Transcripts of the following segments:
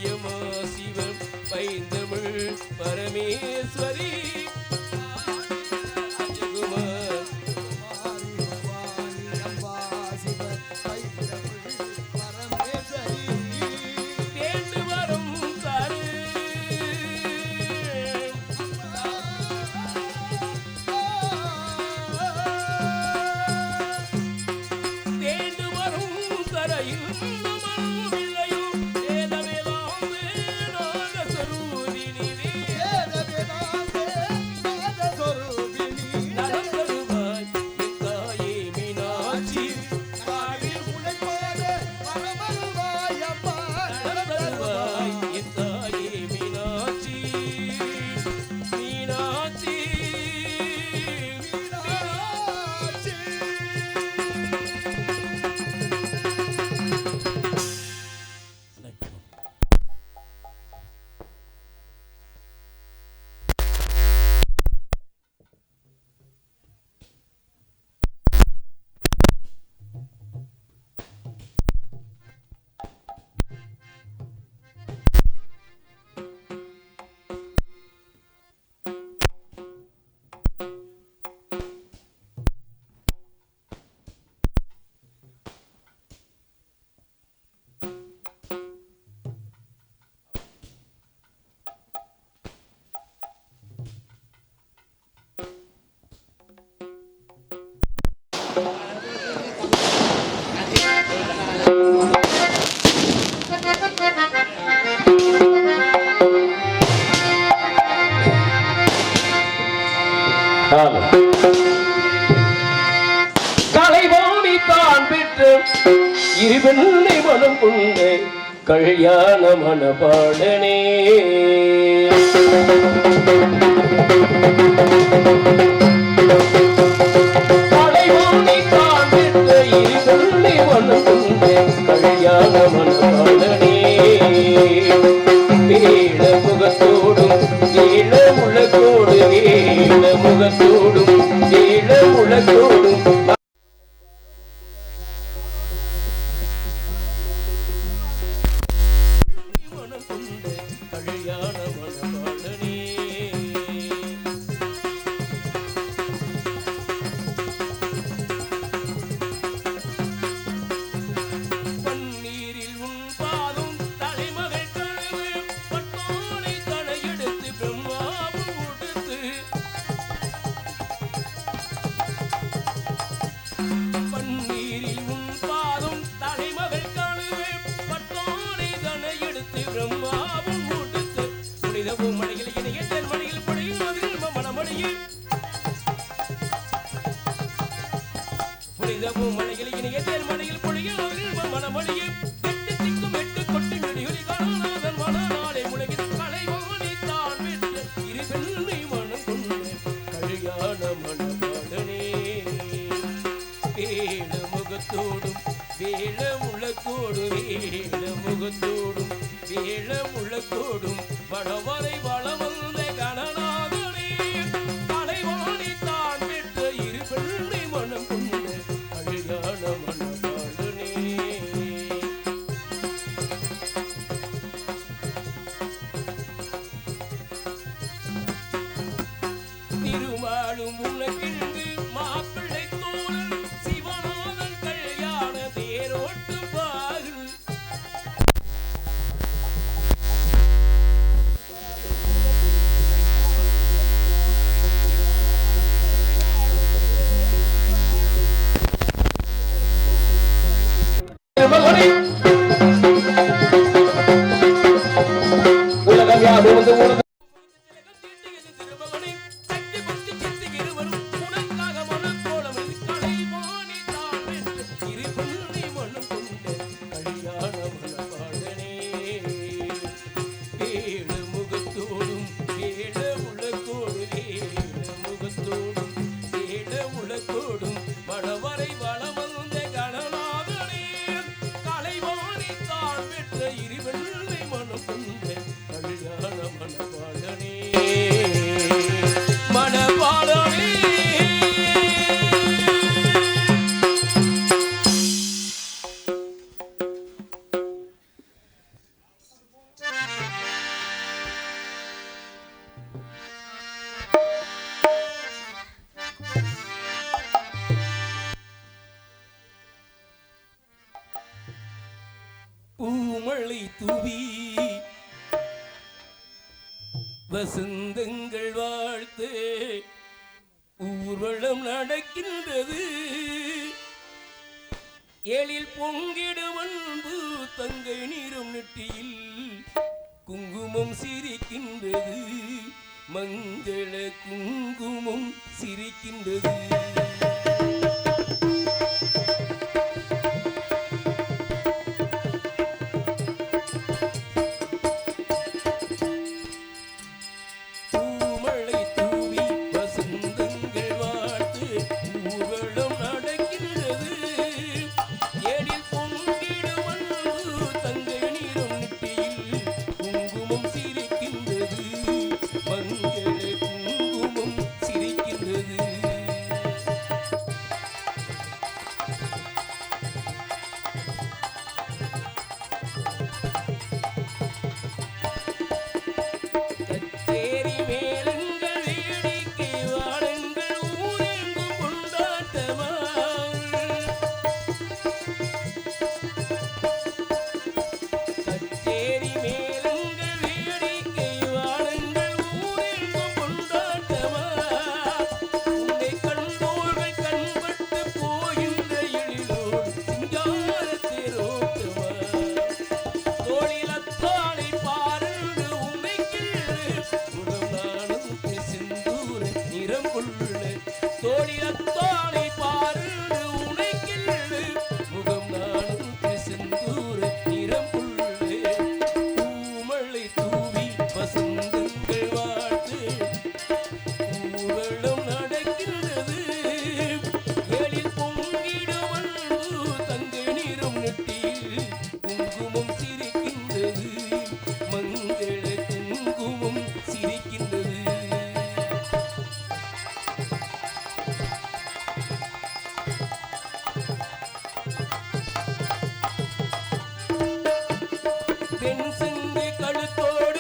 மாரியம்மா சிவம் பைந்தமிழ் பரமேஸ்வரி கலைவாணி தான் பெற்று இருவெண்ணை மனம் கொண்டு கல்யாண மனபாடனே கலைவாணி தான் பெற்று இருவெண்ணை மனம் கொண்டு கல்யாண மனபாடனே வேட முகத்தோடும் வேட முழக்கோடு வேட முகத்தோடும் வேட முழக்கோடும் முகத்தோடும் வேள முழக்கோடும் வடவரை வளவந்த கணநாதனே கலைவாணி தான் பெற்ற இரு பெண்ணை மனம் கொண்ட கல்யாண மனபாடனே திருமாலும் உனக்கிண்டு மாப்பிள்ளை தோழன் சிவநாதன் கல்யாண தேரோட்டு உலகம் யாரும் இருவெள்ளை மனம் கொண்ட கல்யாண மனபா வசந்தங்கள் வாழ்த்து ஊர்வலம் நடக்கின்றது. எழில் பொங்கிடும் அன்பு தங்கை நீரும் நெற்றியில் குங்குமம் சிரிக்கின்றது. மங்கள குங்குமம் சிரிக்கின்றது. பெண் சிங்கி கழுத்தோடு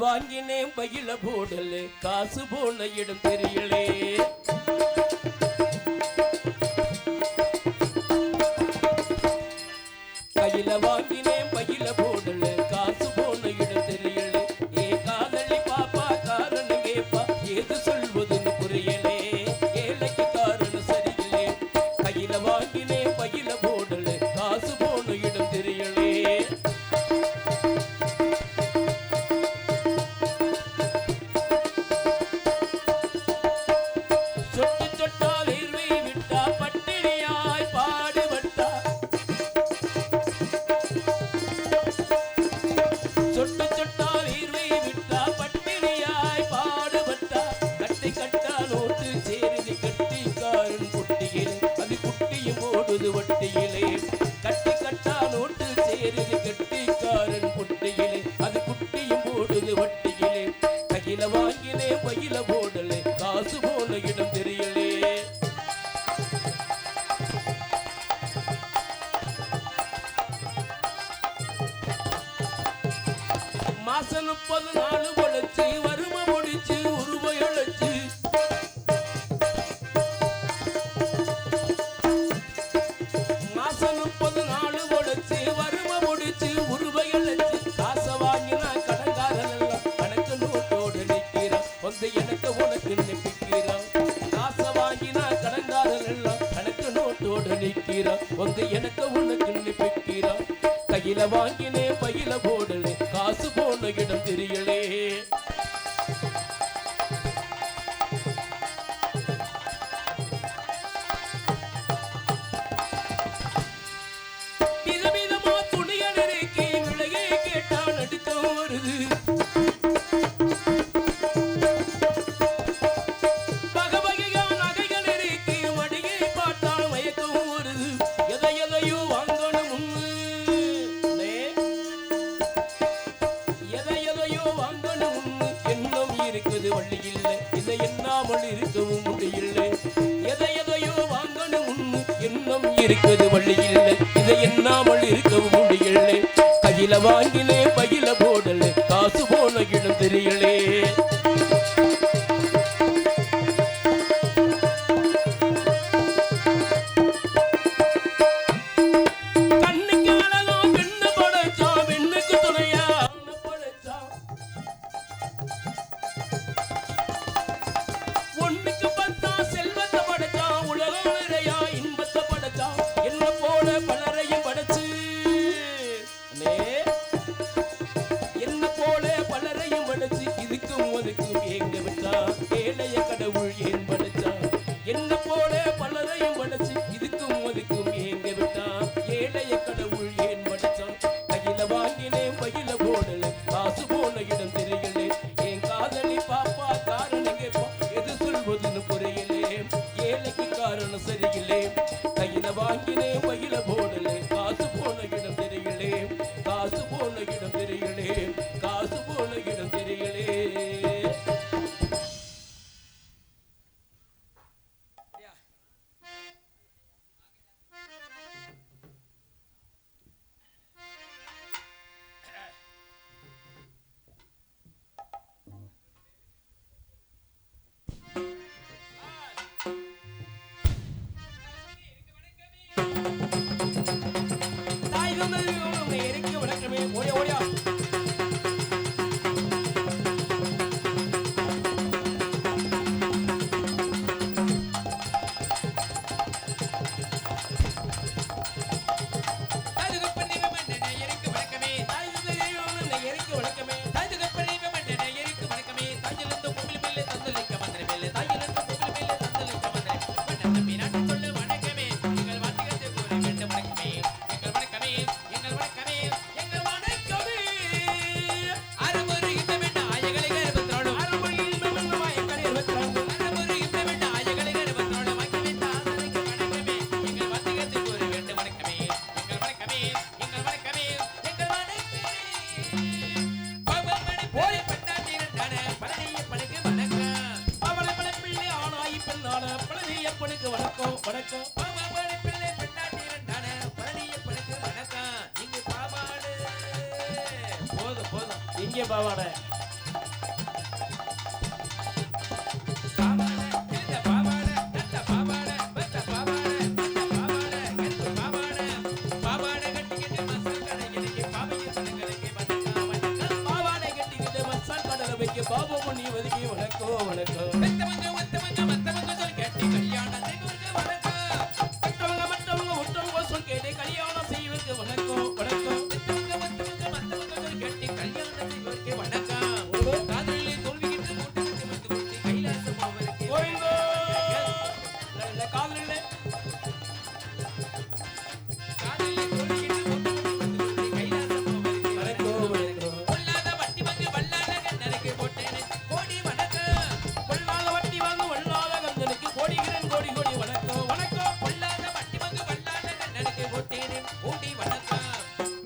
வாங்கினேன் பையில போடல காசு போன இடம் தெரியலே கையில வாங்கினேன் பையில போடல காசு போன இடம் தெரியலே ஏ காதலி பாப்பா காரணம் கேப்பா ஏது சொல்வதுன்னு புரியலே ஏழைக்கு காரணம் சரியில்லை கையில வாங்கினேன் பையில போடல காசு போன இடம் தெரியலே வட்டியிலே கட்டி கட்டா நோட்டு சேருது கட்டிக்காரன் பொட்டியிலே அது குட்டியும் போடுது வட்டியிலே கையில வாங்கினே பையில போடலே காசு போன இடம் தெரியலே மாசம் 30 நாள் உழைச்சு வறுமை முடிச்சு உருவம் இழைச்சு எனக்கு உனக்கு நிற்கிறான் காசை வாங்கினா கடங்காரன் எல்லாம் கணக்கு நோட்டோடு நிற்கிறான் வந்து எனக்கு உனக்கு நிற்கிறான் கையில வாங்கினே பையில போடலே காசு போன இடம் தெரியலே விதவிதமா துணியை நெருக்கி விலையை கேட்டா நடுக்கம் வருது வள்ளி இல்லை இதை எண்ணாமல் இருக்கவும் முடியலை எதை எதையோ வாங்கணும் எண்ணம் இருக்குது வள்ளி இல்லை இதை எண்ணாமல் இருக்கவும் முடியலை கையில வாங்கினே பையில போடல காசு போன இடம் தெரியலே இங்கே பாவாட செய்வதற்கு வணக்கம் வணக்கம். மத்தவங்க சொல் கேட்டு கல்யாணம் செய்வதற்கு வணக்கம். மற்றவங்க சொல் கேட்டு கல்யாணம் செய்வதற்கு வணக்கம் வணக்கம். மத்தவங்க சொல் கேட்டு கல்யாணம் செய்வதற்கு வணக்கம். காதலிலே தோல்விக்கிட்டு மூட்டை வந்து கொடுத்து கைலாசம் அவருக்கு கோவிந்தோ. இல்ல காதலிலே காதலிலே தோல்விக்கிட்டு மூட்டை வந்து கொடுத்து கைலாசம் அவருக்கு வணக்கம் வணக்கம். பொல்லாத வட்டி வாங்கி வல்லாத கண்ணனுக்கு போட்டேனே கோடி வணக்கம். பொல்லாத வட்டி வாங்க வல்லாத கந்தனுக்கு கோடிகிறேன் கோடி கோடி வணக்கம் வணக்கம். பொல்லாத வட்டி வாங்கி வல்லாத கண்ணனுக்கு போட்டேனே கோடி வணக்கம்.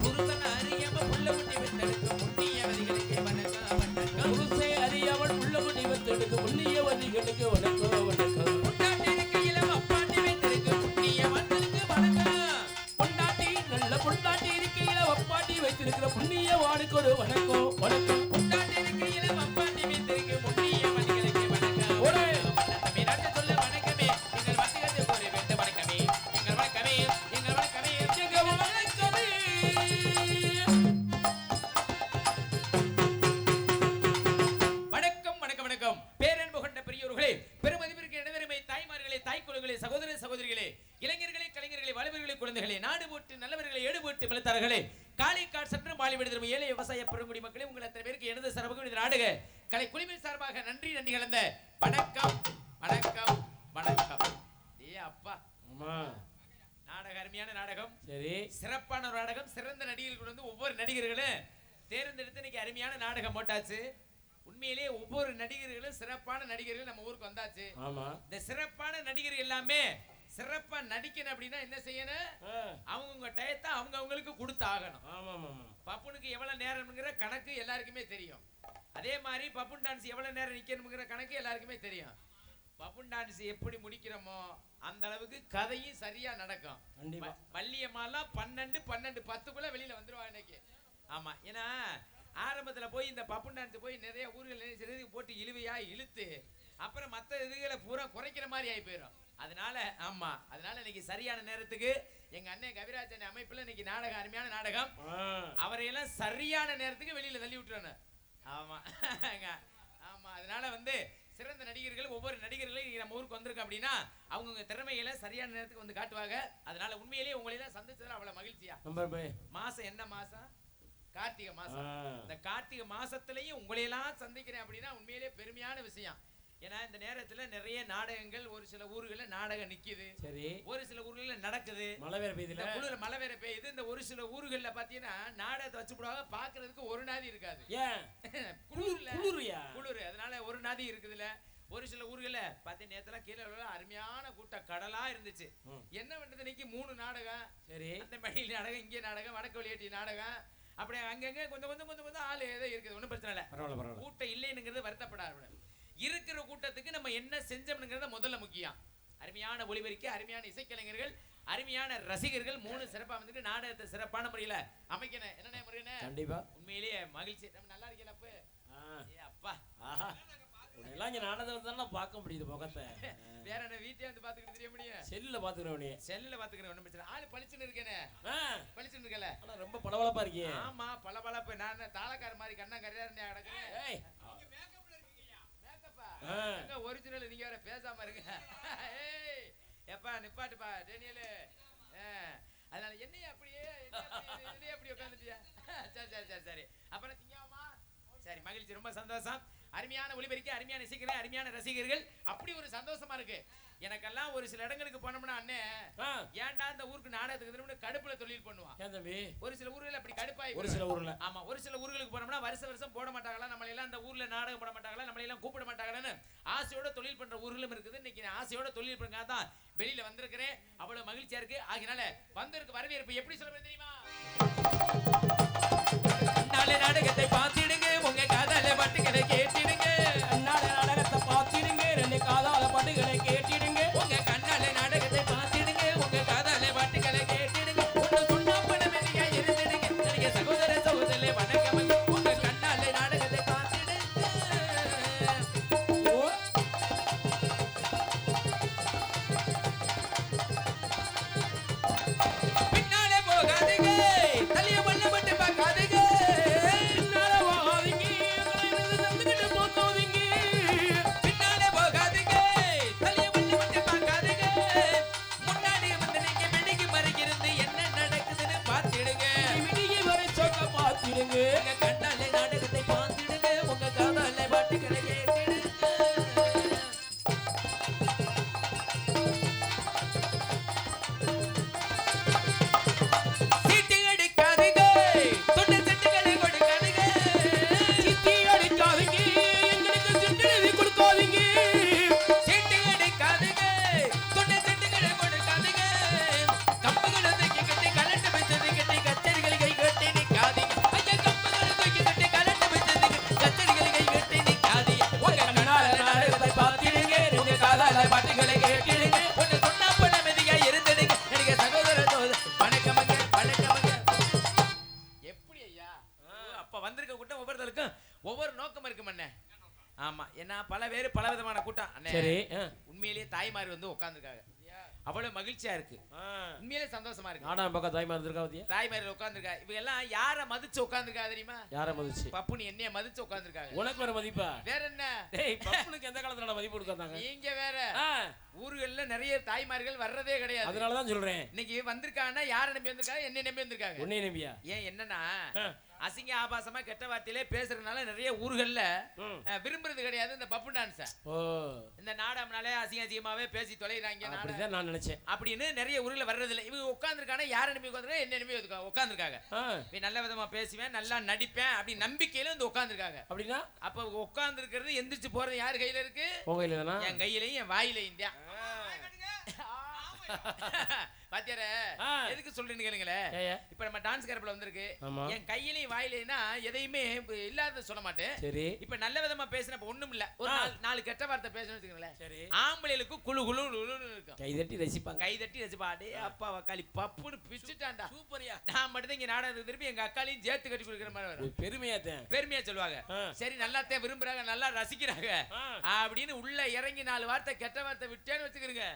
புருஷன் அறியாம புள்ள குட்டி பெற்றெடுக்க புண்ணியவதிகளுக்கு வணக்கம் வணக்கம். குருசை அறியாமல் உள்ள முடிவத்தெடுக்க புண்ணியவதிகளுக்கு வணக்கம் வணக்கம். பொண்டாட்டி இருக்கையில அப்பாண்டி வைத்திருக்கு புண்ணியவந்தனுக்கு வணக்கம். பொண்டாட்டி நல்ல பொண்டாட்டி இருக்கையில ஒப்பாட்டி வைத்திருக்கிற புண்ணியவானுக்கு ஒரு வணக்கம் வணக்கம். பொண்டாட்டி இருக்கையில அப்பாண்டி வைத்திருக்கு புண்ணியவதிகளுக்கு வணக்கம். ஒரே தமிழ்நாட்டு சொல்ல வணக்கமே எங்கள் வசிகத்தை போரி வேண்ட வணக்கமே எங்கள் வணக்கமே எங்கள் வணக்கமே எங்க வணக்கமே. வணக்கம் வணக்கம் வணக்கம். பேரன்பு கொண்ட பெரியோர்களே, பெருமதிப்பிற்கு இடவெருமை தாய்மார்களே, தாய்க்குழுகளே, சகோதர சகோதரிகளே, இளைஞர்களே, கலைஞர்களே, வாலிபர்களே, குழந்தைகளே, நாடு போட்டு நல்லவர்களை ஏடு போட்டு மலத்தார்களே, காலைக்கால் சற்று மாலை விடுதலும் ஏழை விவசாய பெருங்குடி மக்களே, உங்கள் அத்தனை பேருக்கு எனது சார்பாக இந்த நாடக கலை குழுவின் சார்பாக நன்றி கலந்த வணக்கம் வணக்கம் வணக்கம். அப்பா ஆமா நாடக அருமையான நாடகம், சரி சிறப்பான ஒரு நாடகம். சிறந்த நடிகர்கள் வந்து ஒவ்வொரு நடிகர்களும் தேர்ந்தெடுத்து இன்னைக்கு அருமையான நாடகம் போட்டாச்சு. உண்மையிலேயே ஒவ்வொரு நடிகர்களும் சிறப்பான நடிகர்கள் நம்ம ஊருக்கு வந்தாச்சு. ஆமா இந்த சிறப்பான நடிகர்கள் எல்லாமே சிறப்பா நடிக்கணும் அப்படின்னா என்ன செய்யணும்? அவங்கவுங்க டயத்தை அவங்களுக்கு கொடுத்து ஆகணும். ஆமா ஆமா. பப்புனுக்கு எவ்வளவு நேரம்ங்கிற கணக்கு எல்லாருக்குமே தெரியும். அதே மாதிரி பப்புன் டான்ஸ் எவ்வளவு நேரம் நிக்கணுங்கிற கணக்கு எல்லாருக்குமே தெரியும். பப்புன் டான்ஸ் எப்படி முடிக்கிறோமோ அந்த அளவுக்கு கதையும் சரியா நடக்கும். கண்டிப்பா. வள்ளியம்மாலாம் 12 10க்குள்ள வெளியில வந்துருவா இன்னைக்கு. ஆமா, ஏன்னா ஆரம்பத்துல போய் இந்த பப்புன் டான்ஸ் போய் நிறைய ஊர்கள் போட்டு இழுவையா இழுத்து அப்புறம் மற்ற இதுகளை பூரா குறைக்கிற மாதிரி ஆகி போயிடும். அதனால ஆமா, அதனால இன்னைக்கு சரியான நேரத்துக்கு எங்க அண்ணன் கவிராஜன் அமைப்புல இன்னைக்கு நாடகம், அருமையான நாடகம். அவரையெல்லாம் சரியான நேரத்துக்கு வெளியில தள்ளி விட்டுறணும். ஆமா ஆமா. அதனால வந்து சிறந்த நடிகர்கள் ஒவ்வொரு நடிகர்களும் நம்ம ஊருக்கு வந்திருக்கோம் அப்படின்னா அவங்க திறமைகளை சரியான நேரத்துக்கு வந்து காட்டுவாங்க. அதனால உண்மையிலேயே உங்களெல்லாம் சந்திச்சதுல அவ்வளவு மகிழ்ச்சியா. மாசம் என்ன மாசம்? கார்த்திகை மாசம். இந்த கார்த்திகை மாசத்திலையும் உங்களையெல்லாம் சந்திக்கிறேன் அப்படின்னா உண்மையிலேயே பெருமையான விஷயம். ஏன்னா இந்த நேரத்துல நிறைய நாடகங்கள் ஒரு சில ஊர்களில் நாடகம் நிக்குது, சரி, ஒரு சில ஊர்களில் நடக்குது. மழை வேற பெய்யுது, குளிர் மழை வேற பெய்யுது. இந்த ஒரு சில ஊர்களில் பாத்தீங்கன்னா நாடகத்தை வச்சு போடுவாங்க, பாக்குறதுக்கு ஒரு நாதி இருக்காது. குளிர், அதனால ஒரு நாதி இருக்குதுல்ல. ஒரு சில ஊர்கள பாத்தீங்க நேரத்துல கீழே அருமையான கூட்டம் கடலா இருந்துச்சு. என்ன பண்றது, இன்னைக்கு 3 நாடகம், சரி, அந்த மடியில் நாடகம், இங்கே நாடகம், வடக்கு வெளியேட்டி நாடகம், அப்படியே அங்கங்க கொஞ்சம் கொஞ்சம் கொஞ்சம் கொஞ்சம் ஆள் ஏதோ இருக்குது. ஒன்றும் பிரச்சனை இல்லை, கூட்டம் இல்லைன்னுங்கிறது வருத்தப்படாது. இருக்கிற கூட்டத்துக்கு நம்ம என்ன செஞ்சோம்ங்கிறத முதல்ல முக்கியம். அருமையான ஒளிபெருக்கி, அருமையான இசைக்கலைஞர்கள், அருமையான ரசிகர்கள் 3 சிறப்பா வந்துட்டு நாடகத்தை சிறப்பான முறையில அமைக்கணும். என்னென்ன முறையின கண்டிப்பா உண்மையிலேயே மகிழ்ச்சி. நம்ம நல்லா இருக்கீங்களா? அப்பா எல்லாம் இங்க நாடகத்தை தானே பார்க்க முடியுது முகத்தை. வேற என்ன வீட்லயே வந்து பாத்துக்கிட்டு தெரிய முடியும்? செல்லுல பாத்துக்கிறேன். செல்லுல பாத்துக்கிறேன், ஒண்ணும் பிரச்சனை. ஆளு பளிச்சுன்னு இருக்கேனே. பளிச்சுன்னு இருக்கல, ஆனா ரொம்ப பளபளப்பா இருக்கீங்க. ஆமா, பளபளப்பு. நான் தாளக்கார மாதிரி கண்ணா கரையாரண்யா கிடக்குறேன். நீங்க மேக்கப்ல இருக்கீங்கயா? மேக்கப்பா எங்க ஒரிஜினல்? நீங்க வேற பேசாம இருங்க. ஏய் எப்பா நிப்பாட்டுப்பா டேனியல். அதனால என்னைய அப்படியே அப்படி உட்காந்துட்டியா? சரி சரி சரி சரி. அப்புறம் திங்கம்மா சரி, மகிழ்ச்சி, ரொம்ப சந்தோஷம். அருமையான ஒளிபெருக்கி, அருமையான இசைக்கிற, அருமையான ரசிகர்கள், அப்படி ஒரு சந்தோஷமா இருக்கு. எனக்கெல்லாம் ஒரு சில இடங்களுக்கு போனோம்னா அண்ணே ஏன்டா இந்த ஊருக்கு நாடகத்துக்கு கடுப்புல தொழில் பண்ணுவான். ஒரு சில ஊர்ல அப்படி கடுப்பாய், ஒரு சில ஊர்ல ஆமா, ஒரு சில ஊர்களுக்கு போனோம்னா வருஷம் போட மாட்டாங்களா, நம்மள எல்லாம் அந்த ஊர்ல நாடகம் போட மாட்டாங்களா, நம்மள எல்லாம் கூப்பிட மாட்டாங்களான்னு ஆசையோட தொழில் பண்ற ஊர்களும் இருக்குது. இன்னைக்கு ஆசையோட தொழில் பண்ணுங்க தான் வெளியில வந்திருக்கிறேன். அவ்வளவு மகிழ்ச்சியா இருக்கு. ஆகினால வந்திருக்கு வரவேற்பு எப்படி சொல்ல தெரியுமா? நாளை நாடகத்தை பார்த்திடுங்க, உங்க காதால பாட்டுகளை கேட்டிடுங்க. நாளை நாடகத்தை பார்த்திடுங்க, 2 காதால பாட்டுகளை கேட்டிடுங்க. உங்க கண்ணால நாடகத்தை பார்த்திடுங்க, உங்க காதால பாட்டுகளை கேட்டிடுங்க. ஒன்று சொன்னா பணமெல்லையா இருந்துடுங்க. நீங்க சகோதர சகோதரே வணக்கம். உங்க கண்ணால நாடகத்தை பார்த்திடுங்க. பின்னாலே போகாதீங்க, இருக்க கூட்டம் ஒவ்வொருத்தருக்கும் ஒவ்வொரு நோக்கம் இருக்கும் அண்ணே. ஆமா, ஏன்னா பல பேர் பல விதமான கூட்டம் அண்ணே. சரி, உண்மையிலேயே தாய்மார் வந்து உட்கார்ந்துருக்காங்க, அவ்வளவு மகிழ்ச்சியா இருக்கு, உண்மையிலே சந்தோஷமா இருக்கு. நாடா பக்கம் தாய்மார் இருந்திருக்கா பத்தியா? தாய்மார் உட்கார்ந்துருக்கா, இவங்க எல்லாம் யார மதிச்சு உட்கார்ந்துருக்கா தெரியுமா? யார மதிச்சு? பப்புனு என்னைய மதிச்சு உட்கார்ந்துருக்காங்க. உனக்கு வேற மதிப்பா? வேற என்ன? டேய், பப்புனுக்கு எந்த காலத்துல மதிப்பு கொடுக்கறாங்க? நீங்க வேற. ஊர்கள்ல நிறைய தாய்மார்கள் வர்றதே கிடையாது. அதனால தான் சொல்றேன். இன்னைக்கு வந்திருக்காங்கன்னா யார நம்பி வந்திருக்காங்க? என்னை நம்பி வந்திருக்காங்க. உன்னை நம்பியா? ஏன் என்னன்னா அசிங்க ஆபாசமா கெட்ட வார்த்தையிலே பேசுறதுனால நிறைய ஊர்கள்ல விரும்புறது கிடையாது இந்த பப்பு டான்ஸ. ஓ, இந்த நாடகம்னாலே அசிங்கமாவே பேசி தொலைறாங்க. அப்படிதான் நான் நினைச்சேன். அப்படின்னு நிறைய ஊர்ல வர்றது இல்ல. இவங்க உட்கார்ந்துருக்காங்க, யார நம்பி உட்கார்ந்துருக்காங்க? என்ன நம்பி உட்கார்ந்துருக்காங்க. நல்ல விதமா பேசுவேன், நல்லா நடிப்பேன் அப்படி நம்பிக்கையில வந்து உட்கார்ந்துருக்காங்க. அப்படின்னா அப்ப உட்கார்ந்துருக்கிறது எந்திரிச்சு போறது யார் கையில இருக்கு? உங்க கையில தானா? என் கையிலையும் என் வாயிலையும் தான். பாத்தியாரே, எதுக்கு சொல்றேன்னு கேளுங்களே. இப்ப நம்ம டான்ஸ் கரப்ல வந்திருக்கு, என் கையிலையும் வாயிலையும்னா எதையுமே இல்லாத சொல்ல மாட்டேன். சரி, இப்ப நல்ல விதமா பேசினப்ப ஒண்ணும் இல்ல, ஒரு நாலு கெட்ட வார்த்தை பேசணும்னு வச்சுக்கோங்களேன். சரி, ஆம்பளைகளுக்கு குளு குளு இருக்கும், கைதட்டி ரசிப்பாங்க. கைதட்டி ரசிப்பா. அடே அப்பா வக்காளி பப்புன்னு பிச்சுட்டான்டா, சூப்பரியா. நான் மட்டும் இங்க நாடகத்துக்கு திருப்பி எங்க அக்காலையும் சேர்த்து கட்டி கொடுக்குற மாதிரி வரும். பெருமையா சொல்லுவாங்க. சரி, நல்லாத்தான் விரும்புறாங்க, நல்லா ரசிக்கிறாங்க அப்படின்னு உள்ள இறங்கி நாலு வார்த்தை கெட்ட வார்த்தை விட்டேன்னு வச்சுக்கிறீங்க.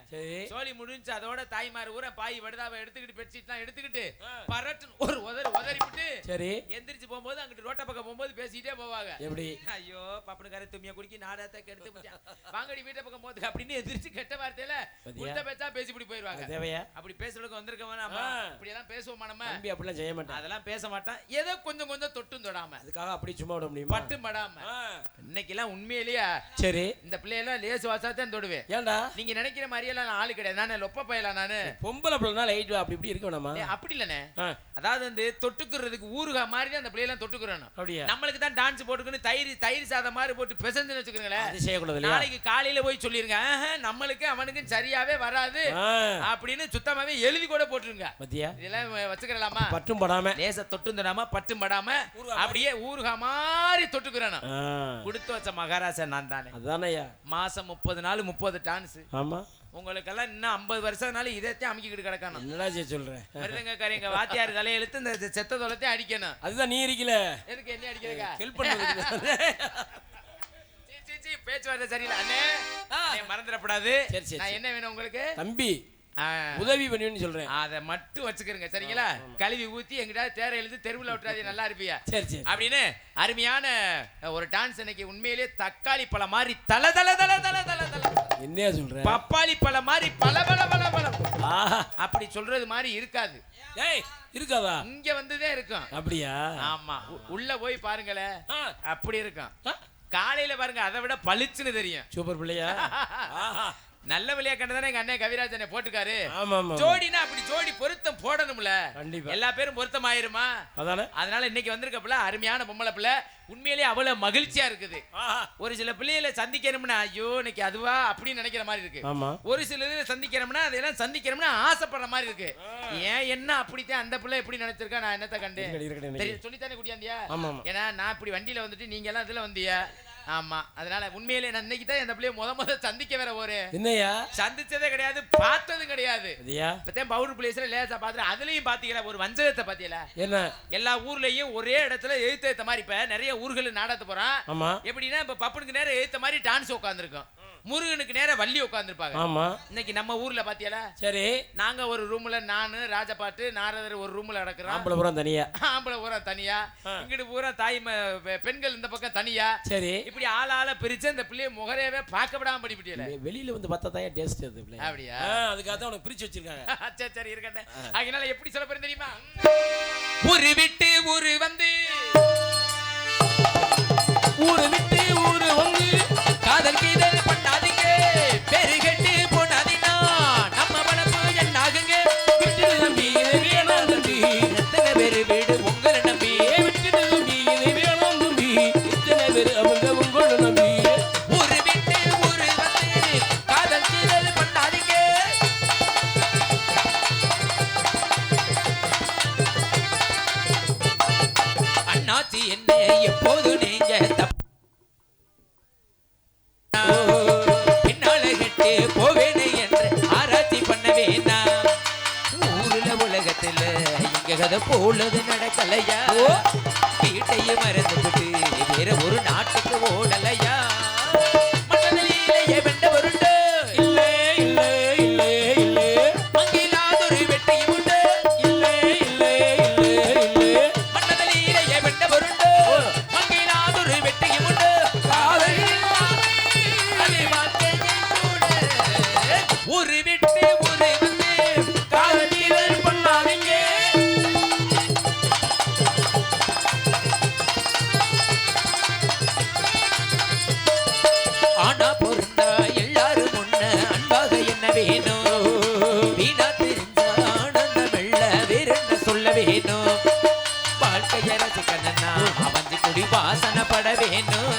சோழி முடிஞ்சு அதோட தாய்மார் ஊரை பாய் வடுதாவை எடுத்துக்கிட்டு பெட்ஷீட்லாம் எடுத்துக்கிட்டு பரட்டு ஒரு உதறிவிட்டு சரி எந்திரிச்சு போகும்போது அங்கிட்டு ரோட்ட பக்கம் போகும்போது பேசிட்டே போவாங்க. எப்படி? ஐயோ பப்பனுக்கார தும்மிய குடிக்கி நாடகத்தை கெடுத்து போச்சான், வாங்கடி வீட்டை பக்கம் போது அப்படின்னு எந்திரிச்சு கெட்ட வார்த்தையில உள்ள பேச்சா பேசி இப்படி போயிருவாங்க. அப்படி பேசுறதுக்கு வந்திருக்கவன் நம்ம இப்படி எல்லாம் பேசுவோமா? நம்ம அப்படிலாம் செய்ய மாட்டோம், அதெல்லாம் பேச மாட்டான். ஏதோ கொஞ்சம் கொஞ்சம் தொட்டும் தொடாம, அதுக்காக அப்படி சும்மா விட முடியுமா? பட்டும் படாம. இன்னைக்கு எல்லாம் உண்மையிலேயே சரி இந்த பிள்ளையெல்லாம் லேசு வாசாத்தான் தொடுவேன். ஏன்டா நீங்க நினைக்கிற மாதிரியெல்லாம் ஆளு கிடையாது. நானே லொப்ப பயலாம், நானு பொம்பளை பிள்ளைனா லைட் அப்படி இப்படி இருக்கு வேணாமா? அப்படி இல்லனே, அதாவது வந்து தொட்டுக்குறதுக்கு ஊறுகா மாதிரி தான் அந்த பிள்ளையெல்லாம் தொட்டுக்குறணும். அப்படியே நம்மளுக்கு தான் டான்ஸ் போட்டுக்கணும், தயிர் சாதம் மாதிரி போட்டு பிசைஞ்சுன்னு வச்சுக்கிறீங்களே, அது செய்யக்கூடாது. நாளைக்கு காலையில போய் சொல்லிருங்க, நம்மளுக்கு அவனுக்கு சரியாவே வராது அப்படின்னு சுத்தமாவே எழுதி கூட போட்டுருங்க. பத்தியா இதெல்லாம் வச்சுக்கலாமா? பட்டும் படாம, லேச தொட்டும் தொடாம, பட்டும் படாம அப்படியே ஊறுகா மாதிரி தொட்டுக்குறணும். கொடுத்து வச்ச மகாராசா நான் தானே. அதானயா, மாசம் 30 நாள் 30 டான்ஸ். ஆமா, உங்களுக்கெல்லாம் இன்னும் 50 வருஷம்னாலும் இதத்தையும் அமைக்கிட்டு கிடக்கணும். என்னடா சொல்றேன்? மருதங்கக்காரங்க வாத்தியார் தலையெழுத்து இந்த செத்த தொலைத்தையும் அடிக்கணும். அதுதான் நீ இருக்கல, எதுக்கு என்ன அடிக்கிறீங்க? ஹெல்ப் பண்ணுறது. பேச்சுவார்த்தை சரியில்லை அண்ணே, மறந்துடப்படாது. நான் என்ன வேணும் உங்களுக்கு? தம்பி உதவி பண்ணுன்னு சொல்றேன், அதை மட்டும் வச்சுக்கிறீங்க சரிங்களா? கழுவி ஊத்தி எங்கிட்ட தேர எழுதி தெருவில் விட்டுறாது, நல்லா இருப்பியா? சரி சரி அப்படின்னு அருமையான ஒரு டான்ஸ். இன்னைக்கு உண்மையிலேயே தக்காளி பழம் மாதிரி தல தல தல தல தல தல என்ன சொல்ற? பப்பாளி பழம் மாதிரி பல பல பல பல அப்படி சொல்றது மாதிரி இருக்காது. ஏய் இருக்காதா? இங்க வந்துதான் இருக்கும். அப்படியா? ஆமா, உள்ள போய் பாருங்களே, அப்படி இருக்கும். காலையில பாருங்க, அதை விட பளிச்சுன்னு தெரியும். சூப்பர் பிள்ளையா, நல்ல விளையா கண்டதானே எங்க அண்ணன் கவிராஜனை போட்டுக்காரு. ஜோடினா அப்படி ஜோடி பொருத்தம் போடணும்ல, எல்லா பேரும் பொருத்தம் ஆயிருமா? அதனால இன்னைக்கு வந்திருக்கப்பல அருமையான பொம்பளை பிள்ளை, உண்மையிலேயே அவ்வளவு மகிழ்ச்சியா இருக்குது. ஒரு சில பிள்ளைகளை சந்திக்கணும்னா ஐயோ இன்னைக்கு அதுவா அப்படின்னு நினைக்கிற மாதிரி இருக்கு. ஒரு சில இதுல சந்திக்கணும்னா அதெல்லாம் சந்திக்கணும்னா ஆசைப்படுற மாதிரி இருக்கு. ஏன் என்ன அப்படித்தான் அந்த பிள்ளை எப்படி நினைச்சிருக்கா? நான் என்னத்த கண்டேன் சொல்லித்தானே கூட்டியாந்தியா? ஏன்னா நான் இப்படி வண்டியில வந்துட்டு நீங்க எல்லாம் இதுல வந்தியா? ஆமா, அதனால உண்மையிலே நான் இன்னைக்கு தான் இந்த பிள்ளைய முத சந்திக்க வேற ஒரு என்னையா சந்திச்சதே கிடையாது, பார்த்ததும் கிடையாது. இப்பதான் பவுடர் பிளேஸ்ல லேசா பாத்துறேன், அதுலயும் பாத்தீங்களா ஒரு வஞ்சகத்தை பாத்தீங்களா? என்ன எல்லா ஊர்லயும் ஒரே இடத்துல எழுத்த மாதிரி இப்ப நிறைய ஊர்கள் நாடகத்து போறான். எப்படின்னா இப்ப பப்பனுக்கு நேரம் எழுத்த மாதிரி டான்ஸ் உட்காந்துருக்கோம், முருகனுக்கு நேர வள்ளி உட்கார்ந்துருப்பாங்க. ஆமா, இன்னைக்கு நம்ம ஊர்ல பாத்தியல. சரி, நாங்க ஒரு ரூம்ல நானு ராஜபாட்டு நாரதர் ஒரு ரூம்ல நடக்கிறோம். ஆம்பளை பூரா தனியா, இங்கிட்டு பூரா தாய் பெண்கள் இந்த பக்கம் தனியா. சரி, இப்படி ஆளால பிரிச்சு அந்த பிள்ளைய முகரேவே பார்க்க விடாம படிப்பிட்டியல. வெளியில வந்து பார்த்தா தான் டேஸ்ட் அது பிள்ளை. அப்படியா? அதுக்காக தான் உனக்கு பிரிச்சு வச்சிருக்காங்க. சரி சரி இருக்கட்டே. அதனால எப்படி சொல்ல போறேன் தெரியுமா? ஊரு விட்டு ஊரு வந்து, ஊரு விட்டு ஊரு வந்து காதல் கீதல் பண்ணாதீங்க, பெருகட்டு போனாதீனா நம்ம வளப்பு என்னாகுங்க. விட்டு நம்பி வேணாம் தம்பி, எத்தனை பேரு வீடு உங்களை நம்பி, விட்டு நம்பி வேணாம் தம்பி, எத்தனை பேரு அவங்க உங்களை நம்பி. ஊரு விட்டு ஊரு வந்து காதல் கீதல் பண்ணாதீங்க. அண்ணாச்சி என்ன எப்போது நீங்க பின்னால கட்டு போவேனே என்று ஆராய்ச்சி பண்ண வேண்டாம். ஊருல உலகத்துல எங்க நினைப்பது போலது நடக்கலையா வீட்டையும் மறந்துவிட்டு வேற ஒரு நாட்டுக்கு ஓடலையா மன்னனிலேயே வெண்ட வருண்டு இல்லே இல்லே இல்லே இல்லே மங்கிலாதொரு வெட்டியும் உண்டு இல்லே இல்லே இல்லே இல்லே மன்னனிலேயே வெண்ட வருண்டு மங்கிலாதொரு வெட்டியும் உண்டு காதல் அது வாழ்க்கையை கூட ஒரு விட்டு ஒரு வந்து காதலில் பண்ணாதீங்க ஆனா பொருந்தா எல்லாரும் முன்ன அன்பாக என்ன வேணும் வீணா தெரிஞ்ச ஆனந்தம் வெள்ள வேற என்ன சொல்ல வேணும் வாழ்க்கைய ரசிக்கணும்னா அவஞ்சி குடி வாசனைப்பட வேணும்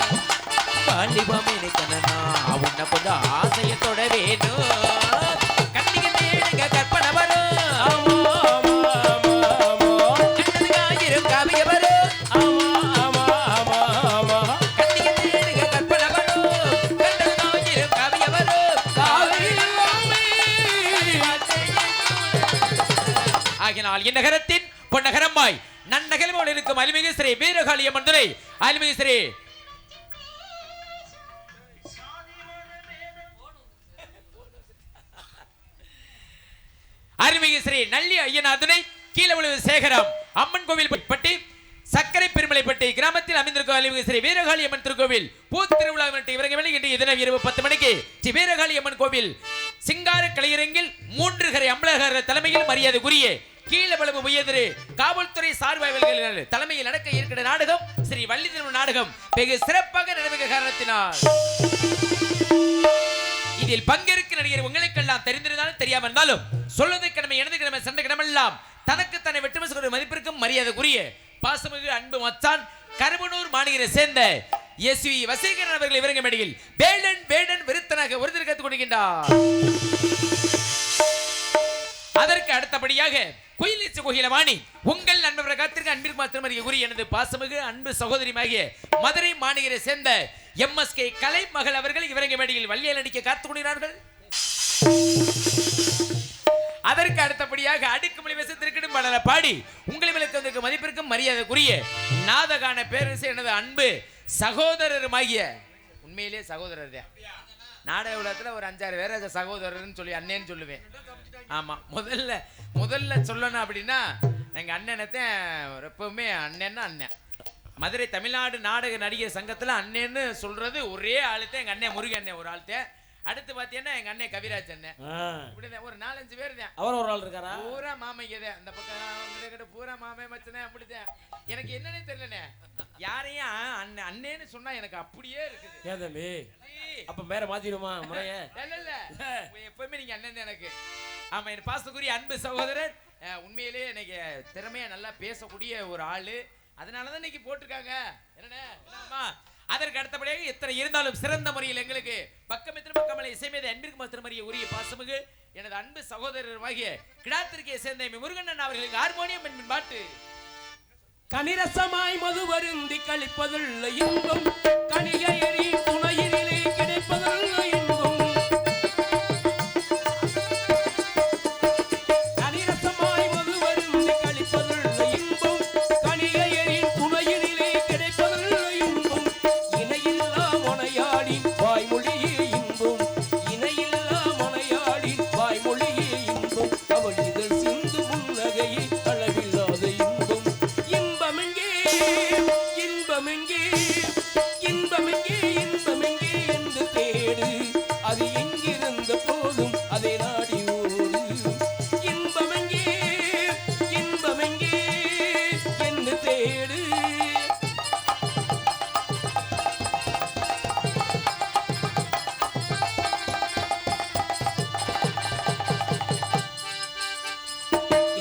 வாலிபம் இருக்கணும்னா உன்னை கொஞ்சம் ஆசையத்தோட வேணும் கண்ணிக்கு தேடுங்க கற்பனை வரும் ஆமா ஆமா ஆமா ஆமா கண்ணதுக்கு ஆயிரம் காவிய வரும் ஆமா ஆமா ஆமா ஆமா கண்ணிக்கு தேடுங்க கற்பனை வரும் கண்ணதுக்கு ஆயிரம் காவிய வரும் ஆகினால் இந்நகரத்தின் பொன்னகரமாய் நன்னகரமோடு இருக்கும் அருள்மிகு ஸ்ரீ வீரகாளியம்மன் துணை அருள்மிகு ஸ்ரீ அருள்மிகு ஸ்ரீ நல்லி ஐயனார் துணை கீழவுளவு சேகரம் அம்மன் கோவில் பட்டி சக்கரை பெருமலைப்பட்டி கிராமத்தில் அமைந்திருக்கும் அருள்மிகு ஸ்ரீ வீரகாளியம்மன் திருக்கோவில் பூத் திருவிழா இவரங்க இன்று தினம் இரவு 10 மணிக்கு ஸ்ரீ வீரகாளியம்மன் கோவில் சிங்கார கலையரங்கில் 3 கரை அம்பலகர் தலைமையில் மரியாதைக்குரிய கீழவளவு உயர்திரு காவல்துறை சார்பாளர்கள் தலைமையில் நடக்க இருக்கிற நாடகம் ஸ்ரீ வள்ளி திருமண நாடகம் வெகு சிறப்பாக நடக்க காரணத்தினால் இதில் பங்கேற்க நடிகர் உங்களுக்கெல்லாம் தெரிந்திருந்தாலும் தெரியாம இருந்தாலும் சொல்வது கடமை எனது கடமை சண்டை கடமெல்லாம் தனக்கு தன்னை வெற்றி மதிப்பிற்கும் மரியாதைக்குரிய பாசமிகு அன்பு மச்சான் கருமனூர் மாநகரை சேர்ந்த எஸ்வி வசீகரன் அவர்கள் இவரங்க மேடையில் வேடன் வேடன் விருத்தனாக ஒரு கற்றுக் கொடுக்கின்றார். அதற்கு அடுத்தபடியாக குயிலிச்சு கோகிலவாணி உங்கள் நண்பர் காத்திற்கு அன்பிற்கு திருமதி கூறி எனது பாசமிகு அன்பு சகோதரியாகிய மதுரை மாநகரை சேர்ந்த MSK கலை மகள் அவர்கள் இவரங்க மேடையில் வள்ளியல் நடிக்க காத்துக் கொண்டிருக்கிறார்கள். அதற்கு அடுத்தபடியாக அடுக்குமொழி வசத்திற்கிடும் பலர பாடி உங்களுக்கு மதிப்பிற்கும் மரியாதைக்குரிய நாதகான பேரரசு எனது அன்பு சகோதரருமாகிய உண்மையிலே சகோதரர் தான் நாடக உலகத்துல ஒரு 5-6 பேர் சகோதரர்னு சொல்லி அண்ணேன்னு சொல்லுவேன். ஆமா முதல்ல சொல்லணும் அப்படின்னா எங்க அண்ணனத்தான் எப்பவுமே அண்ணன்னா அண்ணன். மதுரை தமிழ்நாடு நாடக நடிகர் சங்கத்துல அண்ணன்னு சொல்றது ஒரே ஆளுத்தான் எங்க அண்ணன் முருகன் அண்ணன் ஒரு ஆள்தான். அடுத்து பாத்தீங்கன்னா எங்க அண்ணன் கவிராஜ் அண்ணன். இப்படிதான் ஒரு 4-5 பேர் தான். அவர் ஒரு ஆள் இருக்காரா? பூரா மாமைங்க தான். அந்த பக்கம் பூரா மாமே மச்சனே அப்படிதான். எனக்கு என்னன்னே தெரியலனே. யாரையும் அண்ணேன்னு சொன்னா எனக்கு அப்படியே இருக்குது. ஏன் தம்பி? அப்ப மேல மாத்திடுமா முறைய? இல்ல எப்பவுமே நீங்க அண்ணன் எனக்கு. ஆமா என் பாசத்துக்குரிய அன்பு சகோதரர் உண்மையிலேயே எனக்கு திறமையா நல்லா பேசக்கூடிய ஒரு ஆளு. அதனாலதான் இன்னைக்கு போட்டிருக்காங்க. என்னண்ணே? அதற்கு அடுத்தபடியாக எத்தனை இருந்தாலும் சிறந்த முறையில் எங்களுக்கு பக்கமித்திர பக்கமலை இசைமேத அன்பிற்கு திருமறிய உரிய பாசமிகு எனது அன்பு சகோதரருமாகிய கிடாத்திற்கே சேர்ந்த முருகன் அவர்களுக்கு ஹார்மோனியம் என்பின் பாட்டு கனிரசமாய் மது வருந்தி கழிப்பதுள்ள இன்பம் கனிகையறி துணையிலே கிடைப்பதுள்ள இன்பம் கனிரசமாய் மது வருந்தி கழிப்பதுள்ள இன்பம் கனிகையறி துணையிலே கிடைப்பதுள்ள இன்பம் இணையில்லா மொனையாடி வாய்மொழியே இன்பம் இணையில்லா மொனையாடி வாய்மொழியே இன்பம் அவள் இதழ் சிந்து முன்னகையை அளவில்லாத இன்பம் இன்பமெங்கே இன்பமெங்கே இன்பமெங்கே இன்பமெங்கே என்று தேடு அது எங்கிருந்த போதும் அதை நாடி ஓடு இன்பமெங்கே இன்பமெங்கே என்று தேடு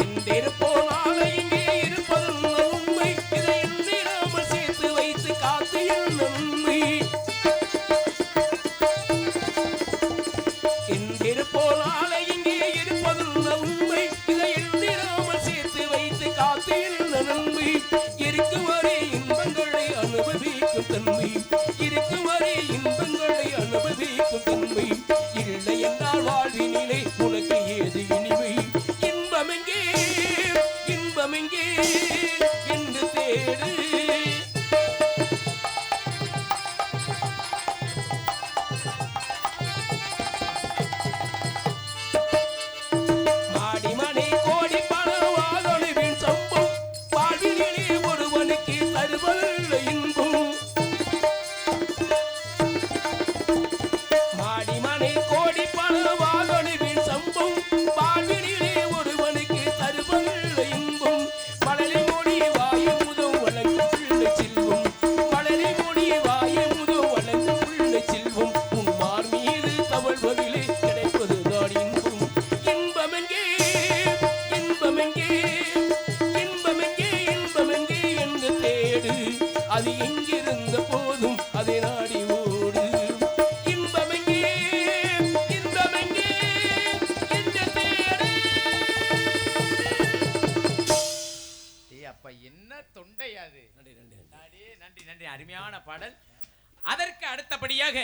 இன்றிருப்போம் நாளை இங்கே இருப்பது உண்மை இதை எண்ணிடாமல் அது எங்கிருந்த போதும் அதை நாடி ஓடு. இன்பமெங்கே இன்பமெங்கே என்று தேடு. அப்ப என்ன தொண்டையாது. நன்றி நன்றி நன்றி நன்றி, அருமையான பாடல். அதற்கு அடுத்தபடியாக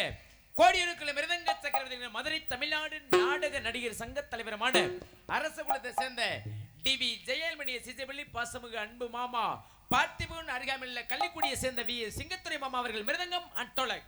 கோடியூருக்குள்ள மிருதங்க சக்கரவர்த்தி மதுரை தமிழ்நாடு நாடக நடிகர் சங்க தலைவருமான அரச குலத்தை சேர்ந்த டிவி ஜெயல்மணியை சிசைபள்ளி பாசமுக அன்பு மாமா பார்த்திபன் அருகாமையில் கள்ளிக்குடியை சேர்ந்த வி சிங்கத்துறை மாமா அவர்கள் மிருதங்கம் அட்டோலை.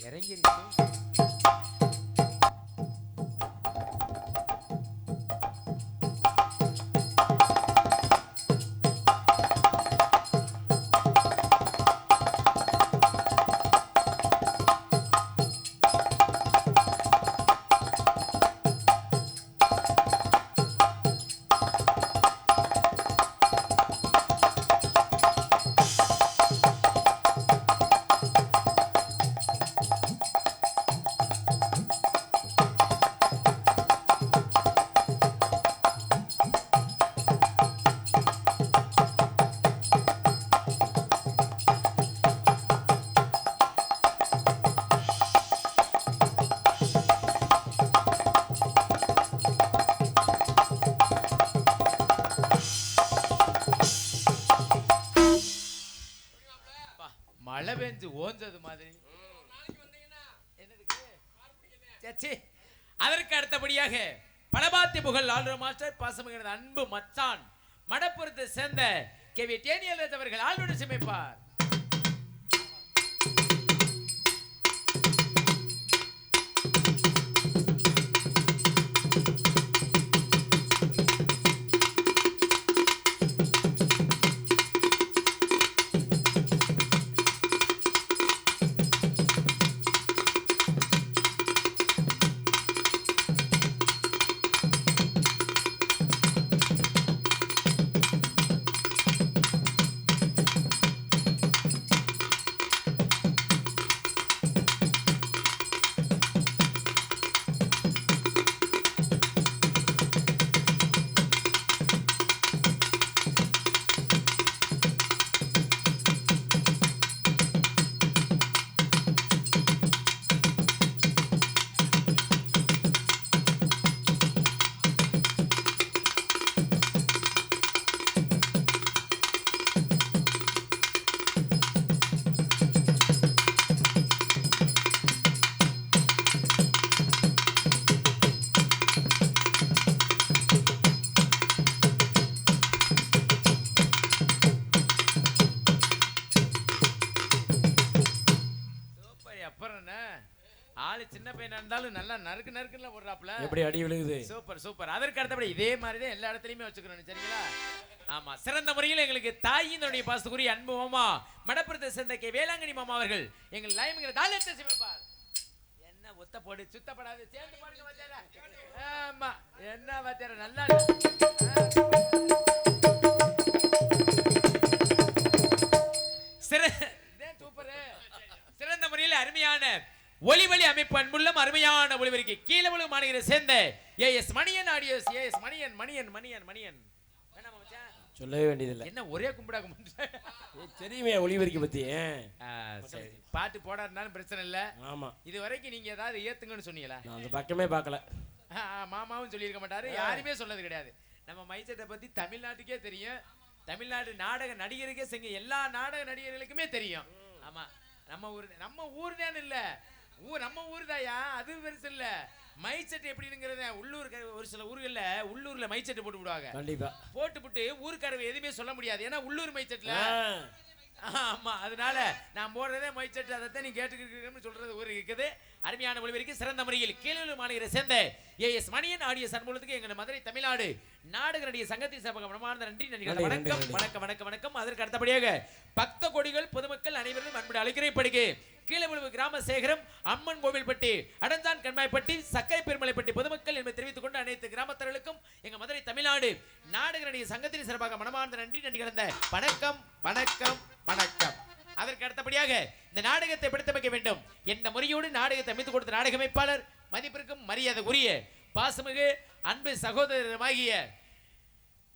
இறங்கிருச்சு. மழை பெஞ்சு ஓஞ்சது மாதிரி. அதற்கு அடுத்தபடியாக பலபாத்தி புகழ் ஆளுநர் மாஸ்டர் பாசமிக அன்பு மச்சான் மடப்புறத்தை சேர்ந்த கேவி டேனியல் அவர்கள் ஆளுநர் சமைப்பார். அப்புறம் என்ன ஆளு சின்ன பையனா இருந்தாலும் நல்லா நறுக்கு நறுக்குன்னு போடுறாப்ல. எப்படி அடி விழுகுது. Super super. அதற்கு அடுத்தபடி இதே மாதிரி தான் எல்லா இடத்துலயுமே வச்சுக்கணும் சரிங்களா? ஆமா, சிறந்த முறையில் எங்களுக்கு தாயினுடைய பாசத்துக்குரிய அன்பு மாமா மடப்புறத்தை சேர்ந்த கே வேளாங்கண்ணி மாமா அவர்கள் எங்கள் லைம்ங்கிற தாளத்தை சிமைப்பார். என்ன ஒத்த போடு சுத்தப்படாது சேர்ந்து பாருங்க வாத்தியாரா. ஆமா என்ன வாத்தியாரா நல்லா சிறந்த முறையில் அருமையான ஒளிவழி அமைப்பு அன்புள்ளம் அருமையான ஒளிவரிக்கை கீழே விழும் மாநகரை சேர்ந்த A S Maniyan audios. A S Maniyan Maniyan Maniyan Maniyan சொல்லவே வேண்டியதில்லை. என்ன ஒரே கும்பிடா கும்பிட்டு தெரியுமே ஒளிவரிக்கை பத்தி. சரி பாட்டு போடாதுனாலும் பிரச்சனை இல்லை. ஆமா, இது வரைக்கும் நீங்க ஏதாவது ஏத்துங்கன்னு சொன்னீங்களா? நான் அந்த பக்கமே பார்க்கல. மாமாவும் சொல்லியிருக்க மாட்டாரு, யாருமே சொன்னது கிடையாது. நம்ம மைசெட்டை பத்தி தமிழ்நாட்டுக்கே தெரியும், தமிழ்நாடு நாடக நடிகருக்கே செங்க எல்லா நாடக நடிகர்களுக்குமே தெரியும். ஆமா, நம்ம ஊர் தான் இல்ல, நம்ம ஊர் தாயா, அது பெருசு இல்ல. மைசெட் எப்படிங்கிறத உள்ளூர் ஒரு சில ஊர்கள்ல உள்ளூர்ல மைசெட் போட்டு விடுவாங்க. கண்டிப்பா போட்டு ஊருக்காரங்க எதுவுமே சொல்ல முடியாது, ஏன்னா உள்ளூர் மைசெட்ல. ஆமா, அதனால நான் போடுறதே மைசெட், அதைத்தான் நீ கேட்டுக்கிட்டு சொல்றது ஊர் இருக்குது. அருமையான ஒளிவரிக்கு சிறந்த முறையில் கீழூர் மாநகரை சேர்ந்த ஏஎஸ் மணியன் ஆடியோ அன்புள்ளத்துக்கு எங்கள் மதுரை தமிழ்நாடு நாடக நடிகர் சங்கத்தின் சார்பாக மனமார்ந்த நன்றி நன்றி. வணக்கம் வணக்கம் வணக்கம் வணக்கம். அதற்கு அடுத்தபடியாக பக்த கொடிகள் பொதுமக்கள் அனைவரும் அன்புடன் அழைக்கிறபடிக்கு கீழமுழுவு கிராம சேகரம் அம்மன் கோவில்பட்டி அடஞ்சான் கண்மாய்ப்பட்டி சக்கரை பெருமலைப்பட்டி பொதுமக்கள் என்பதை தெரிவித்துக் கொண்டு அனைத்து கிராமத்தர்களுக்கும் எங்க மதுரை தமிழ்நாடு நாடக நடிகர் சங்கத்தின் சார்பாக மனமார்ந்த நன்றி நன்றி கலந்த வணக்கம் வணக்கம் வணக்கம். அதற்கு அடுத்தபடியாக இந்த நாடகத்தை படுத்தமைக்க வேண்டும் என்ற முறையோடு நாடகத்தை அமைத்துக் கொடுத்த நாடக அமைப்பாளர் மதிப்பிற்கும் மரியாதை உரிய பாசமிகு அன்பு சகோதரமாகிய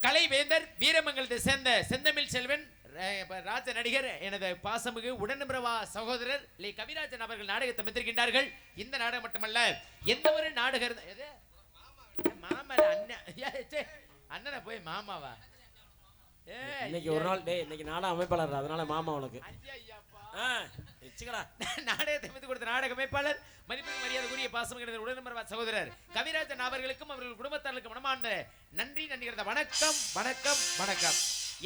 கலைவேந்தர் வீரமங்கலத்தை சேர்ந்த செந்தமிழ் செல்வன் ராஜ நடிகர் எனது பாசமிகு உடன்பிரவா சகோதரர் கவிராஜன் அவர்கள் நாடகத்தை அமைத்திருக்கின்றார்கள். இந்த நாடகம் மட்டுமல்ல, எந்த ஒரு நாடகம் மாமா அண்ணனை போய் மாமாவா இன்னைக்கு ஒரு நாள் இன்னைக்கு நாடக அமைப்பாளர், அதனால மாமா உனக்கு நாடகத்தை அமைத்து கொடுத்த நாடக அமைப்பாளர் மதிப்பிற்கு மரியாதைக்குரிய பாசமிகு உடன்பிரவா சகோதரர் கவிராஜன் அவர்களுக்கும் அவர்கள் குடும்பத்தார்களுக்கு மனமார்ந்த நன்றி நன்றி. வணக்கம் வணக்கம் வணக்கம்.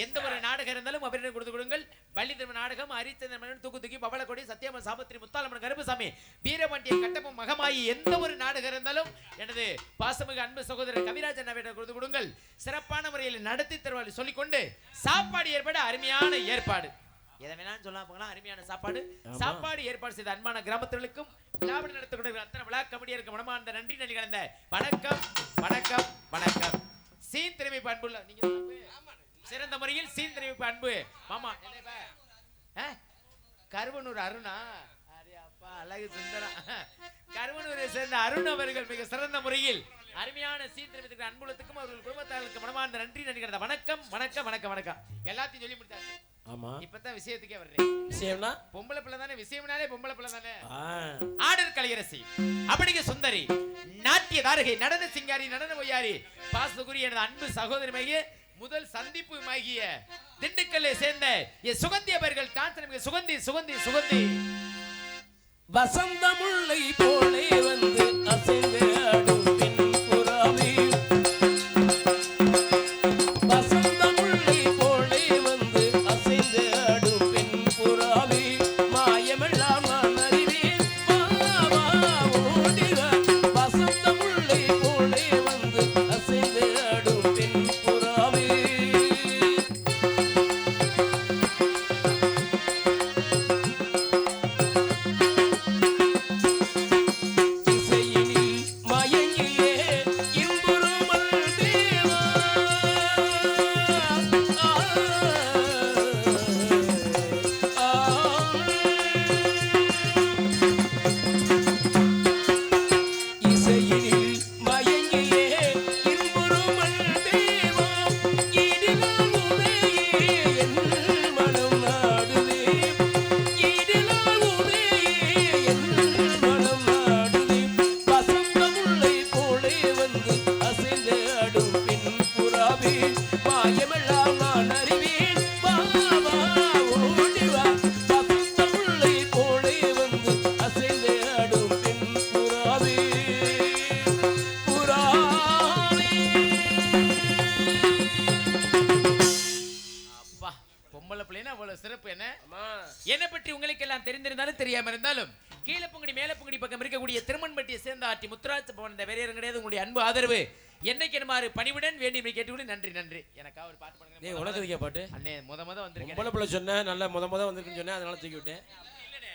எந்த ஒரு நாடகம் இருந்தாலும் அவரிடம் கொடுத்து கொடுங்கள். பள்ளித்திரும நாடகம், அரிச்சந்திரன், தூக்குத்துக்கி, பவளக்கொடி, சத்தியமன், சாபத்திரி, முத்தாலம்மன், கருப்புசாமி, வீரபாண்டிய கட்டமும், மகமாயி, எந்த ஒரு நாடகம் இருந்தாலும் எனது பாசமிகு அன்பு சகோதரர் கவிராஜன் அவரிடம் கொடுத்து கொடுங்கள். சிறப்பான முறையில் நடத்தி தருவாள் சொல்லிக்கொண்டு சாப்பாடு ஏற்பாடு அருமையான ஏற்பாடு, எதை வேணாலும் சொல்லலாம் போகலாம். அருமையான சாப்பாடு ஏற்பாடு செய்த அன்பான கிராமத்திற்கும் விழாவை நடத்திக் கொண்டு அத்தனை விழா கமிட்டியருக்கு மனமார்ந்த நன்றி நன்றி கலந்த வணக்கம் வணக்கம் வணக்கம். சீன் திறமை பண்புள்ள நீங்க சிறந்த முறையில் சீன் தெரிவிப்பு அன்பு மாமா கருவனூர் அருணா அப்பா அழகு சுந்தரா கருவனூரை சேர்ந்த அருண் அவர்கள் மிக சிறந்த முறையில் அருமையான சீன் தெரிவித்துக்கிற அன்புலத்துக்கும் அவர்கள் குடும்பத்தார்களுக்கு மனமார்ந்த நன்றி நன்றி. வணக்கம் வணக்கம் வணக்கம் வணக்கம். எல்லாத்தையும் சொல்லி முடிச்சாச்சு. ஆமா, இப்பதான் விஷயத்துக்கே வர்றேன். விஷயம்னா பொம்பளை பிள்ளை தானே, விஷயம்னாலே பொம்பளை பிள்ளை தானே. ஆடர் கலையரசி, அப்படிங்க சுந்தரி, நாட்டிய தாரகை, நடன சிங்காரி, நடன ஒய்யாரி, பாசத்துக்குரிய எனது அன்பு சகோதரி முதல் சந்திப்பு ஆகிய திண்டுக்கல்லை சேர்ந்த சுகந்தி அவர்கள் டான்ஸ் சுகந்தி சுகந்தி சுகந்தி வசந்தமுல்லை போலே வந்து அசைந்து ஆடும் பெண் புறாவே, வசந்தமுல்லை போலே வந்து அசைந்து ஆடும் பெண் புறாவே, மாயமெல்லாம் நான் அறிவேன் ஓடிவா, வசந்தமுல்லை போலே வந்து அசைந்து ஆடும் பெண் புறாவே. என்ன பற்றி உங்களுக்கு எல்லாம் தெரிந்திருந்தாலும் தெரியாம இருந்தாலும் கீழப்பங்குடி மேலப்பங்குடி பக்கம் இருக்கக்கூடிய திருமண்பட்டியை சேர்ந்த ஆர்டி முத்துராஜ் போன வேற யாரும் கிடையாது. உங்களுடைய அன்பு ஆதரவு என்னைக்கு என்னமாறு பணிவுடன் வேண்டி கேட்டுவிடு. நன்றி நன்றி. எனக்கா ஒரு பாட்டு பாடுங்க. டேய் உனக்கு பாட்டு அண்ணே முத வந்திருக்கேன். பொம்பளை பிள்ளை சொன்னேன், நல்ல முத வந்திருக்குன்னு சொன்னேன், அதனால தூக்கி விட்டேன்.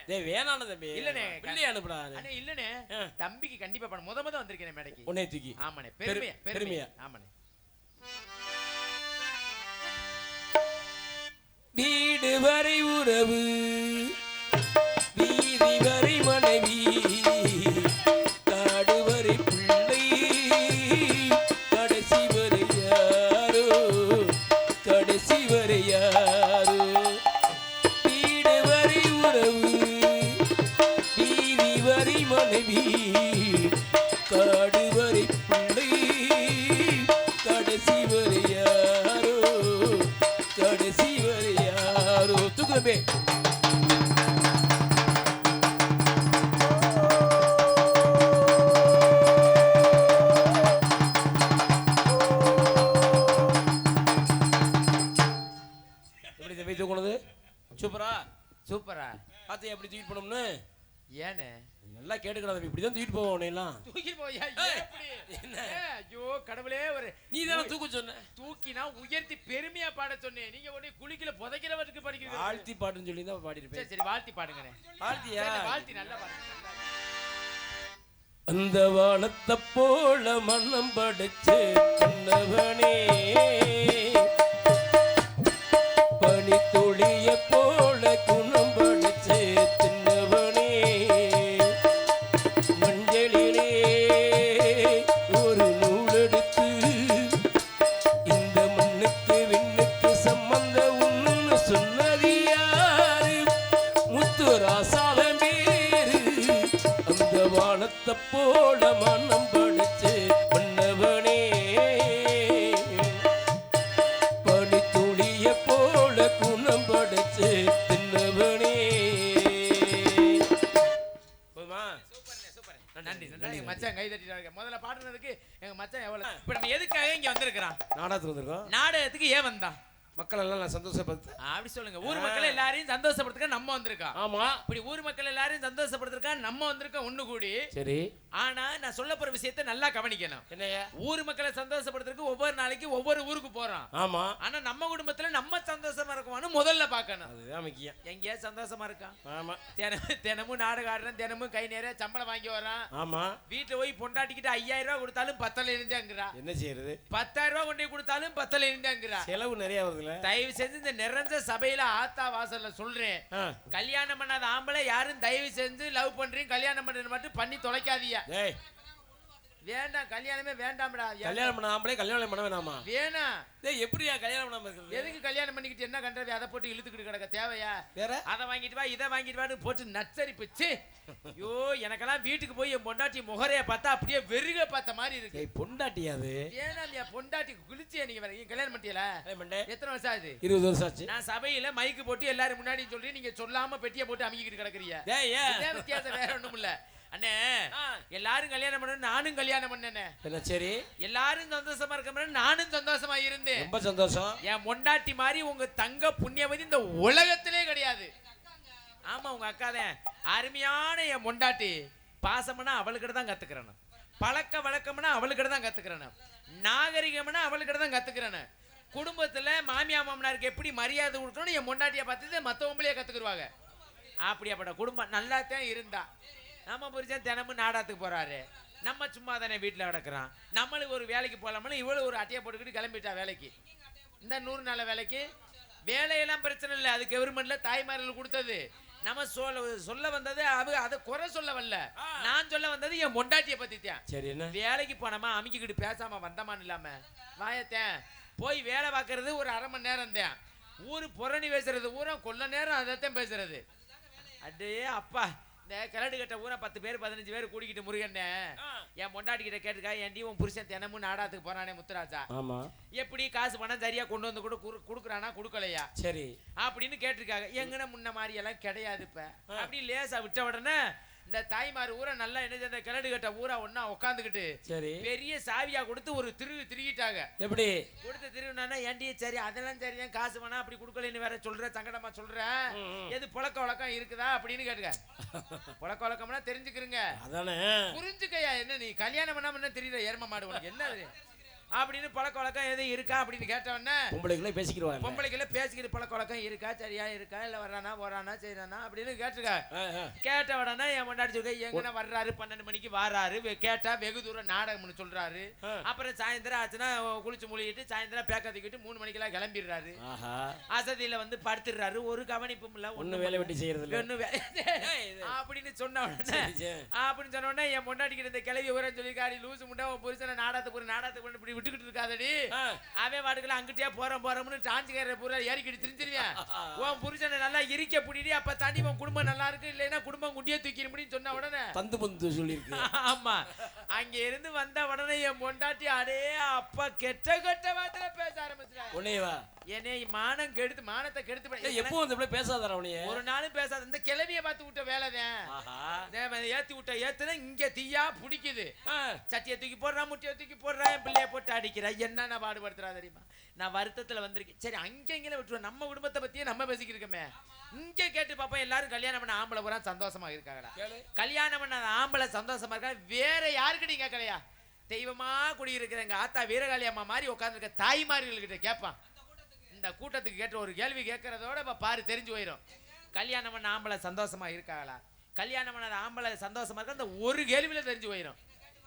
டேய் வேணானே தம்பி. இல்லனே பிள்ளை அனுப்புடா. அண்ணே இல்லனே தம்பிக்கு கண்டிப்பா பண்ண முத வந்திருக்கேன் மேடைக்கு. உன்னை தூக்கி. ஆமாண்ணே பெருமையா. ஆமாண்ணே. வீடு வரை உறவு, வீதி வரை மனைவி, காடு வரை பிள்ளை, கடைசி வரை யாரோ, கடைசி வரை யாரோ. வீடு வரை உறவு, வீதி வரை மனைவி, காடு வரை பிள்ளை, கடைசி வரை யாரோ, கடைசி வரை யாரோ. தூக்குறமே. எப்படி தம்பி தூக்குனது? சூப்பரா சூப்பரா பார்த்து எப்படி தூக்கிட்டு போனோம்னு. ஏனே நல்லா கேட்டுக்கடா தம்பி, இப்படிதான் தூக்கிட்டு போவோம் உன்னையெல்லாம். தூக்கி போயா எப்படி? என்ன ஐயோ கடவுளே, ஒரு நீ தான தூக்க சொன்ன. தூக்கினா உயர்த்தி பெருமையா பாட சொன்னேன். நீங்க உடனே குளிக்கல புதைக்கிறவருக்கு படிக்கிறீங்க. வாழ்த்தி பாட்டுன்னு சொல்லி தான் பாடிருப்பேன். சரி வாழ்த்தி பாடுங்கனே. வாழ்த்தியா? வாழ்த்தி நல்லா பாடுங்க. அந்த வானத்தை போல மன்னம் படைச்சு கண்ணவனே, பனி துளிய போல குணம் படைச்சு தின்னவனே, மஞ்சளிலே ஒரு நூலெடுத்து இந்த மண்ணுக்கு விண்ணுக்கு சம்பந்தம் ஒண்ணு சொன்னது யாரு? முத்துராசாவன் பேரு. அந்த வானத்தை போல மனம் படைச்சு மன்னவனே, பனி துளிய போல குணம் படைச்சு தின்னவனே. போதுமா? நன்றி நன்றி மச்சான், கை தட்டிட்டாங்க. முதல்ல பாடுனதுக்கு எங்க மச்சான் எவ்வளவு. இப்ப நம்ம எதுக்காக இங்க வந்திருக்கிறோம்? நாடகத்துக்கு வந்திருக்கோம். நாடகத்துக்கு ஏன் வந்தான்? மக்கள் எல்லாம் நான் சந்தோஷப்படுத்த. அப்படி சொல்லுங்க. ஊர் மக்கள் எல்லாரையும் சந்தோஷப்படுத்துக்க நம்ம வந்திருக்கோம். ஆமா, இப்படி ஊர் மக்கள் எல்லாரையும் சந்தோஷப்படுத்துக்க நம்ம வந்திருக்கோம் ஒண்ணு கூடி. சரி. ஆனா நான் சொல்ல போற விஷயத்தை நல்லா கவனிக்கணும். என்னையா? ஊர் மக்களை சந்தோஷப்படுத்துறதுக்கு ஒவ்வொரு நாளைக்கு ஒவ்வொரு ஊருக்கு போறோம். ஆமா, ஆனா நம்ம குடும்பத்துல நம்ம சந்தோஷமா இருக்குமான்னு முதல்ல பாக்கணும். அதுதான் முக்கியம். எங்கேயா சந்தோஷமா இருக்கான்? ஆமா, தினமும் நாடகம் ஆடுறேன், தினமும் கை நேர சம்பளம் வாங்கி வரான். ஆமா, வீட்டுல போய் பொண்டாட்டிக்கிட்டு 5000 ரூபாய் கொடுத்தாலும் பத்தல இருந்தேங்கிறா. என்ன செய்யறது? 10,000 ரூபாய் கொண்டு போய் கொடுத்தாலும் பத்தல இருந்தேங்கிறா. செலவு நிறைய வருதுல. தயவு செஞ்சு இந்த நிறைஞ்ச சபையில ஆத்தா வாசல்ல சொல்றேன், கல்யாணம் பண்ணாத ஆம்பளை யாரும் தயவு செஞ்சு லவ் பண்றீங்க, கல்யாணம் பண்றது மட்டும் பண்ணி தொலைக்காதீங்க. டேய் வேண்டாம், கல்யாணமே வேண்டாம்டா. கல்யாணம் பண்ண ஆம்பளை கல்யாணம் பண்ண வேணாமா? வேணாம். டேய் எப்படியா கல்யாணம் பண்ணாம இருக்குது? எதுக்கு கல்யாணம் பண்ணிக்கிட்டு என்ன கண்டது? அதை போட்டு இழுத்துக்கிட்டு கிடக்க தேவையா? வேற அதை வாங்கிட்டு வா, இதை வாங்கிட்டு வான்னு போட்டு நச்சரிப்புச்சு. ஐயோ எனக்கெல்லாம் வீட்டுக்கு போய் என் பொண்டாட்டி முகரைய பார்த்தா அப்படியே வெறுக பார்த்த மாதிரி இருக்கு. டேய் பொண்டாட்டியா அது? ஏன்னா பொண்டாட்டி குளிச்சியா? நீங்க வேற கல்யாணம் பண்ணிட்டீங்களா? எத்தனை வருஷம் ஆகுது? 20 வருஷம் ஆச்சு. நான் சபையில மைக்கு போட்டு எல்லாரும் முன்னாடி சொல்லி நீங்க சொல்லாம பெட்டியை போட்டு அமுக்கிட்டு கிடக்குறீங்க. டேய் ஏன் வித்தியாசம் வேற ஒண்ணும் இல்ல அண்ணே. எல்லாரும் கல்யாணம் பண்ண நானும் கல்யாணம் பண்ணேனே. என்ன சரி, எல்லாரும் சந்தோஷமா இருக்க நானும் சந்தோஷமா இருந்தேன். ரொம்ப சந்தோஷம். என் பொண்டாட்டி மாதிரி உங்க தங்க புண்ணியவதி இந்த உலகத்திலே கிடையாது. ஆமா உங்க அக்காதான் அருமையான என் பொண்டாட்டி. பாசம்னா அவளுக்கிட்ட தான் கத்துக்கிறேன், பழக்க வழக்கம்னா அவளுக்கிட்ட தான் கத்துக்கிறேன், நாகரிகம்னா அவளுக்கிட்ட தான் கத்துக்கிறேன். குடும்பத்துல மாமியா மாமனாருக்கு எப்படி மரியாதை கொடுக்கணும்னு என் பொண்டாட்டியை பார்த்துட்டு மற்றவங்களே கத்துக்குருவாங்க. அப்படியாப்பட்ட குடும்பம் நல்லா தான் இருந்தா. நம்ம புரிஞ்சா தினமும் நாடகத்துக்கு போறாரு, நம்ம சும்மா தானே வீட்டில் கிடக்குறான். நம்மளுக்கு ஒரு வேலைக்கு போகலாமனு இவ்வளவு ஒரு அட்டையை போட்டுக்கிட்டு கிளம்பிட்டா வேலைக்கு. இந்த 100 நாள் வேலைக்கு வேலையெல்லாம் பிரச்சனை இல்லை, அது கவர்மெண்ட்ல தாய்மார்கள் கொடுத்தது. நம்ம சொல்ல வந்தது அதை குறை சொல்ல வரல, நான் சொல்ல வந்தது என் பொண்டாட்டியை பத்தி தான். சரி, என்ன வேலைக்கு போனோமா அமுக்கிக்கிட்டு பேசாம வந்தமான்னு இல்லாம வாயத்தேன் போய் வேலை பார்க்கறது ஒரு 1/2 மணி நேரம் தான். ஊரு புறணி பேசுறது ஊரா கொல்ல நேரம் அதைத்தான் பேசுறது. அடே அப்பா, இந்த கிளடு கட்ட ஊரா 10 பேர் 15 பேர் கூடிக்கிட்டு முருகண்ணே என் பொண்டாட்டி கிட்ட கேட்டுக்கா, ஏன்டி உன் புருஷன் தினமும் நாடகத்துக்கு போறானே முத்துராஜா, ஆமா எப்படி காசு பணம் சரியா கொண்டு வந்து கூட குடுக்குறானா குடுக்கலையா சரி அப்படின்னு கேட்டிருக்காங்க. எங்கன முன்ன மாதிரி எல்லாம் கிடையாது. இப்ப அப்படி லேசா விட்ட உடனே இந்த தாய்மார் ஊரை நல்லா என்ன செய்த கிளடு கட்ட ஊரா ஒன்னா உட்காந்துக்கிட்டு சரி பெரிய சாவியா கொடுத்து ஒரு திருகிட்டாங்க. எப்படி கொடுத்து திருவினா ஏன்டி சரி அதெல்லாம் சரி காசு வேணா அப்படி கொடுக்கலன்னு வேற சொல்ற சங்கடமா சொல்ற எது புழக்க வழக்கம் இருக்குதா அப்படின்னு கேட்டுக்க. புழக்க வழக்கம்னா தெரிஞ்சுக்கிறங்க அதானே புரிஞ்சுக்கையா. என்ன நீ கல்யாணம் பண்ணாம என்ன தெரியல எரும மாடு உனக்கு என்ன அப்படின்னு பழக்க வழக்கம் எதுவும் இருக்கா அப்படின்னு கேட்டவொடனே பொம்பளைக்குள்ள பேசிக்கிடுவாங்க. பொம்பளைக்குள்ள பேசிக்கிட்டு பழக்க வழக்கம் இருக்கா சரியா இருக்கா இல்ல வர்றானா போறானா செய்யறானா அப்படின்னு கேட்டுருக்கா. கேட்ட உடனே என் முன்னாடி சொல்ல எங்கன்னா வர்றாரு 12 மணிக்கு வராரு கேட்டா வெகு தூரம் நாடகம்னு சொல்றாரு. அப்புறம் சாயந்தரம் ஆச்சுன்னா குளிச்சு மூழ்கிட்டு சாயந்தரம் பேக்கத்துக்கிட்டு 3 மணிக்கெல்லாம் கிளம்பிடுறாரு. அசதியில வந்து படுத்துடுறாரு. ஒரு கவனிப்பும் இல்ல ஒண்ணு வேலை வெட்டி செய்யறது ஒண்ணு அப்படின்னு சொன்ன உடனே என் முன்னாடி இந்த கிளவி ஊரன்னு சொல்லிருக்காரு லூசு முண்டா புருஷனை நாடகத்துக்கு இப்படி விட்டுக்கிட்டு இருக்காதடி அவன் வாட்டுக்குள்ள அங்கிட்டே போறோம்னு டான்ஸ்கார பூரா ஏறிக்கிட்டு திரிஞ்சிருவேன். உன் புருஷனை நல்லா இருக்க புடிடி அப்ப தாண்டி உன் குடும்பம் நல்லா இருக்கு இல்லைன்னா குடும்பம் குண்டியே தூக்கிட முடியும் சொன்ன உடனே தந்து பந்து சொல்லிருக்கு. ஆமா அங்க இருந்து வந்த உடனே என் பொண்டாட்டி அடே அப்பா கெட்ட வார்த்தை பேச ஆரம்பிச்சிட்டாங்க. உன்னையவா என்னை மானத்தை கெடுத்து எப்பவும் அந்த பிள்ளை பேசாதடா உன்னைய ஒரு நாளும் பேசாத. இந்த கிளவியை பார்த்து விட்ட வேலைதான் ஏத்தி விட்ட ஏத்துனா இங்க தீயா பிடிக்குது. சட்டியை தூக்கி போடுறா முட்டியை தூக்கி போடுறா என் பிள்ளைய போட்டு அடிக்கிறா. என்ன நான் பாடுபடுத்துறா தெரியுமா. நான் வருத்தத்துல வந்திருக்கேன். சரி அங்கெங்கில விட்டுருவோம் நம்ம குடும்பத்தை பத்தியே நம்ம பேசிக்கிட்டு இருக்கோமே. இங்க கேட்டு பாப்பா எல்லாரும் கல்யாணம் பண்ண ஆம்பளை பூரா சந்தோஷமா இருக்காங்களா. கல்யாணம் பண்ண ஆம்பளை சந்தோஷமா இருக்கா வேற யாருக்கு நீங்க கேட்கலையா. தெய்வமா குடியிருக்கிற எங்க ஆத்தா வீரகாளி அம்மா மாதிரி உட்காந்துருக்க தாய்மார்கள்கிட்ட கேட்பான். இந்த கூட்டத்துக்கு கேட்ட ஒரு கேள்வி கேட்கறதோட பாரு தெரிஞ்சு போயிடும் கல்யாணம் பண்ண ஆம்பளை சந்தோஷமா இருக்காங்களா. கல்யாணம் பண்ண ஆம்பளை சந்தோஷமா இருக்கா இந்த ஒரு கேள்வியில தெரிஞ்சு போயிடும்.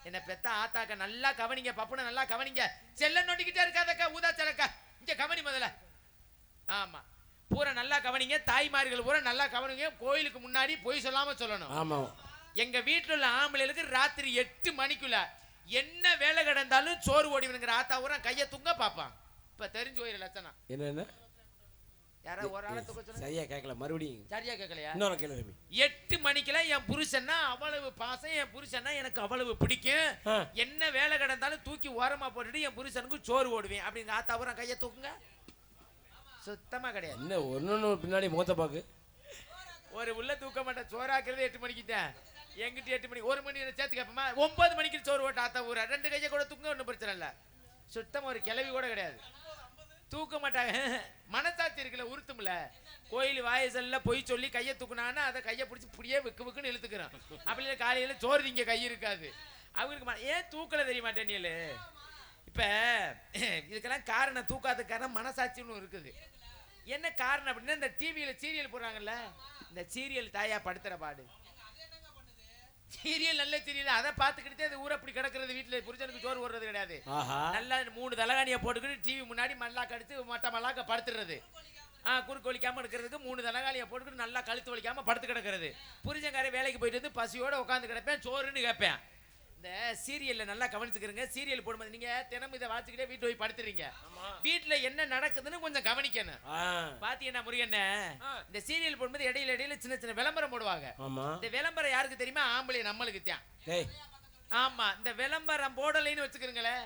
என்ன பெத்த ஆத்தாக்க நல்லா கவனிங்க பப்புன நல்லா கவனிங்க செல்ல நோண்டிக்கிட்டே இருக்காதக்கா ஊதா செலக்கா இங்க கவனி முதல்ல. ஆமா பூரா நல்லா கவனிங்க தாய்மார்கள் பூரா நல்லா கவனிங்க. கோயிலுக்கு முன்னாடி பொய் சொல்லாம சொல்லணும். ஆமா எங்க வீட்டுல உள்ள ஆம்பளைகளுக்கு ராத்திரி 8 மணிக்குள்ள என்ன வேலை கிடந்தாலும் சோறு ஓடிவிடுங்கிற ஆத்தா ஊரா கையை தூங்க பாப்பான். இப்ப தெரிஞ்சு போயிரு லட்சணம் என்ன யாரா ஒரு ஆளை தூக்க சொன்னா சரியா கேட்கல மறுபடியும் சரியா கேட்கலையா இன்னொரு கேள்வி. 8 மணிக்கெல்லாம் என் புருஷன்னா அவ்வளவு பாசம் என் புருஷன்னா எனக்கு அவ்வளவு பிடிக்கும். என்ன வேலை கிடந்தாலும் தூக்கி ஓரமா போட்டுட்டு என் புருஷனுக்கு சோறு ஓடுவேன் அப்படிங்க ஆத்தா பூரா கையை தூக்குங்க. சுத்தமா கிடையாது. என்ன ஒன்னு பின்னாடி முகத்தை பாக்கு ஒரு உள்ள தூக்க மாட்டேன். சோறாக்குறது 8 மணிக்கு தான் எங்கிட்ட 8 மணிக்கு 1 மணி சேர்த்து கேட்போமா 9 மணிக்கு சோறு ஓட்ட ஆத்தா ஊரா 2 கையை கூட தூங்க ஒன்றும் பிரச்சனை இல்லை. சுத்தமா ஒரு கிளவி கூட கிடையாது தூக்க மாட்டாங்க. மனசாட்சி இருக்குல்ல உருத்தும்ல. கோயில் வாயசல்ல பொய் சொல்லி கையை தூக்குனான்னா அதை கையை பிடிச்சி புடியே விக்குன்னு இழுத்துக்கிறான். அப்படி இல்லை காலையில் சோறு திங்க கை இருக்காது அவங்களுக்கு. ஏன் தூக்கல தெரிய மாட்டேன் நீ. இப்ப இதுக்கெல்லாம் காரணம் தூக்காத காரணம் மனசாட்சின்னு இருக்குது. என்ன காரணம் அப்படின்னா இந்த டிவியில சீரியல் போடுறாங்கல்ல இந்த சீரியல் தாயா படுத்துற பாடு. சீரியல் நல்ல சீரியல் அதை பார்த்துக்கிட்டே அது ஊர் அப்படி கிடக்கிறது. வீட்டுல புருஷனுக்கு சோறு ஓடுறது கிடையாது. நல்லா 3 தலகாணியை போட்டுக்கிட்டு டிவி முன்னாடி மல்லா கடிச்சு மட்ட மல்லாக்க படுத்துறது. குறுக்கு வலிக்காம இருக்கிறதுக்கு 3 தலகாணியை போட்டுக்கிட்டு நல்லா கழுத்து வலிக்காம படுத்து கிடக்கிறது. புருஷன்கார வேலைக்கு போயிட்டு வந்து பசியோட உட்காந்து கிடப்பேன் சோறுன்னு கேட்பேன். இந்த சீரியல்ல நல்லா கவனிச்சுக்கிறீங்க. சீரியல் போடும்போது நீங்க தினமும் இதை வாசிக்கிட்டே வீட்டு போய் படுத்துறீங்க. வீட்டுல என்ன நடக்குதுன்னு கொஞ்சம் கவனிக்கணும். பாத்தீங்கன்னா முருகன் இந்த சீரியல் போடும்போது இடையில சின்ன விளம்பரம் போடுவாங்க. இந்த விளம்பரம் யாருக்கு தெரியுமா ஆம்பளை நம்மளுக்கு தான். ஆமா இந்த விளம்பரம் போடலைன்னு வச்சுக்கிறீங்களே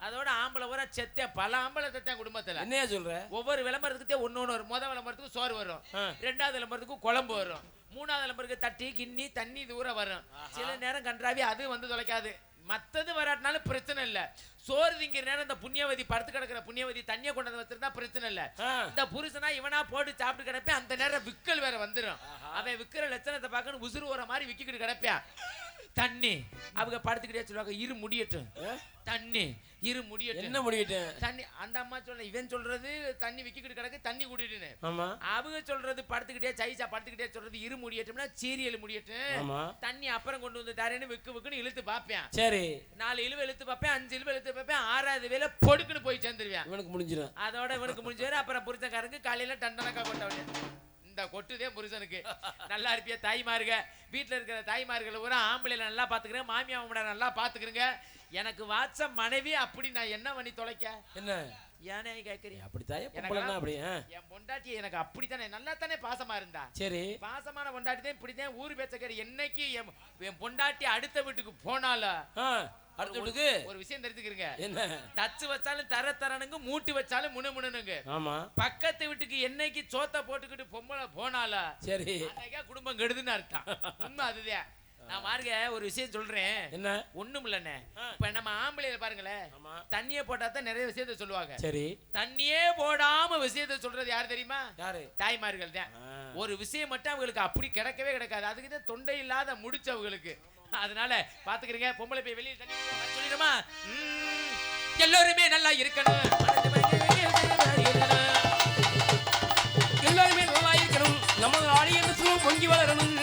அதோட ஆம்பளை ஊரா செத்த பல ஆம்பளை தத்தான் குடும்பத்துல. என்ன சொல்ற ஒவ்வொரு விளம்பரத்துக்கு ஒன்னு வரும். முதல் விளம்பரத்துக்கு சோறு வரும். 2வது விளம்பரத்துக்கு குழம்பு வரும். 3வது விளம்பரத்துக்கு தட்டி கிண்ணி தண்ணி தூரம் வரும். சில நேரம் கன்றாவி அது வந்து தொலைக்காது. மத்தது வராட்டினாலும் பிரச்சனை இல்ல. சோறு திங்கிற நேரம் இந்த புண்ணியவதி படுத்து கிடக்கிற புண்ணியவதி தண்ணியை கொண்டு வந்து வச்சிருந்தா பிரச்சனை இல்ல. இந்த புருஷனா இவனா போட்டு சாப்பிட்டு கிடப்பேன். அந்த நேரம் விக்கல் வேற வந்துடும். அவன் விக்கிற லட்சணத்தை பார்க்கணும் உசுறு வர மாதிரி விக்கிக்கிட்டு கிடப்பேன். தண்ணி அவங்க படுத்துக்கிட்டே சொல்லுவாங்க இரு முடியட்டும் தண்ணி இரு முடியட்டும். என்ன முடியட்டும் தண்ணி அந்த அம்மா சொல்ல இவன் சொல்றது தண்ணி விக்கிக்கிட்டு கிடக்கு தண்ணி குடிட்டுன்னு. அவங்க சொல்றது படுத்துக்கிட்டே சைசா படுத்துக்கிட்டே சொல்றது இரு முடியட்டும்னா சீரியல் முடியட்டும் தண்ணி அப்புறம் கொண்டு வந்து தரேன்னு விக்குன்னு இழுத்து பாப்பேன். சரி 4 இழுவை இழுத்து பார்ப்பேன் 5 இழுவை இழுத்து பார்ப்பேன் 6வது வேலை பொடுக்குன்னு போய் சேர்ந்துருவேன். இவனுக்கு முடிஞ்சிடும். அதோட இவனுக்கு முடிஞ்சிடும். அப்புறம் புருஷன்காரங்க காலையில டண்டனக்கா கொண்டவனே இந்த கொட்டுதே புருஷனுக்கு. நல்லா இருப்பிய தாய்மாருங்க வீட்டுல இருக்கிற தாய்மார்கள் பூரா ஆம்பளையில நல்லா பாத்துக்கிறேன் மாமியா மாமனார் நல்லா பாத்துக்கிறேங்க. எனக்கு வாட்ச மனைவி அப்படி நான் என்ன பண்ணி தொலைக்க என்ன ஏனே கேக்குறீங்க அப்படி என் பொண்டாட்டி எனக்கு அப்படித்தானே நல்லா தானே பாசமா இருந்தா. சரி பாசமான பொண்டாட்டி தான் இப்படித்தான் ஊரு பேச்ச கேட்டு என்னைக்கு என் பொண்டாட்டி அடுத்த வீட்டுக்கு போனாலும் ஒரு விஷயம் தெரிஞ்சுக்கிறீங்க. என்ன டச்சு வச்சாலும் தரணுங்க மூட்டி வச்சாலும் முணுமுணுங்க. ஆமா பக்கத்து வீட்டுக்கு என்னைக்கு சோத்த போட்டுக்கிட்டு பொம்பளை போனால சரி குடும்பம் கெடுதுன்னு அர்த்தம். உண்மை அதுதான். நான் பாருங்க ஒரு விஷயம் சொல்றேன். என்ன? ஒண்ணும் இல்லண்ணே. இப்ப நம்ம ஆம்பளையில பாருங்களேன், தண்ணியே போட்டா தான் நிறைய விஷயத்த சொல்லுவாங்க. சரி, தண்ணியே போடாம விஷயத்த சொல்றது யாரு தெரியுமா? யாரு? தாய்மார்கள் தான். ஒரு விஷயம் மட்டும் அவங்களுக்கு அப்படி கிடக்கவே கிடக்காது. அதுக்கு தான் தொண்டை இல்லாத முடிச்சவங்களுக்கு. அதனால பாத்துக்கிறீங்க. பொம்பளை போய் வெளியே தண்ணி சொல்லிடுமா? எல்லாருமே நல்லா இருக்கணும், எல்லாருமே நல்லா இருக்கணும், நமது ஆடியன்ஸ் பொங்கி வளரணும்.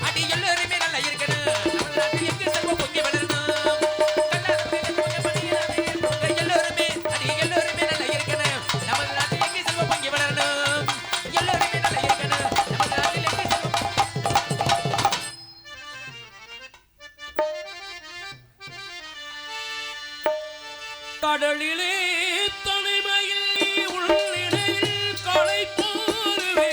அடி எல்லாருமே நல்லா இருக்கணும், நமது நாட்டில் எங்க செல்வம் பொங்கி வளரணும். எல்லாருமே அடி எல்லாருமே நல்லா இருக்கணும், நமது நாட்டில் எங்க செல்வம் பொங்கி வளரணும். எல்லாருமே நல்லா இருக்கணும், நமது நாட்டில் எங்க செல்வம். கடலிலே தனிமையில் உள்ளிடையில் களை போருவே.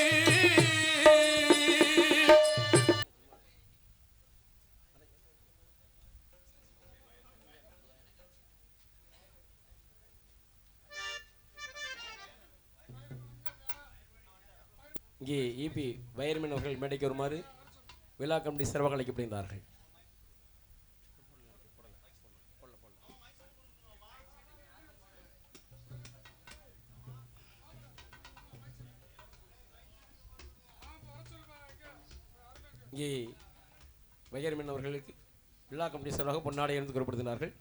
இங்கே இபி வயர்மேன் அவர்கள் மேடைக்கு வருமாறு விழா கமிட்டி சிறப்பாக அழைக்கப்படுகிறார்கள். இங்கே வயர்மேன் அவர்களுக்கு விழா கமிட்டி சார்பாக பொன்னாடை எழுந்து கூறப்படுகிறார்கள்.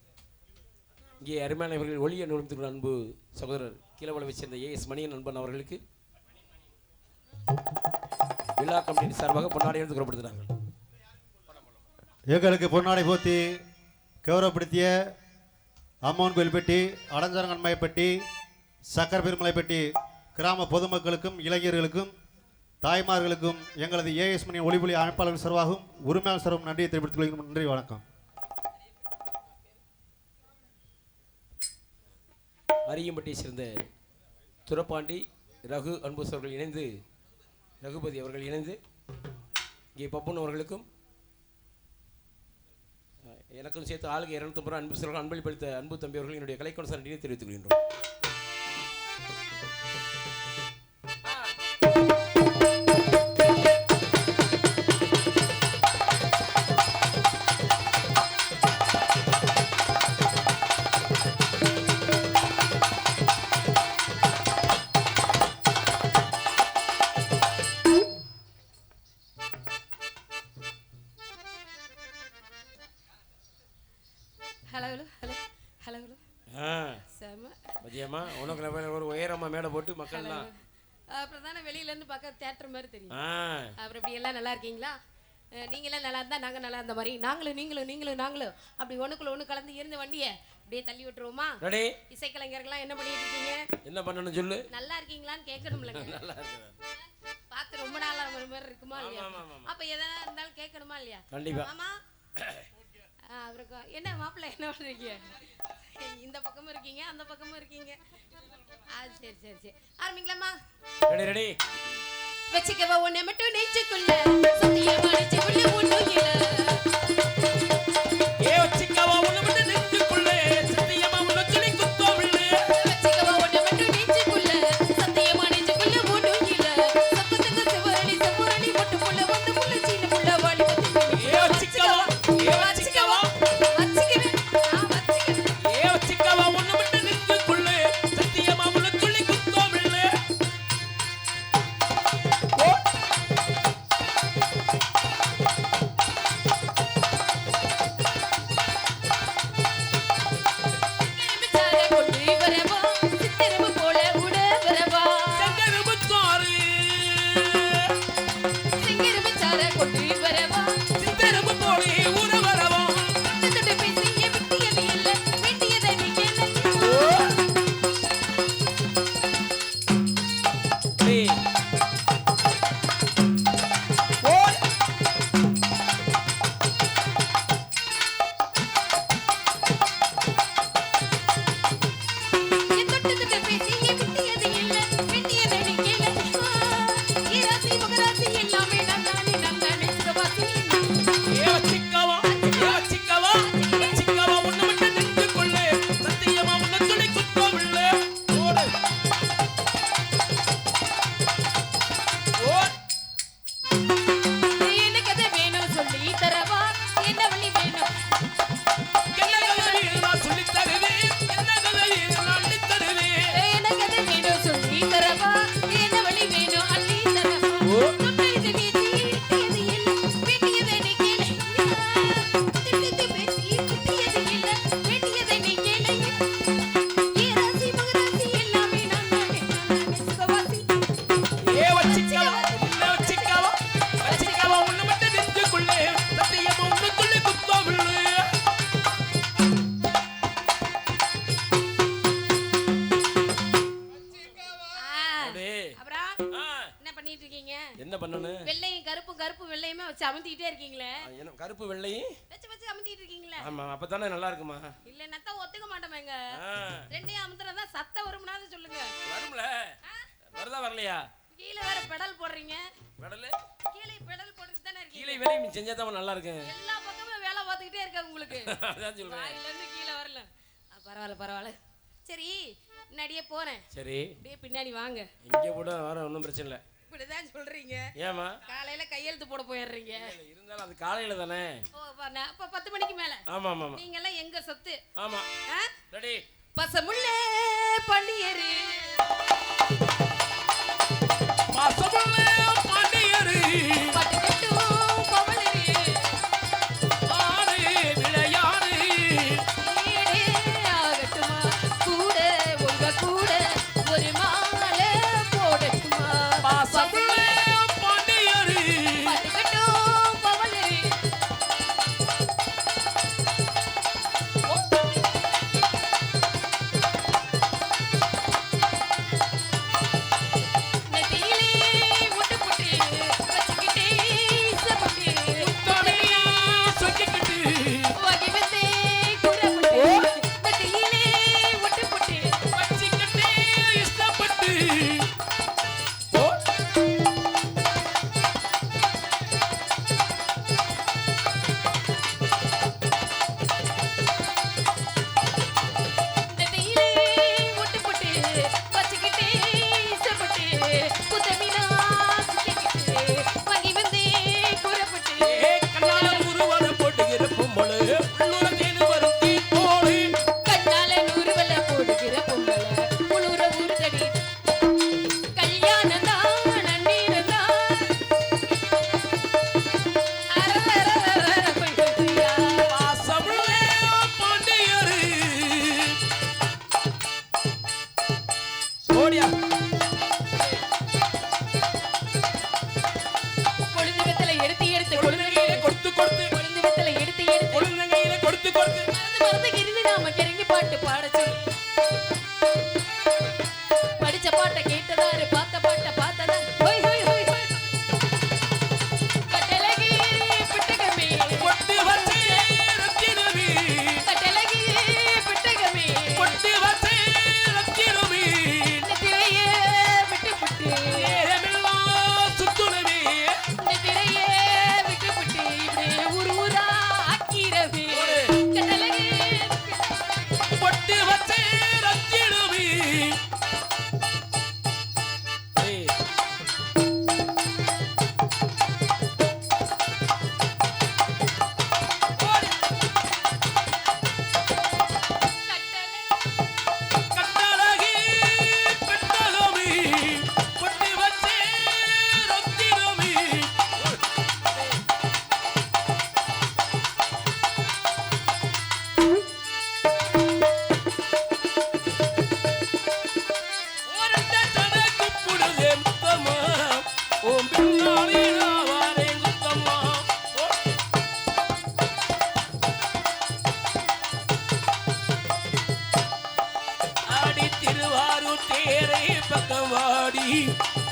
இங்கே அருமையானவர்கள் ஒளிய நுழைந்து அன்பு சகோதரர் கீழவளவை சேர்ந்த ஏஎஸ் மணியன் நண்பன் அவர்களுக்கு விழா கமிட்டி சார்பாக பொன்னாடை எழுந்து கூறப்படுகிறார்கள். எங்களுக்கு பொன்னாடை போத்தி கௌரவப்படுத்திய அம்மன் கோயில்பட்டி, அடஞ்சரங்கன்மயப்பட்டி, சக்கர பெருமலைப்பட்டி கிராம பொதுமக்களுக்கும் இளைஞர்களுக்கும் தாய்மார்களுக்கும் எங்களது ஏஎஸ் மணி ஒளிபொலி அமைப்பாளர்கள் சார்பாகவும் உரிமையாளர் சார்பாகவும் நன்றியை தெரிவித்துக் கொள்கிறோம். நன்றி, வணக்கம். அரியம்பட்டியை சேர்ந்த துரப்பாண்டி ரகு அன்பு அவர்கள் இணைந்து, ரகுபதி அவர்கள் இணைந்து இங்கே பப்புன் அவர்களுக்கும் எனக்கும் சேர்த்து ஆளுக்கு 250 ரூபாய் அன்பு சொல்கள் அன்பளிப்பளித்த அன்பு தம்பி அவர்கள் என்னுடைய கலைக்கொண்டு சார் நன்றியை தெரிவித்துக் கொள்கின்றோம். மதியமா உனக்கு ஒரு உயரமா மேடை போட்டு மக்கள்லாம் அப்புறம் தானே வெளியில இருந்து பார்க்க தியேட்டர் மாதிரி தெரியும். அப்புறம் இப்படி எல்லாம் நல்லா இருக்கீங்களா? நீங்களாம் நல்லா இருந்தா நாங்க நல்லா இருந்த மாதிரி நாங்களும் நீங்களும் அப்படி ஒண்ணுக்குள்ள ஒண்ணு கலந்து இருந்த வண்டியை அப்படியே தள்ளி விட்டுருவோமா? இசைக்கலைஞர்கள்லாம் என்ன பண்ணிட்டு இருக்கீங்க? என்ன பண்ணணும் சொல்லு. நல்லா இருக்கீங்களான்னு கேட்கணும்ல. நல்லா இருக்கேன். பார்த்து ரொம்ப நாளா ஒரு மாதிரி இருக்குமா இல்லையா? அப்ப எதா இருந்தாலும் கேட்கணுமா இல்லையா? கண்டிப்பா. ஆமா. அவருக்கு என்ன மாப்பிள்ளை என்ன பண்றீங்க? இந்த பக்கமும் இருக்கீங்க அந்த பக்கமும் இருக்கீங்க. சரி ஆரம்பிக்கலாமா? ரெடி. வச்சுக்கவா உன்னை மட்டும் நெஞ்சுக்குள்ள சத்தியமா நெஞ்சுக்குள்ள ஒண்ணும் இல்ல. வச்சுக்கவா உன்னை மட்டும் நெஞ்சுக்குள்ள சத்தியமா உன்னை சொல்லி குத்தம் இல்ல. வச்சுக்கவா உன்னை மட்டும் நெஞ்சுக்குள்ள சத்தியமா நெஞ்சுக்குள்ள ஒண்ணும் இல்ல. சத்தத்துக்கு செவரளி மட்டுக்குள்ள வந்து முள்ள சீன முள்ள வாடி வந்து. வச்சுக்கவா வச்சு அமுத்திட்டே இருக்கீங்களே. என்ன கருப்பு வெள்ளையும் வச்சு அமுத்திட்டு இருக்கீங்களே. ஆமா அப்பதானே நல்லா இருக்குமா? இல்ல நத்தா ஒத்துக்க மாட்டேங்க. ரெண்டையும் அமுத்துறதா சத்தம் வரும்னாது சொல்லுங்க. வரும்ல. வருதா வரலையா? கீழ வேற பெடல் போடுறீங்க. பெடல்? கீழ பெடல் போட்டுட்டு தானே இருக்கீங்க. கீழ வேலையும் செஞ்சா தான் நல்லா இருக்கு. எல்லா பக்கமும் வேலை பார்த்துக்கிட்டே இருக்க உங்களுக்கு. அதான் சொல்றேன். வாயில இருந்து கீழ வரல. பரவாயில்ல. சரி முன்னாடியே போறேன். சரி. அப்படியே பின்னாடி வாங்க. இங்க கூட வர ஒன்றும் பிரச்சனை இல்லை. இப்படிதான் சொல்றீங்க. ஏமா? காலையில கையெழுத்து போட போயிடுறீங்க. இருந்தாலும் அது காலையில தானே. ஓ அப்ப 10 மணிக்கு மேல. ஆமா ஆமா. நீங்க எல்லாம் எங்க சொத்து? ஆமா. ரெடி. பசமுள்ளே பண்டியரு. பசமுள்ளே பண்டியரு. பட்டுக்கட்டும் பவளரு. ஆடு விளையாடு. நீடே ஆகட்டுமா கூட உங்க கூட ஒரு மாலை போடட்டுமா. பசமுள்ளே பண்டியரு. பட்டுக்கட்டும் பவளரு.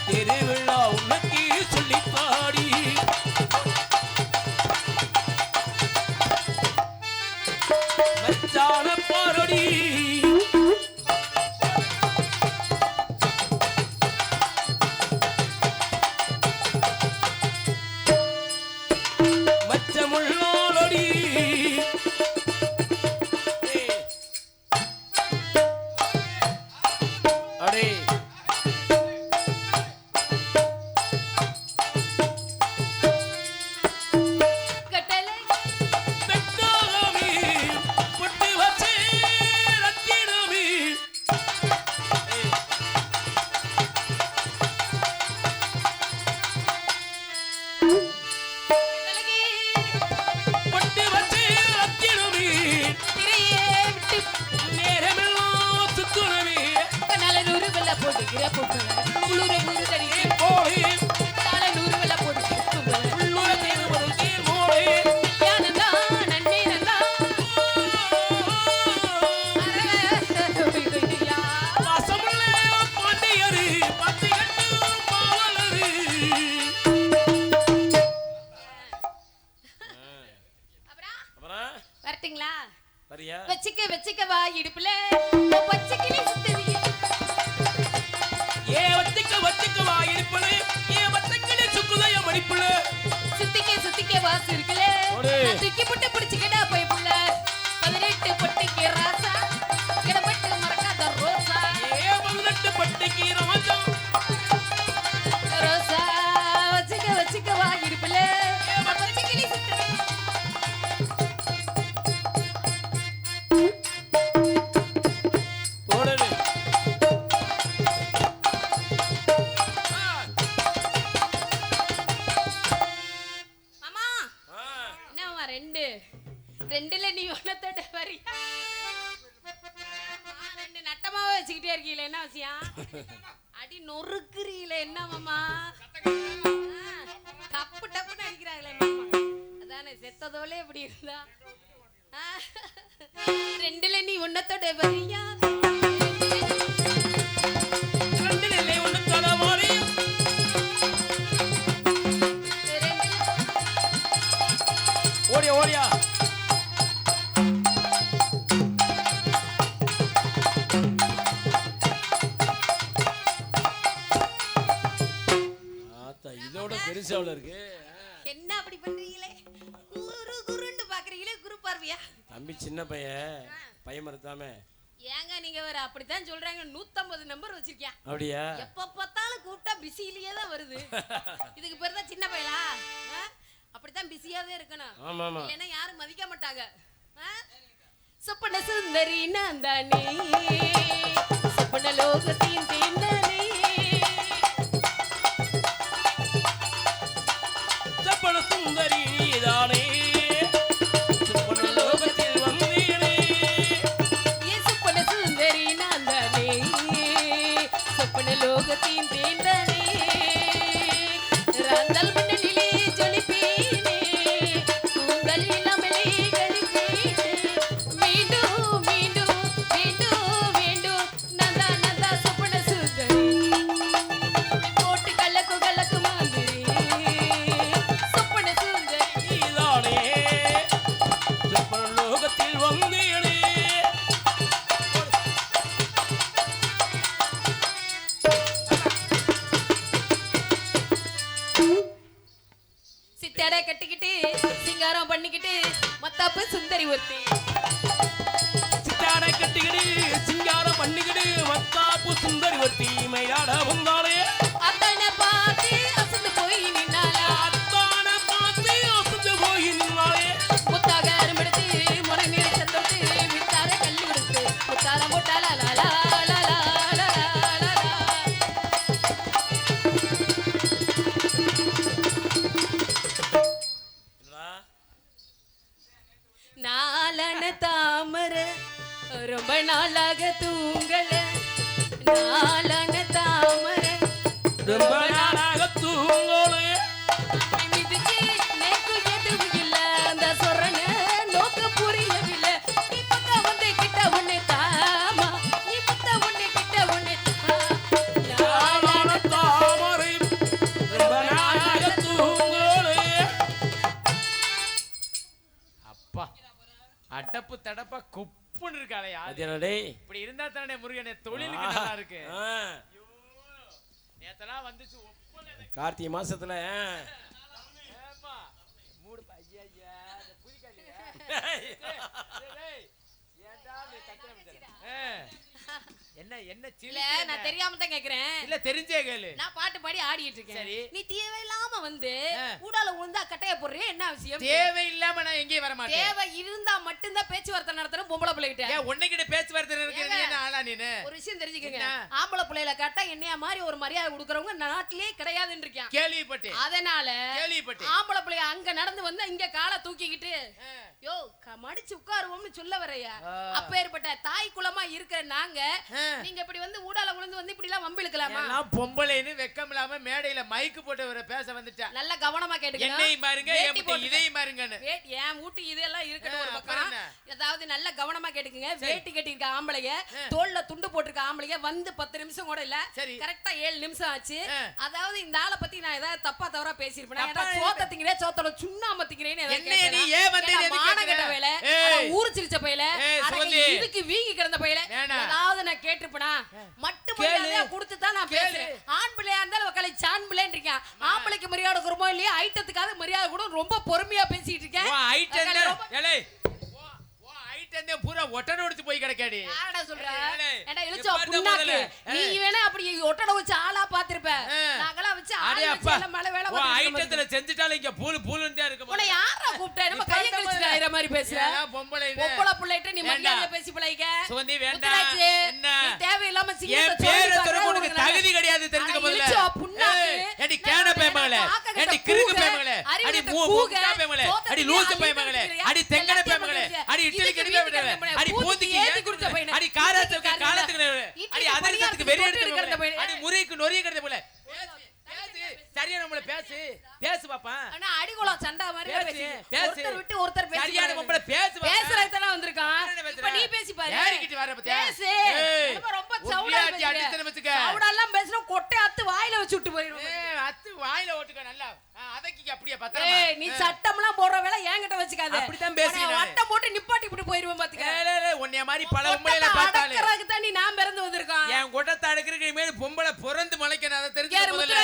திருவிழா உனக்கு சொல்லி பாடி மச்சான பாரடி மச்சமுள்ளோடி அடே கட்டளை பெட்டாமி புட்டு வச்சே வரட்டுங்களா? சரியா? வச்சுக்க வா இடுப்புல பச்சைக்கிளி சுத்துது. ஏ வச்சுக்க வா இடுப்புல ஏ வச்சக்கிளி சுக்குதைய மடிப்புல சுத்திக்க வாசு இருக்குல தூக்கி போட்டு பிடிச்சிக்கிட்டா போய் புள்ள 18 பொட்டிக்கு ராசா கிடப்பட்டு மறக்காத ரோசா. ஏ 18 பொட்டிக்கு ரோசா ரோசா வச்சுக்க வா இடுப்புல பச்சைக்கிளி சுத்துது. போடுது. மாமா என்ன மாமா ரெண்டுல நீ ஒன்னத்தோட வரி ரெண்டு நட்டமாவே வச்சுக்கிட்டே இருக்கீங்களே என்ன விஷயம்? அடி நொறுக்குறீங்களே என்ன மாமா? கப்பு டப்புன்னு அடிக்கிறாங்களே மாமா. அதானே செத்ததோலே இப்படி இருந்தா ரெண்டுல நீ ஒன்னத்தோட வரியா ரெண்டிலே ஒண்ணு தடமாறி ஓடியா ஆத்தா இதோட பெருசாவுல இருக்கு. என்ன அப்படி பண்றீங்களே? குருன்னு பாக்குறீங்களே குரு பார்வையா? தம்பி சின்ன பையன் மறுத்தாம ஏங்க நீங்க வேற அப்படித்தான் சொல்றாங்க. 150 நம்பர் வச்சிருக்கேன். அப்படியா? எப்ப பார்த்தாலும் கூப்பிட்டா பிஸியிலேயே தான் வருது. இதுக்கு பேர் தான் சின்ன பையலா? அப்படித்தான் பிஸியாவே இருக்கணும். ஆமா இல்லைன்னா யாரும் மதிக்க மாட்டாங்க. சொப்பன சுந்தரி நான் தானே சொப்பன லோகத்தையும் தேர்ந்தானே சப்பன சுந்தரி நீதானே சப்பன லோகத்தில் வந்தீனே. ஏ சொப்பன சுந்தரி நான் தானே சொப்பன லோகத்தையும் தேர்ந்தானே ராந்தல் மண்ணிலே ஜொலிப்பேனே கூந்தல் இல்லாமலே கழிப்பேனே மீண்டும் மீண்டும் மீண்டும் மீண்டும் நந்தா சொப்பன சுந்தரி போட்டு கலக்கு மாதிரி சொப்பன சுந்தரி நீதானே சப்பன லோகத்தில் வந்தீனே. சித்தடை கட்டிக்கிட்டு சிங்காரம் பண்ணிக்கிட்டு மத்தாப்பு சுந்தரி ஒருத்தி சித்தாடை கட்டிக்கிடு சிங்காரம் பண்ணிக்கிடு மத்தாப்பு சுந்தரி ஒத்தி மயிலாட வந்தாலே. அத்தனை பார்த்து அசந்து போய் நின்னாலா அத்தான பார்த்து அசந்து போய் நின்னாலே. முத்தாக அரும்பெடுத்து முனை நீரை சந்தோத்து வித்தார கல்லு கொடுத்து முத்தாரம் போட்டாலா லாலா லாலா லாலா லாலா. நாலன தாமரை ரொம்ப நாளாக தூங்கல நாலன தாமரை ரொம்ப நாளாக தூங்கோலே. மிதிச்சு நேக்கு எதுவும் இல்ல அந்த சொரண நோக்க புரியவில்லை. நீ பக்க வந்து கிட்ட ஒண்ணு தாமா நீ பக்க ஒண்ணு கிட்ட ஒண்ணு நாளான தாமரை ரொம்ப நாளாக தூங்கோலே. அப்பா அடப்பு தடப்பா குப்புன்னு இருக்காளையா? அதே இப்படி இருந்தா தானே முருகனே தொழிலுக்கு நல்லா இருக்கு. நேத்தெல்லாம் வந்துச்சு ஒப்பனை. கார்த்திகை மாசத்துல ஏம்மா, மூடு ஐயா ஐயா இந்த புதிக்காலியா? டேய், ஏன்டா நீ கத்துற மச்சான்? என்ன இல்ல சில்ல நான் தெரியாம தான் கேக்குறேன். இல்ல தெரிஞ்சே கேளு. நான் பாட்டு பாடி ஆடிட்டு இருக்கேன். சரி. நீ தேவையில்லாம வந்து ஊடால உழுந்தா கட்டைய போடுறியே என்ன அவசியம்? தேவையில்லாம நான் எங்கேயும் வர மாட்டேன். தேவை இருந்தா மட்டும்தான் பேச்சுவார்த்தை நடத்தணும் பொம்பளை பிள்ளைகிட்ட. ஏன் உன்னைக்கிட்ட பேச்சுவார்த்தை இருக்கு நீ என்ன ஆளா நீனு? ஒரு விஷயம் தெரிஞ்சுக்கங்க. என்ன? ஆம்பளை பிள்ளைல கேட்டா என்னைய மாதிரி ஒரு மரியாதை கொடுக்கறவங்க நாட்டிலே கிடையாதுன்னு இருக்கேன். கேள்விப்பட்டேன் அதனால கேள்விப்பட்டேன். ஆம்பளை பிள்ளைய அங்க நடந்து வந்து இங்க காலை தூக்கிக்கிட்டு யோ மடிச்சு உட்காருவோம்னு சொல்ல வரையா. அப்பேற்பட்ட தாய் குலமா இருக்கிற நாங்க நீங்க இப்படி வந்து ஊடால உழுந்து வந்து இப்படி எல்லாம் வம்பிழுக்கலாமா? நான் பொம்பளைன்னு வெக்கம் இல்லாம மேடையில மைக்கு போட்டு வர பேச வந்துட்டா. நல்ல கவனமா கேட்டுக்கணும். என்னையும் பாருங்க இதையும் பாருங்கன்னு. ஏன் ஊட்டி இதெல்லாம் இருக்கட்டும் ஒரு பக்கம். அப்புறம் என்ன? ஏதாவது நல்ல கவனமா கேட்டுக்கங்க. வேட்டி கட்டிருக்க ஆம்பளைங்க தோல்ல துண்டு போட்டிருக்க ஆம்பளைங்க வந்து 10 நிமிஷம் கூட இல்ல சரி. கரெக்டா 7 நிமிஷம் ஆச்சு. அதாவது இந்த ஆளை பத்தி நான் ஏதாவது தப்பா தவறா பேசிருப்பேன். தப்பா சோத்த திங்கிறேன் சோத்தோட சுண்ணாம்பு திங்கிறேன்னு என்ன நீ ஏன் வந்து மானகட்ட வேலை. ஊர் இதுக்கு வீங்கி கிடந்த பையல ஏதாவது நான் கேட்டிருப்பேனா மட்டும் கொடுத்து தான் நான் பேசுறேன். ஆண் பிள்ளையா இருந்தாலும் கலை சான் பிள்ளைன்றீங்க. ஆம்பளைக்கு மரியாதை கொடுமோ இல்லையா ஐட்டத்துக்காக மரியாதை கூட ரொம்ப பொறுமையா பேசிட்டு இருக்கேன். பூரா ஒட்டட உடிச்சு போய் கிடக்காடி. யாரடா சொல்ற? ஏண்டா இழுச்சோ புண்ணாக்கு. நீ வேணா அப்படி ஒட்டட வச்சு ஆளா பாத்திருப்ப. நாங்கலாம் வச்சு ஆளா வச்சு மலை வேலை பாத்து. ஓ ஐட்டத்துல செஞ்சிட்டால இங்க பூல் பூல்ன்றே இருக்கு. உன்னை யாரா கூப்பிட்டா? நம்ம கைய கழிச்சிட்டு ஐற மாதிரி பேசுற. பொம்பளை புள்ளைட்ட நீ மரியாதையா பேசி பழைக்க. சுகந்தி வேண்டாம். என்ன? நீ தேவையில்லாம சிங்கத்தை பேரை தரக்கு உனக்கு தகுதி கிடையாது தெரிஞ்சுக்க முதல்ல. இழுச்சோ புண்ணாக்கு. ஏடி கேன பேமங்களே. ஏடி கிறுக்கு பேமங்களே. அடி மூக்குடா பேமங்களே. அடி லூசு பேமங்களே. அடி தெங்கன பேமங்களே. அடி இட்லி கெடி அடி பூந்திக்கு ஏத்தி குடுத்த பையனே. அடி காராத்துக்கு காலத்துக்கு அடி அதர்சத்துக்கு வெறி எடுத்து பையனே. அடி முறிக்கு நொறிய கறத போல. பேசு சரியா நம்மள பேசு. பேசு பாப்பா. அண்ணா அடிக்குளம் சண்டை மாதிரி பேசு. ஒருத்தர் விட்டு ஒருத்தர் பேசி. சரியா நம்மள பேசு பாப்பா. பேசுறத தான் வந்திருக்கான். இப்ப நீ பேசி பாரு. யாரிக்கிட்ட வர பத்தியா? பேசு. ரொம்ப சவுடா பேசு. அடிச்சன வெச்சுக்க. சவுடெல்லாம் பேசினா கொட்டை அத்து வாயில வச்சு விட்டு போயிரும். அத்து வாயில ஓட்டுக்க நல்லா. அதக்கிக்கு அப்படியே பத்திரமா. ஏய் நீ சட்டம்லாம் போடுற வேளை என்கிட்ட வச்சுக்காத. அப்படி தான் பேசினே. வட்டம் போட்டு நிப்பாட்டி இப்படி போயிடுவேன் பாத்துக்க. ஏய் உன்னைய மாதிரி பல உம்மையில பார்த்தாலே. அடக்கறதுக்கு தான் நீ நான் பிறந்து வந்திருக்கான். என் கொட்டத்தை அடக்குறதுக்கு மேல பொம்பளை பிறந்து மலைக்கணும் அத தெரிஞ்சுக்க முதல்ல.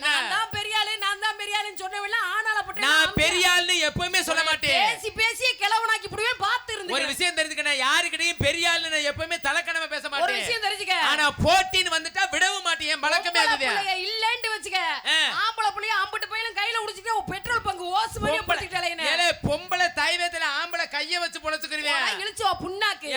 நான் தான் பெரியாளே நான் தான் பெரியாளேன்னு சொன்னவெல்லாம் ஆனால போட்டு நான் பெரியாள்னு எப்பவுமே சொல்ல மாட்டேன். பேசி பேசி கிளவனாக்கி புடிவேன் பாத்து இருந்து. ஒரு விஷயம் தெரிஞ்சுக்க நான் யாருக்கிட்டயும் பெரியாள்னு நான் எப்பவுமே தலக்கணமா பேச மாட்டேன். ஒரு விஷயம் தெரிஞ்சுக்க. ஆனா போட்டின்னு வந்துட்டா விடவும் மாட்டேன். என் பழக்கமே அதுதான். இல்லன்னு வெச்சுக்க. ஆம்பளை புள்ளைய அம்பட்டு பையல கையில உடிச்சிட்டு பெட்ரோல் பங்கு ஓஸ் மாதிரி படுத்திட்டாலே என்ன. ஏலே பொம்பளை தைவேத்துல ஆம்பளை கைய வச்சு பொளச்சுக்குறீங்க. இழுச்சோ புண்ணாக்கு.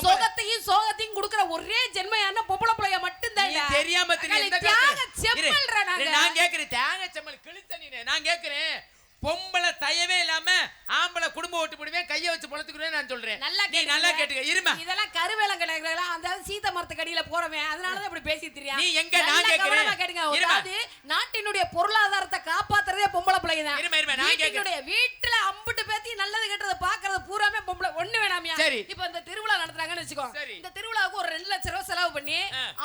சோகத்தையும் சோகத்தையும் குடுக்குற ஒரே ஜென்மையான பொம்பளை புள்ளைய மட்டும் தான். நீ தெரியாம தெரியாத தியாக செம்மல்றா நாங்க. நான் கேக்குறேன் தியாக செம்மல் கிழிச்ச நீ. நான் கேக்குறேன் பொம்பளை தயவே இல்லாம ஆம்பளை குடும்ப ஓட்டு போடுவேன் கைய வச்சு பொளத்துக்குறேன் நான் சொல்றேன். நீ நல்லா கேட்டுக்க. இருமா. இதெல்லாம் கருவேலம் கிடைக்கலாம். அந்த சீத மரத்து கடியில போறவன் அதனால தான் இப்படி பேசி திரியா. நீ எங்க நான் கேக்குறேன். அதாவது நாட்டினுடைய பொருளாதாரத்தை காப்பாத்துறதே பொம்பளை பிள்ளைங்க தான். இருமா இருமா நான் கேக்குறேன். வீட்டுல அம்புட்டு பேத்தி நல்லது கெட்டத பாக்குறது பூராமே பொம்பளை. ஒண்ணு வேணாமியா. இப்போ இந்த திருவிழா நடத்துறாங்கன்னு வெச்சுக்கோ. இந்த திருவிழாவுக்கு ஒரு 2 லட்சம் ரூபாய் செலவு பண்ணி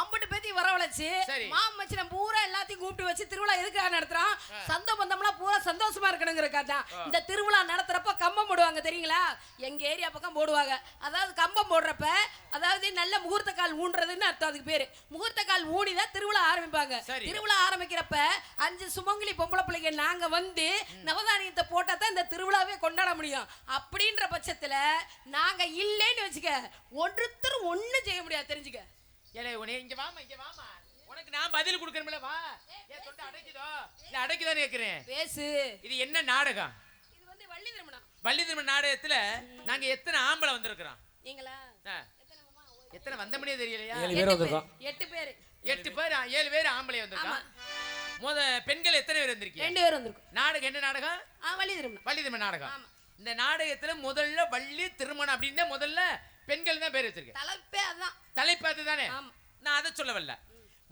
அம்புட்டு பேத்தி வரவழைச்சு மாமச்சனம் பூரா எல்லாத்தையும் கூப்பிட்டு வச்சு திருவிழா எதுக்காக நடத்துறான்? சொந்த பந்தம்லாம் பூரா சந்தோஷமா இருக்கணும். இந்த திருவிழா நடத்துறப்ப கம்பம் போடுவாங்க தெரியுங்களா? எங்க ஏரியா பக்கம் போடுவாங்க. அதாவது கம்பம் போடுறப்ப அதாவது நல்ல முகூர்த்த கால் ஊன்றதுன்னு அர்த்தம். அதுக்கு பேரு முகூர்த்த கால் ஊனிதான் திருவிழா ஆரம்பிப்பாங்க. திருவிழா ஆரம்பிக்கிறப்ப 5 சுமங்கலி பொம்பளை பிள்ளைங்க நாங்க வந்து நவதானியத்தை போட்டா தான் இந்த திருவிழாவே கொண்டாட முடியும். அப்படின்ற பட்சத்துல நாங்க இல்லைன்னு வச்சுக்க ஒருத்தர் ஒண்ணு செய்ய முடியாது தெரிஞ்சுக்க. ஏலே உனே இங்க வாமா இங்க வாமா. உனக்கு நான் பதில் கொடுக்கணும்ல வா. ஏன் தொண்டை அடைக்குதோ? இல்ல அடைக்குதான்னு கேக்குறேன். பேசு. இது என்ன நாடகம்? இது வந்து வள்ளி திருமணம். வள்ளி திருமண நாடகத்துல நாங்க எத்தனை ஆம்பளை வந்திருக்கோம்? நீங்களா? எத்தனை வந்தமனே தெரியலையா? 7 பேர் வந்திருக்கோம். 8 பேர். 8 பேர் 7 பேர் ஆம்பளை வந்திருக்காங்க. பெண்கள் எத்தனை பேர் வந்திருக்கீங்க? 2 பேர் வந்திருக்கோம். நாடகம் என்ன நாடகம்? வள்ளி திருமணம். வள்ளி திருமண நாடகம். இந்த நாடகத்துல முதல்ல வள்ளி திருமணம் அப்படின்னா முதல்ல பெண்கள் தான் பேர் வச்சிருக்கேன். தலைப்பே அதான். தலைப்பு அதுதானே. நான் அதை சொல்ல வரல.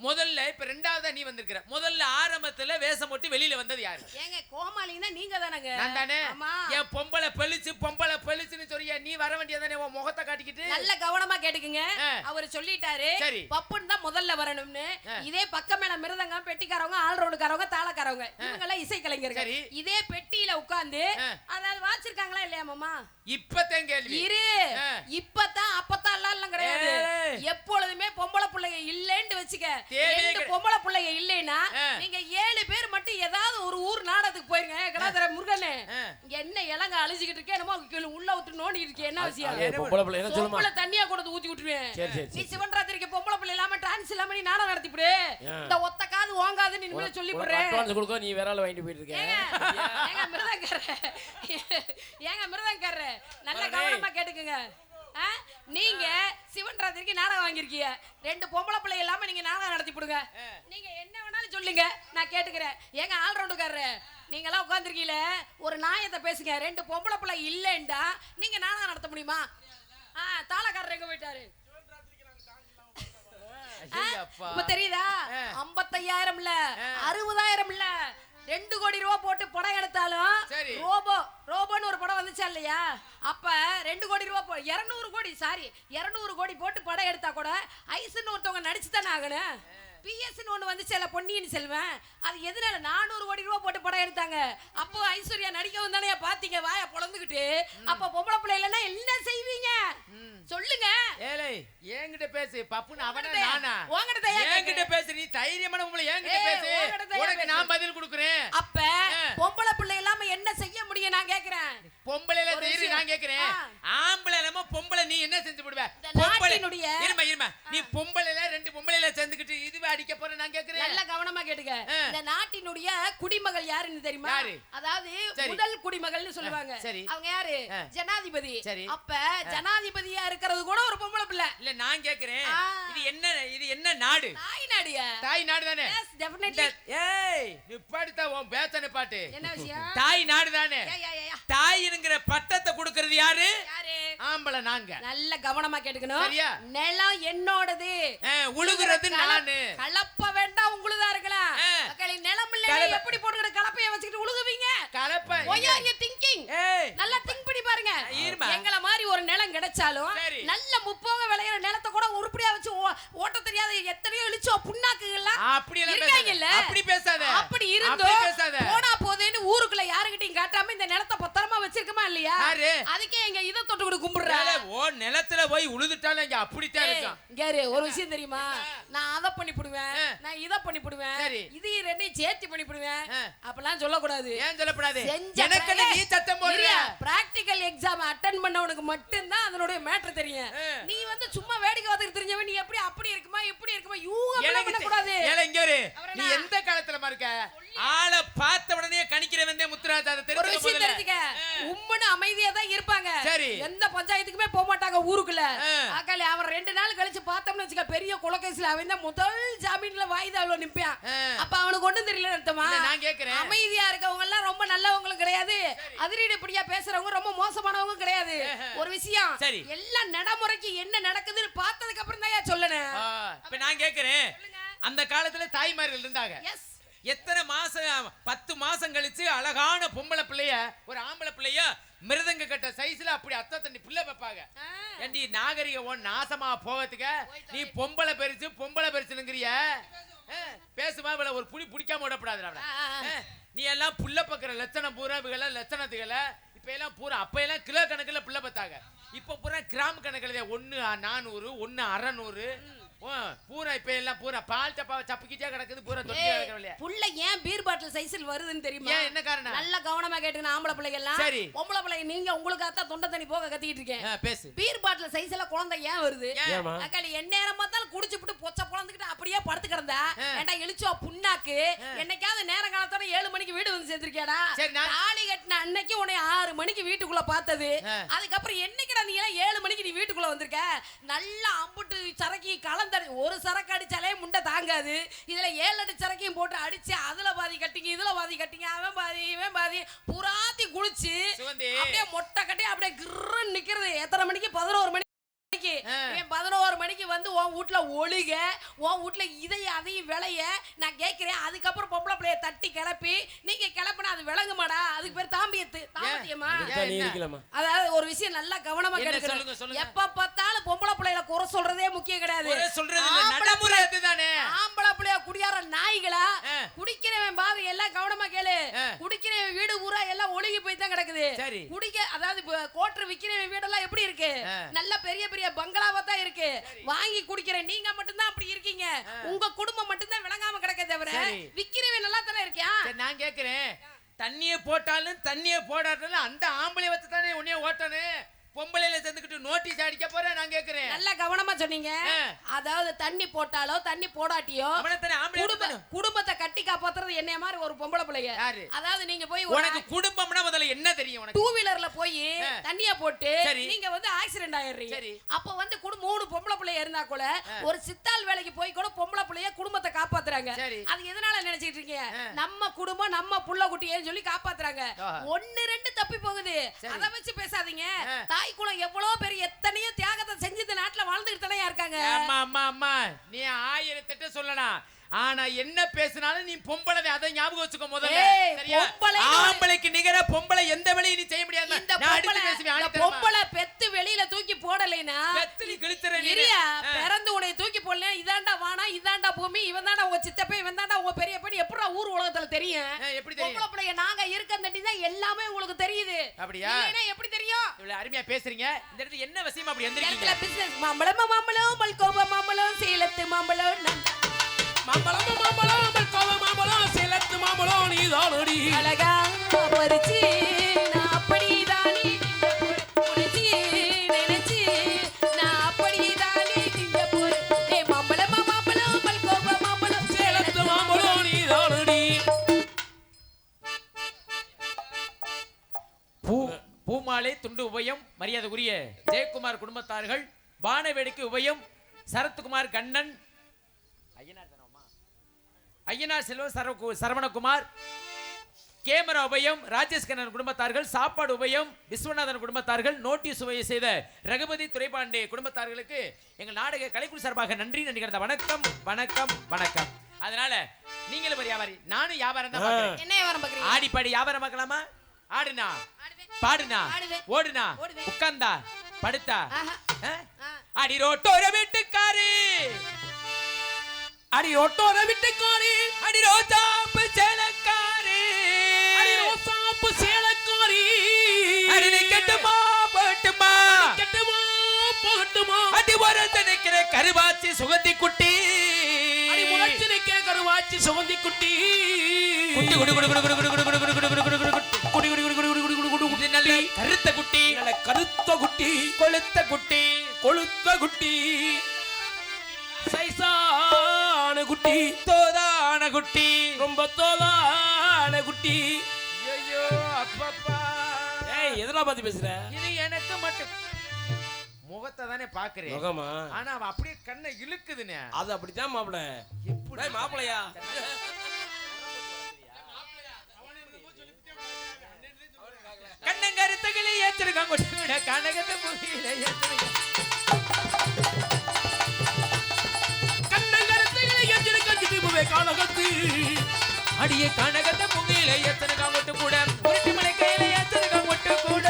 முதல்ல இப்ப ரெண்டாவதா நீ வந்திருக்கிற. முதல்ல ஆரம்பத்துல வேஷம் போட்டு வெளியில வந்தது யாரு? ஏங்க கோமாளினா நீங்க தானங்க. நான் தானே. என் பொம்பளை பெலிச்சுன்னு சொல்றியா? நீ வர வேண்டியதானே உன் முகத்தை காட்டிக்கிட்டு. நல்ல கவனமா கேட்டுக்குங்க. அவர் சொல்லிட்டாரு பப்புன் தான் முதல்ல வரணும்னு. இதே பக்கம் மேல மிருதங்க பெட்டிக்காரவங்க ஆல்ரவுண்டுக்காரவங்க தாளக்காரவங்க இவங்க எல்லாம் இசை கலைஞர்கள். இதே பெட்டியில உட்கார்ந்து அதாவது வாச்சிருக்காங்களா இல்லையா மாமா? இப்பதான் கேள்வி. இரு இப்பதான் அப்பதான் எல்லாம் கிடையாது. எப்பொழுதுமே பொம்பளை பிள்ளைங்க இல்லைன்னு வச்சுக்க. 2 பொம்பளை பிள்ளைங்க இல்லைன்னா நீங்க 7 பேர் மட்டும் ஏதாவது ஒரு ஊர் நாடகத்துக்கு போயிருங்க. கடாதர முருகனே என்ன இலங்க அழிஞ்சிக்கிட்டு இருக்கே என்னமோ உள்ள ஊத்து நோண்டிட்டு இருக்கே என்ன விஷயம்? பொம்பளை பிள்ளை என்ன சொல்லுமா? பொம்பளை தண்ணியா கொண்டு ஊத்தி விட்டுருவேன். நீ சிவன்ராத்திரிக்கு பொம்பளை பிள்ளை இல்லாம டான்ஸ் இல்லாம நீ நாடகம் நடத்தி விடு. இந்த ஒத்த காது ஓங்காதுன்னு இனிமே சொல்லி போடுறேன். அட்வான்ஸ் கொடுக்க நீ வேற ஆள வாங்கிட்டு போயிட்டு இருக்க. ஏங்க மிருதங்கற நல்ல கவனமா கேட்டுக்குங்க. நீங்க சிவன்ராத்திரிக்கு நாடகம் வாங்கிருக்கீங்க. 2 பொம்பளை பிள்ளை இல்லாம நீங்க நாடகம் நடத்தி போடுங்க. நீங்க என்ன வேணாலும் சொல்லுங்க நான் கேட்டுக்கிறேன். ஏங்க ஆல்ரவுண்டுக்காரரு நீங்க எல்லாம் உட்கார்ந்திருக்கீல ஒரு நாயத்தை பேசுங்க. 2 பொம்பளை பிள்ளை இல்லைண்டா நீங்க நாடகம் நடத்த முடியுமா? தாளக்காரர் எங்க போயிட்டாரு? இப்ப தெரியுதா? 55,000 இல்ல 60,000 இல்ல 2 கோடி ரூபாய் போட்டு படம் எடுத்தாலும் ரோபோன்னு ஒரு படம் வந்துச்சா இல்லையா? அப்ப 2 கோடி ரூபாய் 200 கோடி போட்டு படம் எடுத்தா கூட ஐஸ்ன்னு ஒருத்தவங்க நடிச்சு தானே ஆகணும். பிஎஸ்ன்னு ஒண்ணு வந்துச்சு பொன்னியின் செல்வன். அது எதனால 400 கோடி ரூபாய் போட்டு படம் எடுத்தாங்க. அப்போ ஐஸ்வர்யா நடிக்கவும் தானே பாத்தீங்க வாய பொளந்துக்கிட்டு. அப்ப பொம்பளை பிள்ளை இல்லைன்னா என்ன செய்வீங்க சொல்லுங்க? அவன்கிட்ட பேசு. பப்புன்னு அவனா உன்கிட்ட நானா? உன்கிட்ட ஏன் என்கிட்ட பேசு. நீ தைரியமான பொம்பளை என்கிட்ட பேசு. உனக்கு நான் பதில் கொடுக்குறேன். அப்ப பொம்பளை பிள்ளை இல்லாம என்ன செய்ய முடியும் நான் கேக்குறேன். பொம்பளைல தெரியுது நான் கேக்குறேன். ஆம்பளை நம்ம பொம்பளை நீ என்ன செஞ்சு போடுவ? நாட்டினுடைய இருமா நீ பொம்பளைல ரெண்டு பொம்பளைல சேர்ந்துக்கிட்டு இதுவே அடிக்க போற நான் கேக்குறேன். நல்ல கவனமா கேட்டுக்க. இந்த நாட்டினுடைய குடிமகள் யாருன்னு தெரியுமா? அதாவது முதல் குடிமகள்னு சொல்லுவாங்க. அவங்க யாரு? ஜனாதிபதி. அப்ப ஜனாதிபதியா இருக்கிறது கூட ஒரு பொம்பளை பிள்ளை. இல்ல நான் கேக்குறேன் இது என்ன நாடு? தாய் நாடுயா. தாய் நாடு தானே? Yes definitely. ஏய் நிப்பாட்டுதா உன் பேச்சனை பாட்டு. என்ன விஷயம்? தாய் நாடு தானே? தாயிங்கிற பட்டத்தை கொடுக்கிறது யாரு? ஆம்பளை நாங்க. நல்ல கவனமா கேட்டுக்கணும். சரியா? நிலம் என்னோடது. உழுகுறது நானு. கலப்ப வேண்டாம் உங்களுதா இருக்கலாம். மக்களே நிலம் இல்ல எப்படி போட்டுக்கிற கலப்பைய வச்சிட்டு உழுகுவீங்க? கலப்ப. Why are you thinking? நல்லா திங்க் பண்ணி பாருங்க. எங்கள மாதிரி ஒரு நிலம் கிடைச்சாலும் நல்ல முப்போக விளையற நிலத்தை கூட உருப்படியா வச்சு ஓட்ட தெரியாத எத்தனையோ இழிச்சோ புண்ணாக்குகள்லாம் அப்படி எல்லாம் பேசாத. அப்படி பேசாத. அப்படி இருந்தோ போனா போதேன்னு ஊருக்குள்ள யாருகிட்டயும் காட்டாம இந்த நிலத்தை பத்திரமா வச்சிருக்கமா இல்லையா? அதுக்கே எங்க இத தொட்டு கும்பிடுறாங்க. ஓ நிலத்துல போய் உழுதுட்டால இங்க அப்படித்தான் இருக்கான். கேரு ஒரு விஷயம் தெரியுமா? நான் அத பண்ணி போடுவேன், நான் இத பண்ணி போடுவேன், இது ரெண்டையும் சேர்த்து பண்ணி போடுவேன். அப்பலாம் சொல்ல கூடாது. ஏன் சொல்ல கூடாது? எனக்கு நீ சத்தம் போடுற. பிராக்டிகல் எக்ஸாம் அட்டெண்ட் பண்ணவனுக்கு மட்டும் தான் அதனுடைய மேட்டர் தெரியும். நீ வந்து சும்மா வேடிக்கை பார்த்துட்டு தெரிஞ்சவன் நீ எப்படி அப்படி இருக்குமா இப்படி இருக்குமா யூகம் பண்ண கூடாது. ஏல இங்க இரு. நீ எந்த காலத்துல இருக்க? ஆளை பார்த்த உடனே கணிக்கிறவன் தான் முத்துராஜா. அத தெரிஞ்சுக்க. உம்மன அமைதியா தான் இருப்பாங்க. எந்த பஞ்சாயத்துக்குமே போக மாட்டாங்க ஊருக்குள்ள. ஆகாலி அவன் 2 நாள் கழிச்சு பார்த்தோம்னு வச்சுக்க பெரிய கொலைகேஸ்ல அவன் தான் முதல் ஜாமீன்ல வாய்தால நிப்பான். அப்ப அவனுக்கு ஒண்ணும் தெரியல அர்த்தமா? நான் கேக்குறேன். அமைதியா இருக்கவங்க எல்லாம் ரொம்ப நல்லவங்களும் கிடையாது, அதிரடிப்படியா பேசுறவங்க ரொம்ப மோசமானவங்க கிடையாது. ஒரு விஷயம் எல்லாம் நடைமுறைக்கு என்ன நடக்குதுன்னு பார்த்ததுக்கு அப்புறம் தான் சொல்லணும். இப்ப நான் கேக்குறேன், அந்த காலத்துல தாய்மார்கள் இருந்தாங்க. எத்தனை மாசம் 10 மாசம் கழிச்சு அழகான பொம்பளை பிள்ளைய ஒரு ஆம்பளை பிள்ளைய மிருதங்க கட்ட சைஸ்ல அப்படி அத்த தண்ணி பிள்ளை வைப்பாங்க. ஏண்டி நாகரிகம் நாசமா போகிறதுக்கு நீ பொம்பளை பெருசுங்கிறிய பேசுமா ஒரு புடி பிடிக்காம விடப்படாது. நீ எல்லாம் புள்ள பக்கிற லட்சணம் பூரா லட்சணத்துகளை இப்ப எல்லாம் பூரா அப்ப எல்லாம் கிலோ கணக்குல பிள்ளை பார்த்தாங்க. இப்ப பூரா கிராம் கணக்குல 1 400 1 600 பூரா இப்ப எல்லாம் பூரா பால் டப்பா சப்புக்கிட்டே கிடக்குது. பூரா தொட்டி கிடக்குறல புள்ள ஏன் பீர் பாட்டில் சைஸ்ல வருதுன்னு தெரியுமா? என்ன காரணம்? நல்ல கவனமா கேட்டுங்க. ஆம்பளை பிள்ளைங்க எல்லாம் பொம்பளை பிள்ளைங்க நீங்க உங்களுக்கு தான் தொண்டை தண்ணி போக கத்திட்டு இருக்கேன். பேசு. பீர் பாட்டில் சைஸ்ல குழந்தை ஏன் வருது? அக்காளி எந்நேரம் பார்த்தாலும் குடிச்சுட்டு பொச்ச பொழந்துக்கிட்டு அப்படியே படுத்து கிடந்தா ஏண்டா இழிச்சோ புண்ணாக்கு. என்னைக்காவது நேர காலத்தோட 7 மணிக்கு வீடு வந்து சேர்ந்திருக்கியாடா? தாலி கட்டின அன்னைக்கு உன்னை 6 மணிக்கு வீட்டுக்குள்ள பார்த்தது. அதுக்கப்புறம் என்னைக்குடா நீ 7 மணிக்கு நீ வீட்டுக்குள்ள வந்திருக்க? நல்லா அம்புட்டு சரக்கி கலந்து ஒரு சரக்கு அடிச்சாலே முண்டை தாங்காது. இதுல 7 அடி சரக்கையும் போட்டு அடிச்சு அதுல பாதி கட்டிங்க இதுல பாதி கட்டிங்க அவன் பாதி இவன் பாதி புறாத்தி குளிச்சு அப்படியே மொட்டை கட்டி அப்படியே கிர்ன்னு நிக்கிறது. எத்தனை மணிக்கு? 11 மணிக்கு. 11 மணிக்கு வந்து உன் வீட்டுல ஒழுக உன் வீட்டுல இதையும் அதையும் விளைய நான் கேட்கிறேன். அதுக்கப்புறம் பொம்பளை பிள்ளைய தட்டி கிளப்பி நீங்க கிளப்பினா அது விளங்குமாடா? அதுக்கு பேர் தாம்பியமா. அதாவது ஒரு விஷயம் நல்லா கவனமா கேட்க. எப்ப பார்த்தாலும் பொம்பளை பிள்ளைல குறை சொல்றதே முக்கியம் கிடையாது. ஆம்பளை பிள்ளைய குடியார நாய்களா குடிக்கிறவன் பாவி எல்லாம் கவனமா கேளு. குடிக்கிறவன் வீடு ஊரா எல்லாம் ஒழுகி போய் தான் கிடக்குது. குடிக்க அதாவது கோட்டர் விக்கிறவன் வீடெல்லாம் எப்படி இருக்கு? நல்ல பெரிய பெரிய பங்களாவா தான் இருக்கு. வாங்கி குடிக்கிற நீங்க மட்டும் தான் அப்படி இருக்கீங்க. உங்க குடும்பம் மட்டும் தான் விளங்காம கிடக்க தவிர விக்கிறவன் நல்லா தானே இருக்கியா? நான் கேக்குறேன், தண்ணிய போட்டாலும் தண்ணிய போடாட்டாலும் அந்த ஆம்பளை வச்சு தானே உன்னைய ஓட்டனு. பொம்பளையில சேர்ந்துக்கிட்டு நோட்டீஸ் அடிக்க போறேன். நான் கேக்குறேன். நல்ல கவனமா சொன்னீங்க. அதாவது தண்ணி போட்டாலோ தண்ணி போடாட்டியோ குடும்பத்தை கட்டி காப்பாத்துறது என்னைய மாதிரி ஒரு பொம்பளை பிள்ளைங்க. அதாவது நீங்க போய் உனக்கு குடும்பம்னா முதல்ல என்ன தெரியும்? உனக்கு 2 வீலர்ல போய் தண்ணிய போட்டு நீங்க வந்து ஆக்சிடென்ட் ஆயிடுறீங்க. அப்ப வந்து 3 பொம்பளை பிள்ளைய இருந்தா கூட ஒரு சித்தால் வேலைக்கு போய் கூட பொம்பளை பிள்ளைய குடும்பத்தை காப்பாத்துறாங்க. அது எதனால நினைச்சிட்டு இருக்கீங்க? நம்ம குடும்பம் நம்ம புள்ள குட்டியேன்னு சொல்லி காப்பாத்துறாங்க. 1 2 தப்பி போகுது. அத வச்சு பேசாதீங்க. குலம் எவ்வளவு பெரிய எத்தனையோ தியாகத்தை செஞ்சு இந்த நாட்டுல வாழ்ந்துட்டு தானே இருக்காங்க. அம்மா நீ 1008 சொல்லலாம். ஆனா என்ன பேசினாலும் நீ பொம்பளை அதை ஞாபகம் வச்சுக்கோ முதல்ல. சரியா? ஆம்பளைக்கு நிகர பொம்பளை எந்த வேலையும் நீ செய்ய முடியாது. நான் அடுத்து பேசுவேன். பொம்பளை பெத்து வெளியில தூக்கி போடலைனா பெத்து நீ கிழிச்சற நீரியா பிறந்து உன்னை தூக்கி போடல. இதாண்டா வானா இதாண்டா பூமி இவன் தாண்டா உங்க சித்தப்பை இவன் தாண்டா உங்க பெரியப்பா. எப்பற பூரா ஊர் உலகத்துல தெரியும். எப்படி தெரியும்? பொம்பளை பிள்ளைங்க நாங்க இருக்கந்தட்டி தான் எல்லாமே உங்களுக்கு தெரியுது. அப்படியா? இல்லைன்னா எப்படி தெரியும்? இவ்வளவு அருமையா பேசுறீங்க. இந்த இடத்துல என்ன விஷயம் அப்படி இடத்துல வந்திருக்கீங்க? பிசினஸ் மாம்பழம் மாம்பழம் மல்கோவா மாம்பழம் சேலத்து மாம்பழம் மாம்பழம் மாம்பழம் மல்கோவா மாம்பழம் சேலத்து மாம்பழம் நீதானடி அழகா பறிச்சு நான் அப்படிதானே புடிச்சு நினைச்சு நான் அப்படிதானே திங்க போறேன். மாம்பழம் மாம்பழம் மல்கோவா மாம்பழம் சேலத்து மாம்பழம் நீதானடி. பூமாலை துண்டு உபயம் மரியாதைக்குரிய ஜெயக்குமார் குடும்பத்தார்கள், வானவேடிக்கை உபயம் சரத்குமார் கண்ணன், ஐயனார் செல்வம் சரவணகுமார், கேமரா உபயம் ராஜேஷ் கண்ணன் குடும்பத்தார்கள், சாப்பாடு உபயம் விஸ்வநாதன் குடும்பத்தார்கள், நோட்டீஸ் உபயம் செய்த ரகுபதி துரைபாண்டே குடும்பத்தார்களுக்கு எங்கள் நாடக கலைக்குழு சார்பாக நன்றி நன்றி கடந்த வணக்கம் வணக்கம் வணக்கம். அதனால நீங்களும் ஒரு வியாபாரி, நானும் வியாபாரம் தான் பார்க்கிறேன். என்ன வியாபாரம் பார்க்கறீங்க? ஆடி பாடி வியாபாரம் பார்க்கலாமா? ஆடுனா பாடுனா ஓடுனா உட்கார்ந்தா படுத்தா அடி ரோட்டோர வீட்டுக்காரி அடி ஒட்டோர வீட்டுக்காரி அடி ரோசாப்பு சேலக்காரி அடி ரோசாப்பு சேலக்காரி அடி நீ கெட்டுமா போட்டுமா கெட்டுமா போகட்டுமா அடி வரந்து நிக்கிற கருவாச்சி சுகந்தி குட்டி அடி முறைச்சு நிக்க கருவாச்சி சுகந்தி குட்டி குட்டி குடி குடி குடி குடி குடி குடி குடி குடி குடி குடி குடி குடி குடி குடி குடி குடி குடி குடி குடி நல்ல கருத்த குட்டி நல்ல கருத்த குட்டி கொளுத்த குட்டி கொளுத்த குட்டி சைசான குட்டி தோதான குட்டி ரொம்ப தோதான குட்டி. ஐயோ அப்பப்பா ஏய் எதெல்லாம் பார்த்து பேசுற? இது எனக்கு மட்டும் முகத்தை தானே பாக்குறேன், முகமா? ஆனா அவ அப்படியே கண்ணை இழுக்குதுனே. அது அப்படித்தான் மாப்பிள. எப்படி மாப்பிளையா? கண்ணங்கருத்தகளே ஏத்திருக்காங்க கொட்டுவிட கனகத்தை பூமியில ஏத்திருக்காங்க. கண்ணங்கருத்தைகளை எஞ்சிருக்க திதிபுவே கானகத்து அடியே கனகத்தை பூமியில ஏத்திருக்காங்க கொட்டு கூட உருட்டி மலை கையில ஏத்திருக்காங்க கொட்டு கூட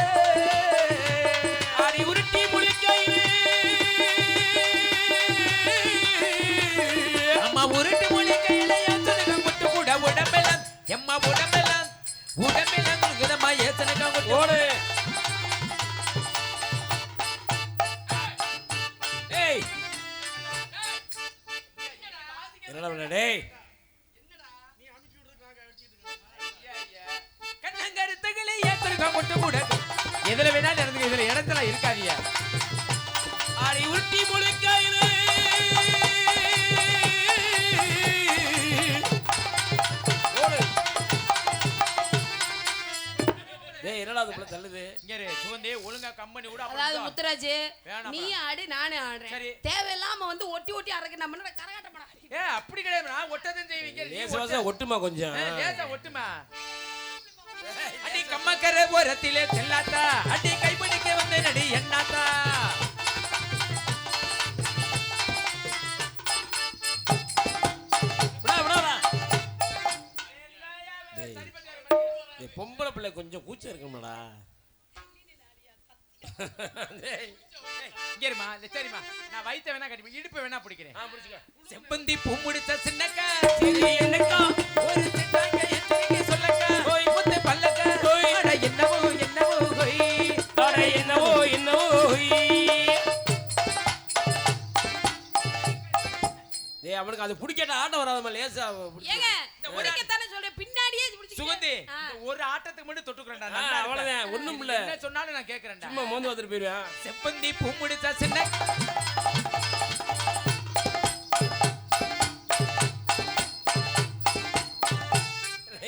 அடி உருட்டி முழிக்கையிலே அம்மா உருட்டி மொழி கையில ஏத்திருக்காங்க கொட்டு கூட உடம்பெல்லாம் எம்மா உடம்பெல்லாம் உடம்பெல்லாம் விதமா ஏத்திருக்காங்க கொட்டு ஓடு. ஏய் என்னடா பண்ண டேய்? கண்ணங்கருத்தகளை ஏத்திருக்காங்க கொட்டு கூட எதுல வேணாலும் நடந்துக்க, இதுல இடத்துல இருக்காதீங்க. அடி உருட்டி முழிக்கையிலே ஓடு. டேய் என்னடா அது புள்ள தள்ளுது? இங்க இரு, சுகந்தி ஒழுங்கா கம்பெனி கூட அதாவது முத்துராஜ் வேணாம். நீ ஆடு நானே ஆடுறேன். சரி. தேவையில்லாம வந்து ஒட்டி ஒட்டி அறக்க நம்ம என்ன கரகாட்டம் பண்ண. ஏ அப்படி கிடையாது, நான் ஒட்டதான் செய்வீங்க. நீ லேசா ஒட்டுமா கொஞ்சம். லேசா ஒட்டுமா. அடி கம்மக்கரை ஓரத்திலே செல்லாத்தா, அடி கைப்பிடிக்க வந்து நடி என்னாத்தா. டேய் பொம்பளை பிள்ளை கொஞ்சம் கூச்சம் இருக்கும்டா. டேய் இங்க இருமா, சரிம்மா, நான் வயித்தை வேணா கட்டி இடுப்பு வேணா பிடிக்கிறேன். புடிச்சுக்க. செம்பந்தி பூ முடிச்ச சின்னக்கா சரி என்னக்கா? ஒரு சின்னாங்க எத்தனைக்கு சொல்லக்கா ஓய் முத்தை பல்லக்கா ஓய் அட என்னவோ என்னவோ ஓய் அட என்னவோ என்னவோ. டேய் அவனுக்கு அது பிடிக்கட்ட ஆட்டம் வராதமா லேசா ஏங்க இந்த உடைக்கத்தானே சொல்றேன், பின்னாடியே பிடிச்சு சுகந்தி ஒரு ஆட்டத்துக்கு மட்டும் தொட்டுக்கறேன்டா. நல்லா அவ்வளவுதான், ஒண்ணும் இல்ல. என்ன சொன்னாலும் நான் கேக்குறேன்டா. சும்மா மோந்து வந்துட்டு போயிருவேன். செம்பந்தி பூ முடிச்ச சின்ன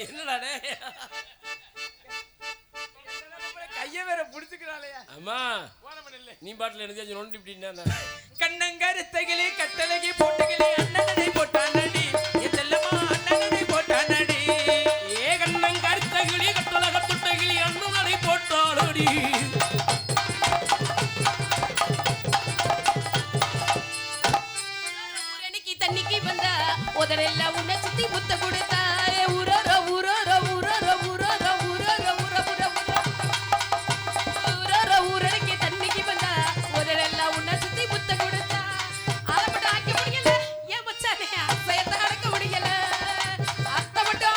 என்னடா டேய்? கைய வேற புடிச்சுக்கறாளே. அம்மா போனமன் இல்ல. நீ பாட்டில் எழுதியாச்சு நோண்டி இப்படின்னா கண்ணங்கருத்தகிலே கட்டலகி போட்டுகிலே அண்ணனடை போட்டானடி எல்லம்மா அண்ணனடை போட்டானடி. ஏ கண்ணன் கருத்தகிளி கட்டலக துட்டகிளி அண்ணனடை போட்டாளடி. ஊரணிக்கு தண்ணிக்கு வந்த உதரெல்லாம் உன்னை சுத்தி முத்த கொடுத்தாயே உரர உரர உரர உரர உரர உர உரர ஊரணிக்கு தண்ணிக்கு வந்த உதரெல்லாம் உன்னை சுத்தி முத்த கொடுத்தா அதை மட்டும் ஆக்கி முடியல. ஏன் மச்சானே அசையத்தை அடக்க முடியல. அத்தை மட்டும்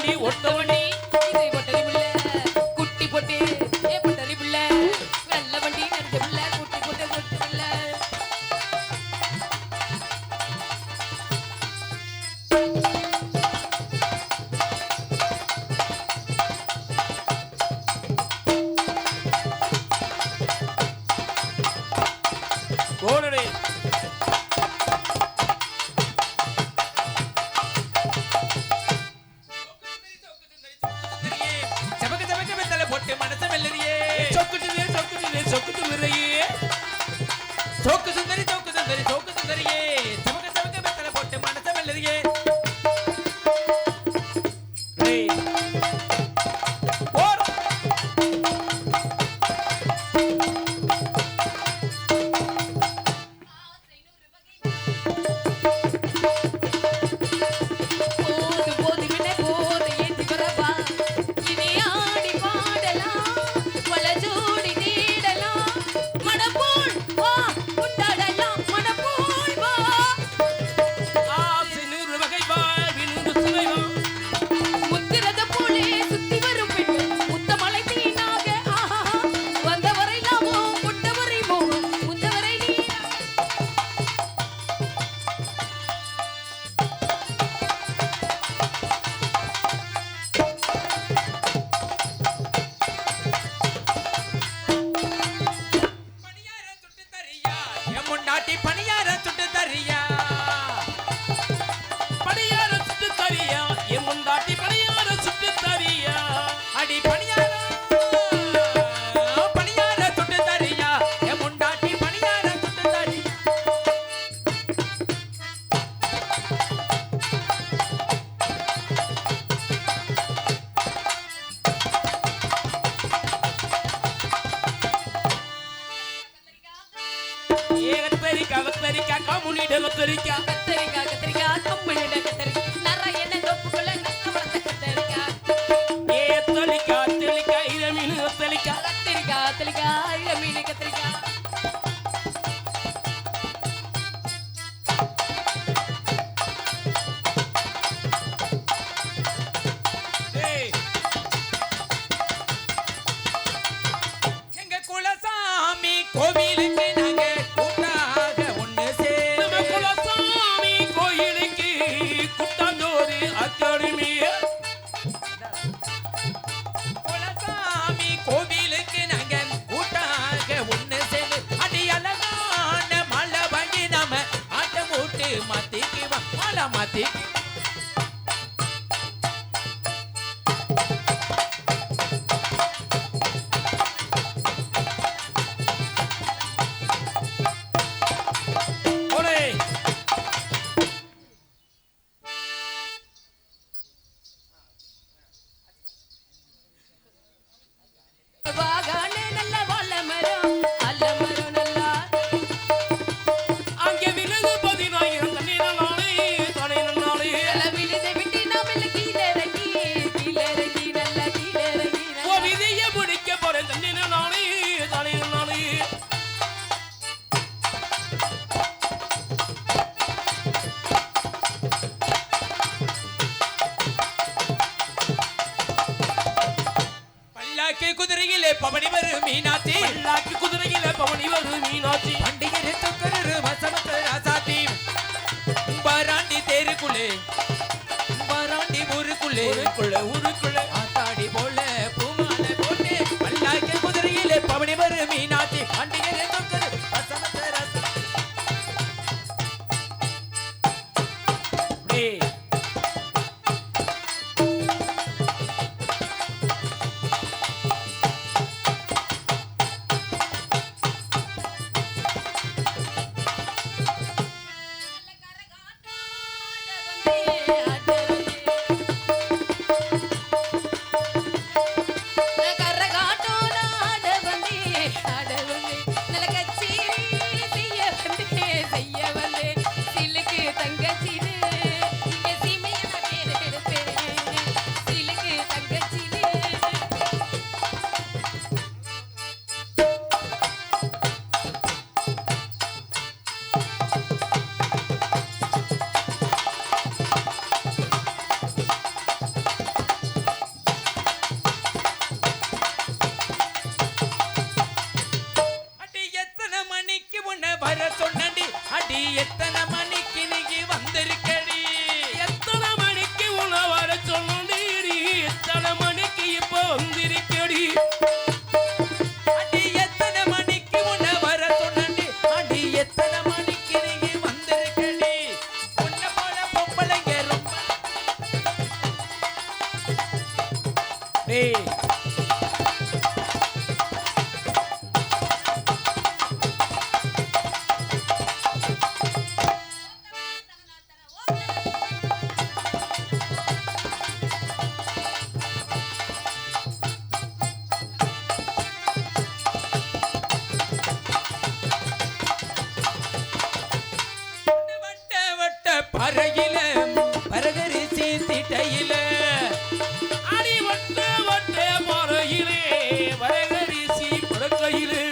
வண்டி ஒட்ட வண்டி இது பொட்டரி புள்ள குட்டி பொட்டி ஏ பொட்டரி புள்ள நல்ல வண்டி நெஞ்ச புள்ள குட்டி பொட்டி குட்டி புள்ள ஓடடே சபக்கு சபக்கு வெத்தலை போட்டு மனச வெள்ளரியே சொக்குட்டுதே சொக்குட்டுதே சொக்குட்டு விரையே சோக்கு சுந்தரி சோக்கு சுந்தரி சோக்கு சுந்தரியே சபக்கு சபக்கு வெத்தலை போட்டு மனச வெள்ளரியே டேய் ஓட போது போது விட போது ஏத்தி வரவா இனி ஆடி பாடலாம் வலஜோடி நீடலாம் மனப்போல் வா கொண்டாடலாம் மனப்போல் வா ஆசை நூறு வகை வாழ்வினு சுவைவா முத்திரத போலே சுத்தி வரும் பெண்கள் முத்தமலை தீனாக ஆஹா வந்தவரை நாமும் முட்டவரை மோகம் முந்தவரை நீ பணியார சுட்டு தரியா என் முன்னாட்டி பணியார சுட்டு தரியா பணியார சுட்டு தரியா என் முண்டாட்டி பணியார சுட்டு தரியா அடி பணியார பணியார சுட்டு தரியா என் முன்னாட்டி பணியார சுட்டு தரியா ஏ கத்தரிக்கா கத்தரிக்கா கமுனிட கத்தரிக்கா கத்தரிக்காய் கத்தரிக்காய் கம்பளிட கத்தரிக்காய் நாராயண தொப்புக்குள்ள நக்க வளர்த்த கத்தரிக்காய் ஏ தலிக்கா தெலிக்கா இரமினு கத்தரிக்கா கத்தரிக்காய் கத்தரிக்காய் இளமீன் கத்தரிக்காய் ஏய் எங்க குலசாமி கோவிலுக்கு நாங்க கூட்டாக ஒண்ணு நம்ம சேரு குலசாமி கோயிலுக்கு குட்டாஞ்சோறு அக்காடமி குலசாமி கோவிலுக்கு நாங்க கூட்டாக ஒண்ணு சேரு அடி அழகான மழை வாங்கி நாம ஆட்டம் போட்டு மாத்திக்குவோம் மழை மாத்தி ஓடே வாகானே நல்ல வாழை மரம் அல்ல மரம் நல்லா அங்கே விழுது 10000 தண்ணீர் நாளே தடை நாளே விழுதை விட்டு நாம் இல்ல கீழே இறங்கி நல்ல கீழே இறங்கி ஓ விதிய பிடிக்க போறேன் தண்ணீர் நாளே தடை நாளே பல்லாக்கு குதிரையிலே பவனி வரும் மீனாட்சி பல்லாக்கு குதிரையில பவனி வரும் மீனாட்சி பண்டிகை தொக்கரு வசமத்த ராசாத்தி பாராண்டி தேருக்குள்ளே பாராண்டி ஊருக்குள்ளே ஊருக்குள்ள ஆத்தாடி போல பூமாலை போட்டு பல்லாக்கு குதிரையிலே பவனி வரும் மீனாட்சி பண்டிகை தொக்கரு வசமத்த ராசாத்தி டேய் வந்திருக்கடி அடி எத்தனை மணிக்கு உன்னை வர சொன்னடி அடி எத்தனை மணிக்கு நீங்க வந்திருக்கடி உன்னை போல பொம்பளைங்க ரொம்ப டேய் வட்ட வட்ட பறையில பரகரிசி திட்டையில அடி வட்ட வட்ட மறையிலே வரகரிசி படுக்கையிலே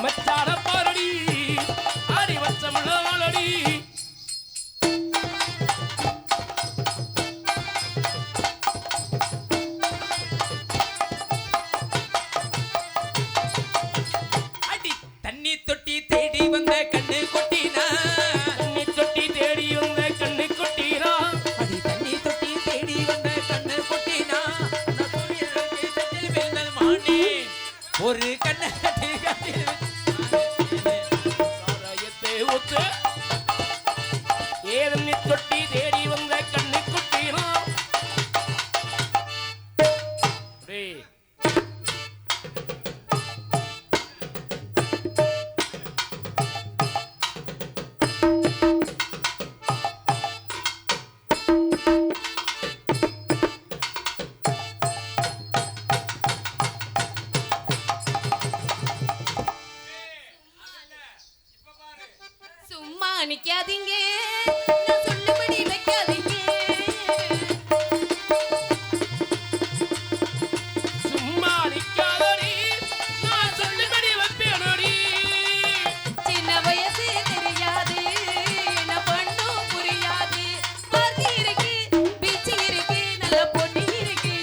மச்சான பாரடி அடி வச்சமிழாலடி அடி தண்ணி தொட்டி தேடி வந்த கண்ணு கொட்டினா தண்ணி தொட்டி தேடி வந்த கண்ணு கொட்டீரா அடி தண்ணி தொட்டி தேடி வந்த கண்ணு கொட்டினா நான் சூரியனுக்கு செந்தில் விழுந்தல் மானேன் ஒரு கண்ணை கட்டி கட்டி சாராயத்தை ஒத்து ஏதன்னி தொட்டி தேடி வந்த கண்ணு கொட்டீரா டேய் சும்மா நிக்காதீங்க நான் சொல்லுபடி வைக்காதீங்க சும்மா நிக்காதடி நான் சொல்லுபடி வைப்பேனடி சின்ன வயசு தெரியாது என்ன பண்ணும் புரியாது பார்த்தி இருக்கு பீச்சு இருக்கு நல்ல பொண்ணு இருக்கு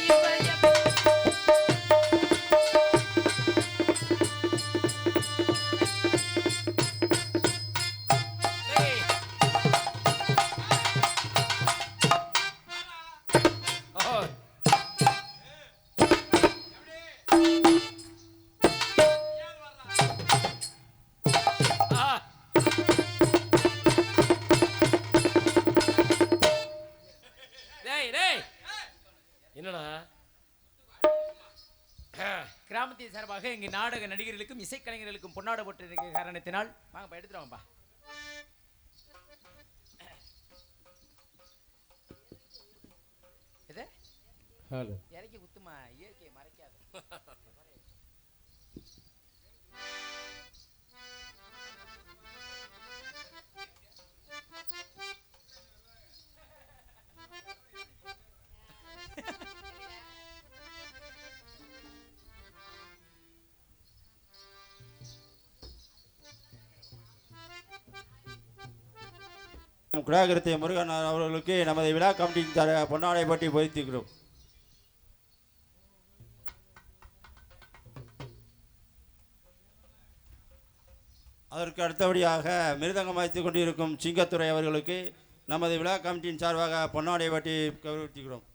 டேய் ஓ ஆ டேய் டேய் என்னடா கிராமத்தின் சார்பாக எங்க நாடக நடிகர்களுக்கும் இசைக்கலைஞர்களுக்கும் பொன்னாட போட்டிருக்க காரணத்தினால் வாங்கப்பா எடுத்துட்டு வாங்கப்பா எது இறக்கி குத்துமா இயற்கையை மறைக்காத குடாகிருத்திய முருகன் அவர்களுக்கு நமது விழா கமிட்டியின் தர பொன்னாடை பற்றி பொதித்துக்கிறோம். அதற்கு அடுத்தபடியாக மிருதங்கம் வாய்த்து கொண்டிருக்கும் சிங்கத்துறை அவர்களுக்கு நமது விழா கமிட்டியின் சார்பாக பொன்னாடை பற்றி கௌரவித்துக்கிறோம்.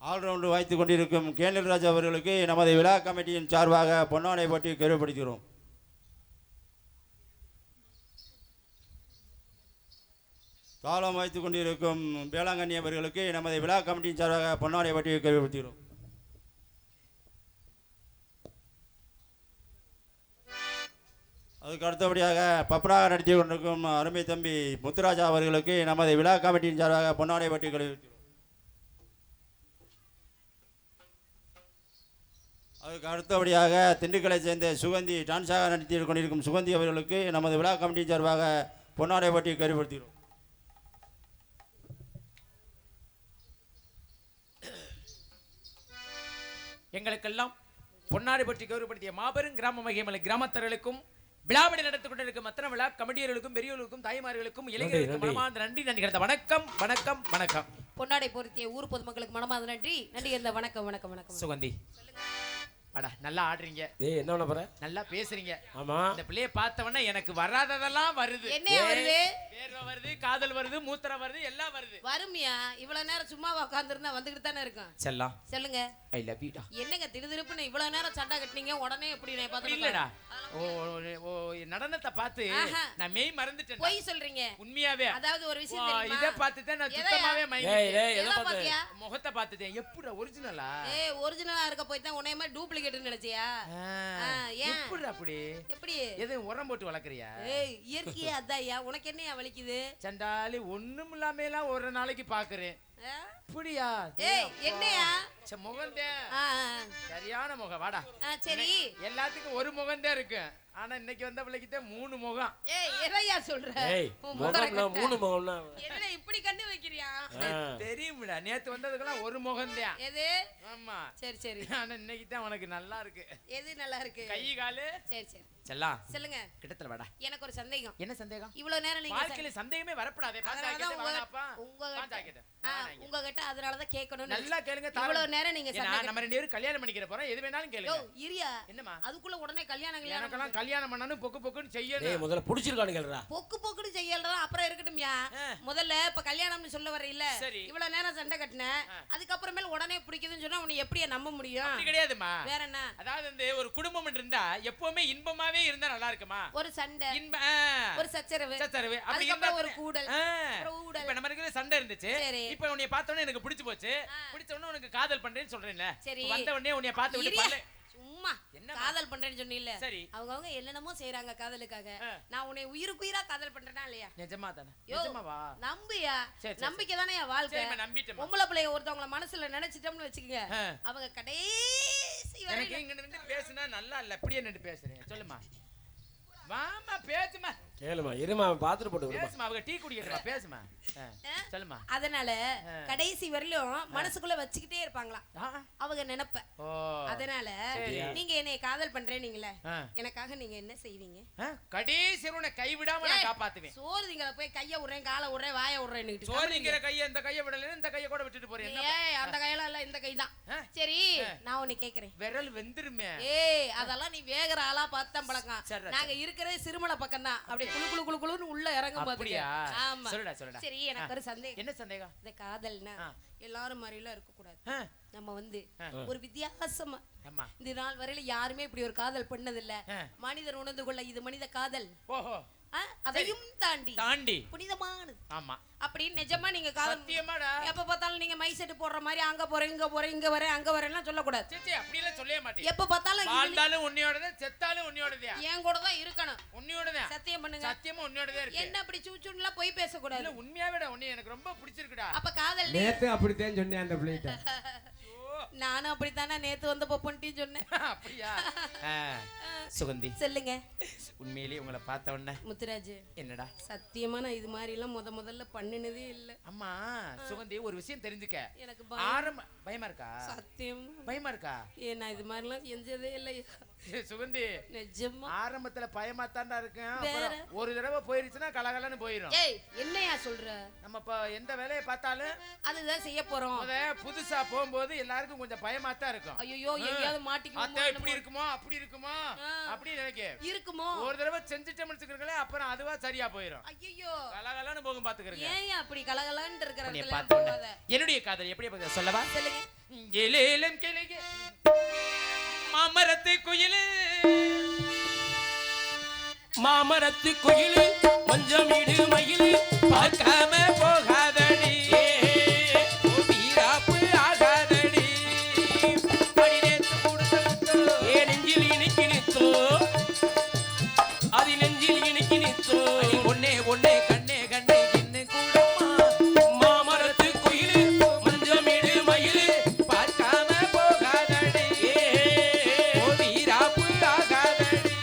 ஆல்ரவுண்டு வாய்த்து கொண்டிருக்கும் கேணில்ராஜ் அவர்களுக்கு நமது விழா கமிட்டியின் சார்பாக பொன்னாடை பற்றி கௌரவப்படுத்துகிறோம். தாளம் வைத்துக் கொண்டிருக்கும் வேளாங்கண்ணி அவர்களுக்கு நமது விழா கமிட்டியின் சார்பாக பொன்னாடை பற்றி கௌரவப்படுத்துகிறோம். அதுக்கு அடுத்தபடியாக பப்பராக நடத்தி கொண்டிருக்கும் அருமை தம்பி முத்துராஜா அவர்களுக்கு நமது விழா கமிட்டியின் சார்பாக பொன்னாடை பற்றி கௌரவிக்கிறோம். அதுக்கு அடுத்தபடியாக திண்டுக்கலை சேர்ந்த சுகந்தி டான்ஸாக நடத்தி கொண்டிருக்கும் சுகந்தி அவர்களுக்கு நமது விழா கமிட்டியின் சார்பாக பொன்னாடை பற்றி கௌரவப்படுத்துகிறோம். எங்களுக்கெல்லாம் பொன்னாடை பற்றி கௌரவப்படுத்திய மாபெரும் கிராம மகிமலை கிராமத்தர்களுக்கும் விழாவினை நடத்தி கொண்டிருக்கும் அத்தனை விழா கமிட்டியர்களுக்கும் பெரியவர்களுக்கும் தாய்மார்களுக்கும் இளைஞர்களுக்கும் மனமார்ந்த நன்றி. நன்றி. வணக்கம் வணக்கம் வணக்கம். பொன்னாடை பொருத்திய ஊர் பொதுமக்களுக்கு மனமார்ந்த நன்றி. நன்றி. இந்த வணக்கம் வணக்கம் வணக்கம். சுகந்தி அடா நல்லா ஆடுறீங்க. டேய் என்ன பண்ண போற? நல்லா பேசுறீங்க. ஆமா. இந்த பிள்ளைய பார்த்தவன எனக்கு வராததெல்லாம் வருது. என்ன வருது? வேர்வை வருது, காதல் வருது, மூத்திரம் வருது, எல்லாம் வருது. வருமியா? இவ்வளவு நேரம் சும்மா உட்கார்ந்திருந்தா வந்துகிட்டு தானே இருக்கும். செல்லம் சொல்லுங்க. ஐ லவ் யூ டா. என்னங்க திடுதிடுப்புன்னு இவ்வளவு நேரம் சண்டை கட்டினீங்க உடனே எப்படி நான் பார்த்தேன் இல்லடா. ஓ நடனத்தை பார்த்து நான் மெய் மறந்துட்டேன். போய் சொல்றீங்க. உண்மையாவே. அதாவது ஒரு விஷயம் தெரியுமா? இத பார்த்துட்டே நான் சுத்தமாவே ஏய் ஏய் மயங்கிட்டேன். எதை பார்த்த? முகத்தை பார்த்துட்டேன். எப்படிடா ஒரிஜினலா? ஏய் ஒரிஜினலா இருக்க போய் தான் உன்னைய மாதிரி டூப்ளிகேட்னு நினைச்சியா? ஏன் எப்படி அப்படி? எப்படி? எது உரம் போட்டு வளர்க்கறியா? ஏய் இயற்கையா அதான்யா. உனக்கு என்னையா வலிக்குது? சண்டாலி ஒண்ணும் இல்லாமலாம் ஒரு நாளைக்கு பாக்குறேன். அப்படியா? ஏய் என்னையா? முகம்தான் சரியான முகம். வாடா. சரி எல்லாத்துக்கும் ஒரு முகம்தான் இருக்கு. ஆனா இன்னைக்கு வந்த பிள்ளைகிட்ட 3 முகம். ஏய் எதையா சொல்ற? ஏய் முகம்னா 3 முகம்னா என்ன இப்படி கண்டு வைக்கிறியா? தெரியும்டா. நேத்து வந்ததுக்கெல்லாம் ஒரு முகம்தான். எது? ஆமா. சரி சரி. ஆனா இன்னைக்கு தான் உனக்கு நல்லா இருக்கு. எது நல்லா இருக்கு? கை காலு. சரி சரி. செல்லா சொல்லுங்க. கிட்டத்துல வாடா. எனக்கு ஒரு சந்தேகம். என்ன சந்தேகம்? இவ்வளவு நேரம் நீங்க வாழ்க்கையில சந்தேகமே வரப்படாதே. உங்ககிட்ட அதனால தான் கேட்கணும். நல்லா கேளுங்க. இவ்வளவு நேரம் நீங்க நம்ம 2 பேரும் கல்யாணம் பண்ணிக்கிற போறோம். எது வேணாலும் கேளுங்க. இரியா. என்னமா? அதுக்குள்ள உடனே கல்யாணம் எனக்கெல்லாம் கல்யாணம் பண்ணனும் பொக்கு பொக்குன்னு செய்யணும். டேய் முதல்ல புடிச்சிருக்கானுங்கடா. பொக்கு பொக்குன்னு செய்யறதா அப்புறம் இருக்கட்டும்யா. முதல்ல இப்ப கல்யாணம்னு சொல்ல வர இல்ல. இவ்வளவு நேரம் சண்டை கட்டின. அதுக்கு அப்புறமேல உடனே பிடிக்குதுன்னு சொன்னா உன்னை எப்படி நம்ப முடியும்? அப்படி கிடையாதுமா. வேற என்ன? அதாவது ஒரு குடும்பம் இருந்தா எப்பவுமே இன்பமாவே இருந்தா நல்லா இருக்குமா? ஒரு சண்டை, ஒரு சச்சரவு, அப்படி அப்புறம் ஒரு கூடல், ஊடல். இப்ப நம்ம இருக்கிற சண்டை இருந்துச்சு. இப்ப உன்னை பார்த்த உடனே எனக்கு பிடிச்சு போச்சு. பிடிச்ச உடனே உனக்கு காதல் பண்றேன்னு சொல்றேன்ல. வந்த உடனே உன்னை பார்த்து விட்டு பல்ல சும்மா காதல் பண்றேன்னு சொன்னீல்ல. அவங்க என்னென்னமோ செய்றாங்க காதலுக்காக. நான் உன்னை உயிருக்குயிரா காதல் பண்றேனா இல்லையா? நிஜமா தானே? நிஜமாவா? நம்பியா? நம்பிக்கை தானே என் வாழ்க்கை. பொம்பளை பிள்ளைய ஒருத்தவங்கள மனசுல நினைச்சிட்டோம்னு வச்சுக்கங்க, அவங்க கடைசி வரை எனக்கு இங்க நின்னு பேசினா நல்லா இல்ல. அப்படியே நின்னு பேசுறேன். சொல்லுமா. வாமா பேசுமா. கேளுமா இருமா பாத்துட்டு போட்டு பேசுமா. அவங்க டீ குடிக்கிறா. பேசுமா. சொல்லுமா. அதனால கடைசி வரையிலும் மனசுக்குள்ள வச்சுக்கிட்டே இருப்பாங்களா அவங்க நினைப்ப. அதனால நீங்க என்னைய காதல் பண்றேனீங்களே, எனக்காக நீங்க என்ன செய்வீங்க? கடைசி உன்னை கைவிடாம நான் காப்பாத்துவேன். சோறு திங்கல போய் கைய உறேன், காலை உறேன், வாயை உறேன்னு சோறு திங்கிற கைய இந்த கைய விடல, இந்த கைய கூட விட்டுட்டு போறேன். ஏய் அந்த கையெல்லாம் இல்ல, இந்த கை தான். சரி நான் உன்னை கேக்குறேன். விரல் வெந்துருமே. ஏய் அதெல்லாம் நீ வேகற ஆளா பார்த்தா பழக்கம். நாங்க இருக்கிறதே சிறுமலை பக்கம் தான். அப்படியே குளு குளு குளு குளுன்னு உள்ள இறங்கும் பாத்தியா? ஆமா. சொல்லுடா சொல்லுடா. சரி எனக்கு ஒரு சந்தேகம். என்ன சந்தேகம்? இந்த காதல்னா எல்லாரும் மாதிரிலாம் இருக்க கூடாது. நம்ம ஒரு வித்தியாசமா இந்த நாள் வரையில யாருமே இப்படி ஒரு காதல் பண்ணதில்ல. மனிதர் உணர்ந்து கொள்ள இது மனித காதல். ஓஹோ. அதையும் தாண்டி புனிதமானது. ஆமா. அப்படி நிஜமா நீங்க காதல் சத்தியமாடா. எப்ப பார்த்தாலும் நீங்க மை செட் போடுற மாதிரி அங்க போறேன் இங்க போறேன் இங்க வரேன் அங்க வரேன்லாம் சொல்ல கூடாது. சீ அப்படி எல்லாம் சொல்லவே மாட்டேன். எப்ப பார்த்தாலும் வாழ்ந்தாலும் உன்னியோடதே செத்தாலும் உன்னியோடதே. என் கூட தான் இருக்கணும். உன்னியோடதே. சத்தியம் பண்ணுங்க. சத்தியமா உன்னியோடதே இருக்கு. என்ன அப்படி சூச்சுன்னுலாம் போய் பேச கூடாது. இல்ல உண்மையாவேடா உன்னை எனக்கு ரொம்ப பிடிச்சிருக்குடா. அப்ப காதல் நேத்து அப்படி தான் சொன்னேன் அந்த பிள்ளைகிட்ட. நானும் அப்படித்தானே நேத்து வந்து பொப்பன்ட்டி சொன்னேன். அப்படியா? சுகந்தி சொல்லுங்க. உண்மையிலேயே உங்களை பார்த்த உடனே முத்துராஜ் என்னடா சத்தியமா நான் இது மாதிரி எல்லாம் முதல்ல பண்ணினதே இல்ல. அம்மா சுகந்தி ஒரு விஷயம் தெரிஞ்சுக்க. எனக்கு பயமா இருக்கா? சத்தியம் பயமா இருக்கா? நான் இது மாதிரி எல்லாம் செஞ்சதே இல்ல சுகந்தி. நிஜமா ஆரம்பத்துல பயமா தாண்டா இருக்கேன். ஒரு தடவை போயிருச்சுன்னா கலகலன்னு போயிடும். ஏய் என்னையா சொல்ற? நம்ம இப்ப எந்த வேலையை பார்த்தாலும் அதுதான் செய்ய போறோம். புதுசா போகும்போது எல்லாருக்கும் கொஞ்சம் பயமா தான் இருக்கும். ஐயோ எங்கயாவது மாட்டிக்குமோ, இப்படி இருக்குமோ அப்படி இருக்குமோ அப்படி நினைக்க இருக்குமோ. ஒரு தடவை செஞ்சுட்டோம்னு வச்சுக்கிறீங்களே அப்புறம் அதுவா சரியா போயிடும். ஐயோ கலகலன்னு போகும் பாத்துக்கிறீங்க. ஏன் அப்படி கலகலன்னு இருக்கிற என்னுடைய காதல் எப்படி சொல்லவா? சொல்லுங்க. எலேலம் கிளையே மாமரத்து குயிலே மாமரத்து குயிலு மஞ்சமீடு மயிலு பார்க்காம போகாதடி வீராப்பு ஆகாதடி அடிநேத்து கொடுத்தோ ஏ நெஞ்சில் இனிக்கினித்தோ அது நெஞ்சில் இனிக்கினித்தோ ஒன்னே ஒன்னே கண்ணே கண்ணே என்ன கூடமா மாமரத்து குயிலு மஞ்சமீடு மயிலு பார்க்காம போகாதடி வீராப்பு ஆகாதடி.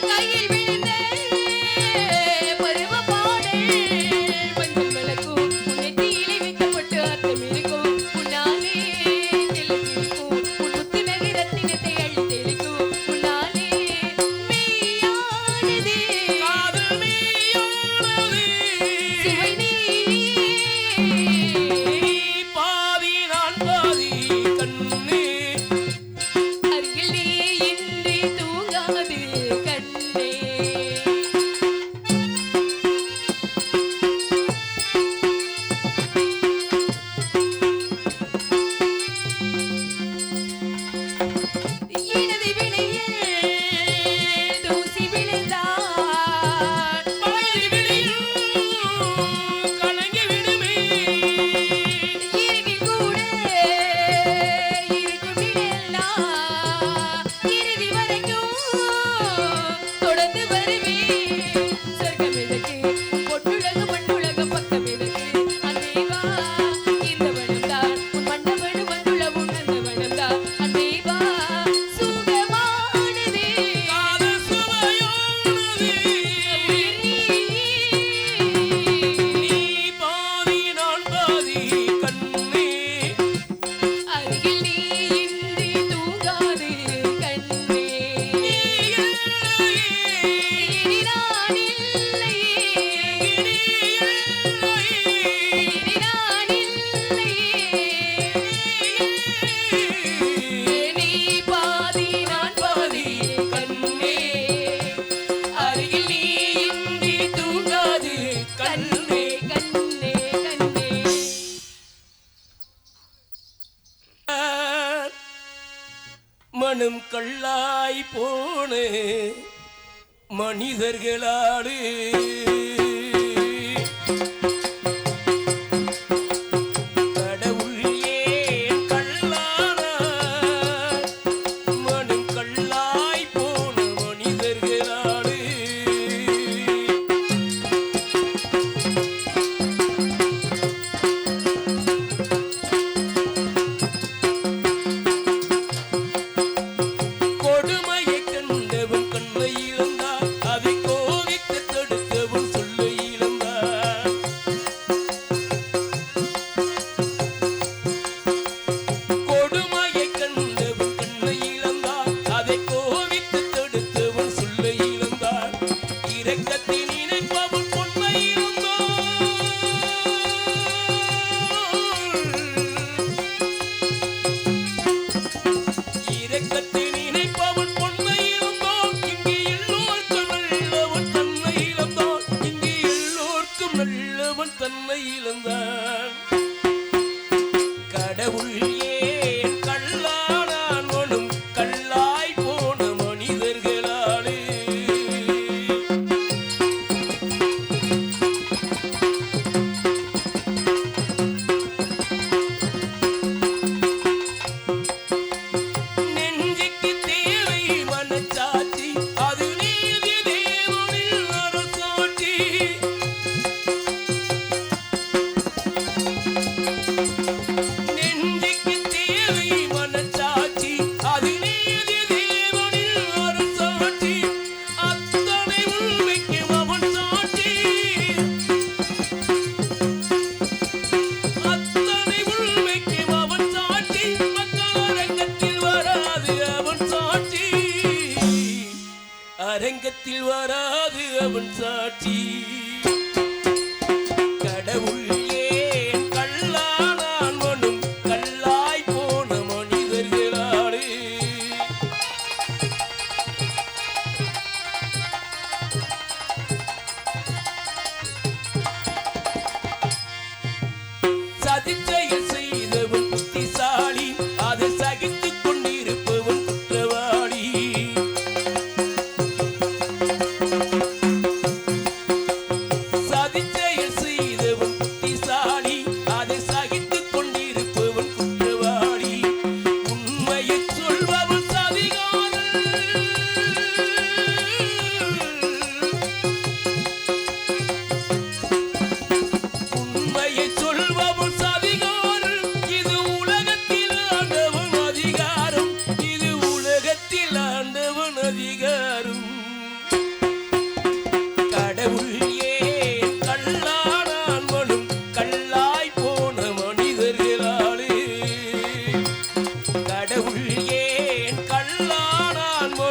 கையில் விழுந்த பருவப்பாடே மஞ்சள் விளக்கும் உன்னை தீயிலே வைக்கப்பட்டு அர்த்தம் இருக்கும் உன்னாலே தெளிக்கும் உன் முத்து நகரத்தினத்தை அள்ளி தெளிக்கும் உன்னாலே மெய்யானதே சுவை நீ பாதி நான் பாதி கண்ணே அருகில் நீ இன்றி தூங்காது கண்ணே இடது வினையில் தூசி விழுந்தால் பழைய விழியும் கலங்கி விடுமே இரவில் கூட இருக்கும் நிழல்லாம் இறுதி வரைக்கும் தொடர்ந்து வருவேன். சொர்க்கம் எதற்கு? உன் பொட்டுலகம் மண்ணுலகம் பக்கம் எதற்கு? அன்பே வா, இந்த வனம்தான் உன் மன்னவனும் வந்துள்ள உன் அந்த வனம்தான். அன்பே வா, சுகமானதே. காதல் சுவையானது உயிர் நீ. நீ பாதி நான் பாதி கண்ணே அருகில் நீ இன்றி தூங்காது கண்ணே. இனி நான் இல்லையே. இனி நான் இல்லையே. நீ பாதி நான் பாதி கண்ணே. அருகில் நீ இன்றி தூங்காது கண்ணே கண்ணே கண்ணே. மனம் கள்ளாய் போன மனிதர்களாடு கடவுள் ஏன் கள்ளானார் மனம் கள்ளாய் போன மனிதர்களாடு கொடுமையை கண்டவன் கண்ணை இழந்தார் அதை கோவித்து தடுத்தவன் சொல்லை இழந்தார் கொடுமையை கண்டவன் கண்ணை இழந்தார் அதை கோவித்து தடுத்தவன் சொல்லை இழந்தார் இரக்கத்தை நினைப்பவன் பொன்னை இழந்தார் இரக்கத்தை நினைப்பவன் பொன்னை இழந்தான் இங்கே எல்லோருக்கும் நல்லவன் தன்னை இழந்தான் இங்கே எல்லோருக்கும் நல்லவன் தன்னை இழந்தான் கடவுள் ஏன் கள்ளானான் மனம் கள்ளாய் போன மனிதர்களாலே நெஞ்சுக்கு தேவை மனச்சாட்சி அது நீதி தேவனில் அரசாட்சி நெஞ்சுக்கு தேவை மனச்சாட்சி அது நீதி தேவனில் அரசாட்சி அத்தனை உண்மைக்கு அவன் சாட்சி அத்தனை உண்மைக்கு அவன் சாட்சி மக்கள் அரங்கத்தில் வராது அவன் சாட்சி அரங்கத்தில் வராது அவன் சாட்சி கடவுள் ஏன் கள்ளானான் மனம் கள்ளாய் போன மனிதர்களாடு சதிச்செயல் செய்தவன் புத்திசாலி அதை சகித்துக் கொண்டிருப்பவன் குற்றவாளி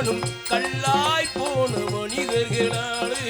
நானும் கல்லாய் போன மனிதர்களாடு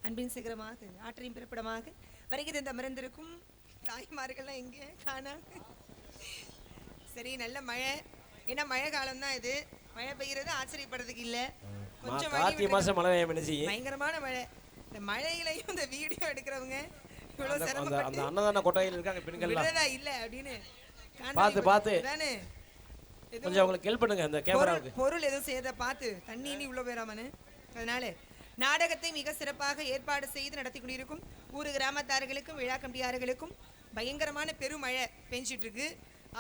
அன்பின் சிகரமாக ஆற்றையும் பிறப்பிடமாக வருகை தந்து அமர்ந்திருக்கும் தாய்மார்கள்லாம் எங்கே காணாங்க. சரி, நல்ல மழை. ஏன்னா மழை காலம் தான் இது. மழை பெய்யறது ஆச்சரியப்படுறதுக்கு இல்லை. கொஞ்சம் பயங்கரமான மழை. இந்த மழையிலையும் இந்த வீடியோ எடுக்கிறவங்க இவ்வளவு சிரமப்பட்டு அன்னதான கொட்டையில் இருக்காங்க பெண்கள் இல்ல அப்படின்னு பார்த்து தானே கொஞ்சம் உங்களுக்கு ஹெல்ப் பண்ணுங்க. அந்த கேமராவுக்கு பொருள் எதுவும் செய்யறத பார்த்து தண்ணி இவ்வளோ பேராமனு. அதனால நாடகத்தை மிக சிறப்பாக ஏற்பாடு செய்து நடத்தி கொண்டிருக்கும் ஊர் கிராமத்தார்களுக்கும் விழா கமிட்டியார்களுக்கும் பயங்கரமான பெருமழை பெஞ்சிட்டு இருக்கு.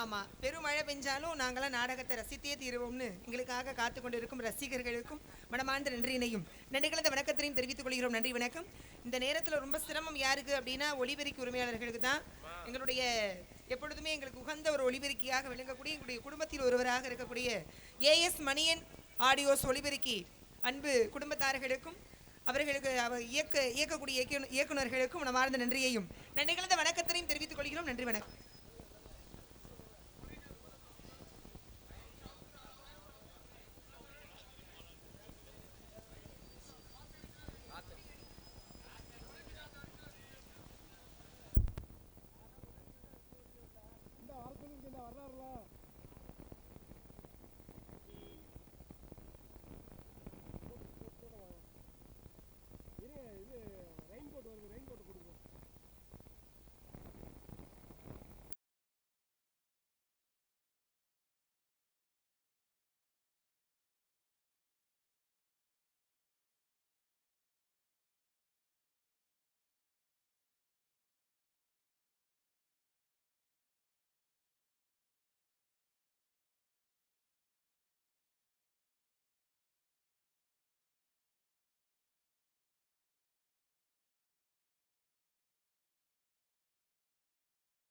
ஆமாம், பெருமழை பெஞ்சாலும் நாங்களாம் நாடகத்தை ரசித்தே தீருவோம்னு எங்களுக்காக காத்து கொண்டு இருக்கும் ரசிகர்களுக்கும் மனமார்ந்த நன்றியினையும் நன்றி கலந்த வணக்கத்தையும் தெரிவித்துக் கொள்கிறோம். நன்றி, வணக்கம். இந்த நேரத்தில் ரொம்ப சிரமம் யாருக்கு அப்படின்னா ஒலிபெருக்கி உரிமையாளர்களுக்கு தான். எங்களுடைய எப்பொழுதுமே எங்களுக்கு உகந்த ஒரு ஒலிபெருக்கியாக விளங்கக்கூடிய எங்களுடைய குடும்பத்தில் ஒருவராக இருக்கக்கூடிய ஏஎஸ் மணியன் ஆடியோஸ் ஒலிபெருக்கி அன்பு குடும்பத்தார்களுக்கும் அவர்களுக்கு இயக்கக்கூடிய இயக்குநர்களுக்கும் மனமார்ந்த நன்றியையும் நன்றி கலந்த வணக்கத்தையும் தெரிவித்துக் கொள்கிறோம். நன்றி, வணக்கம்.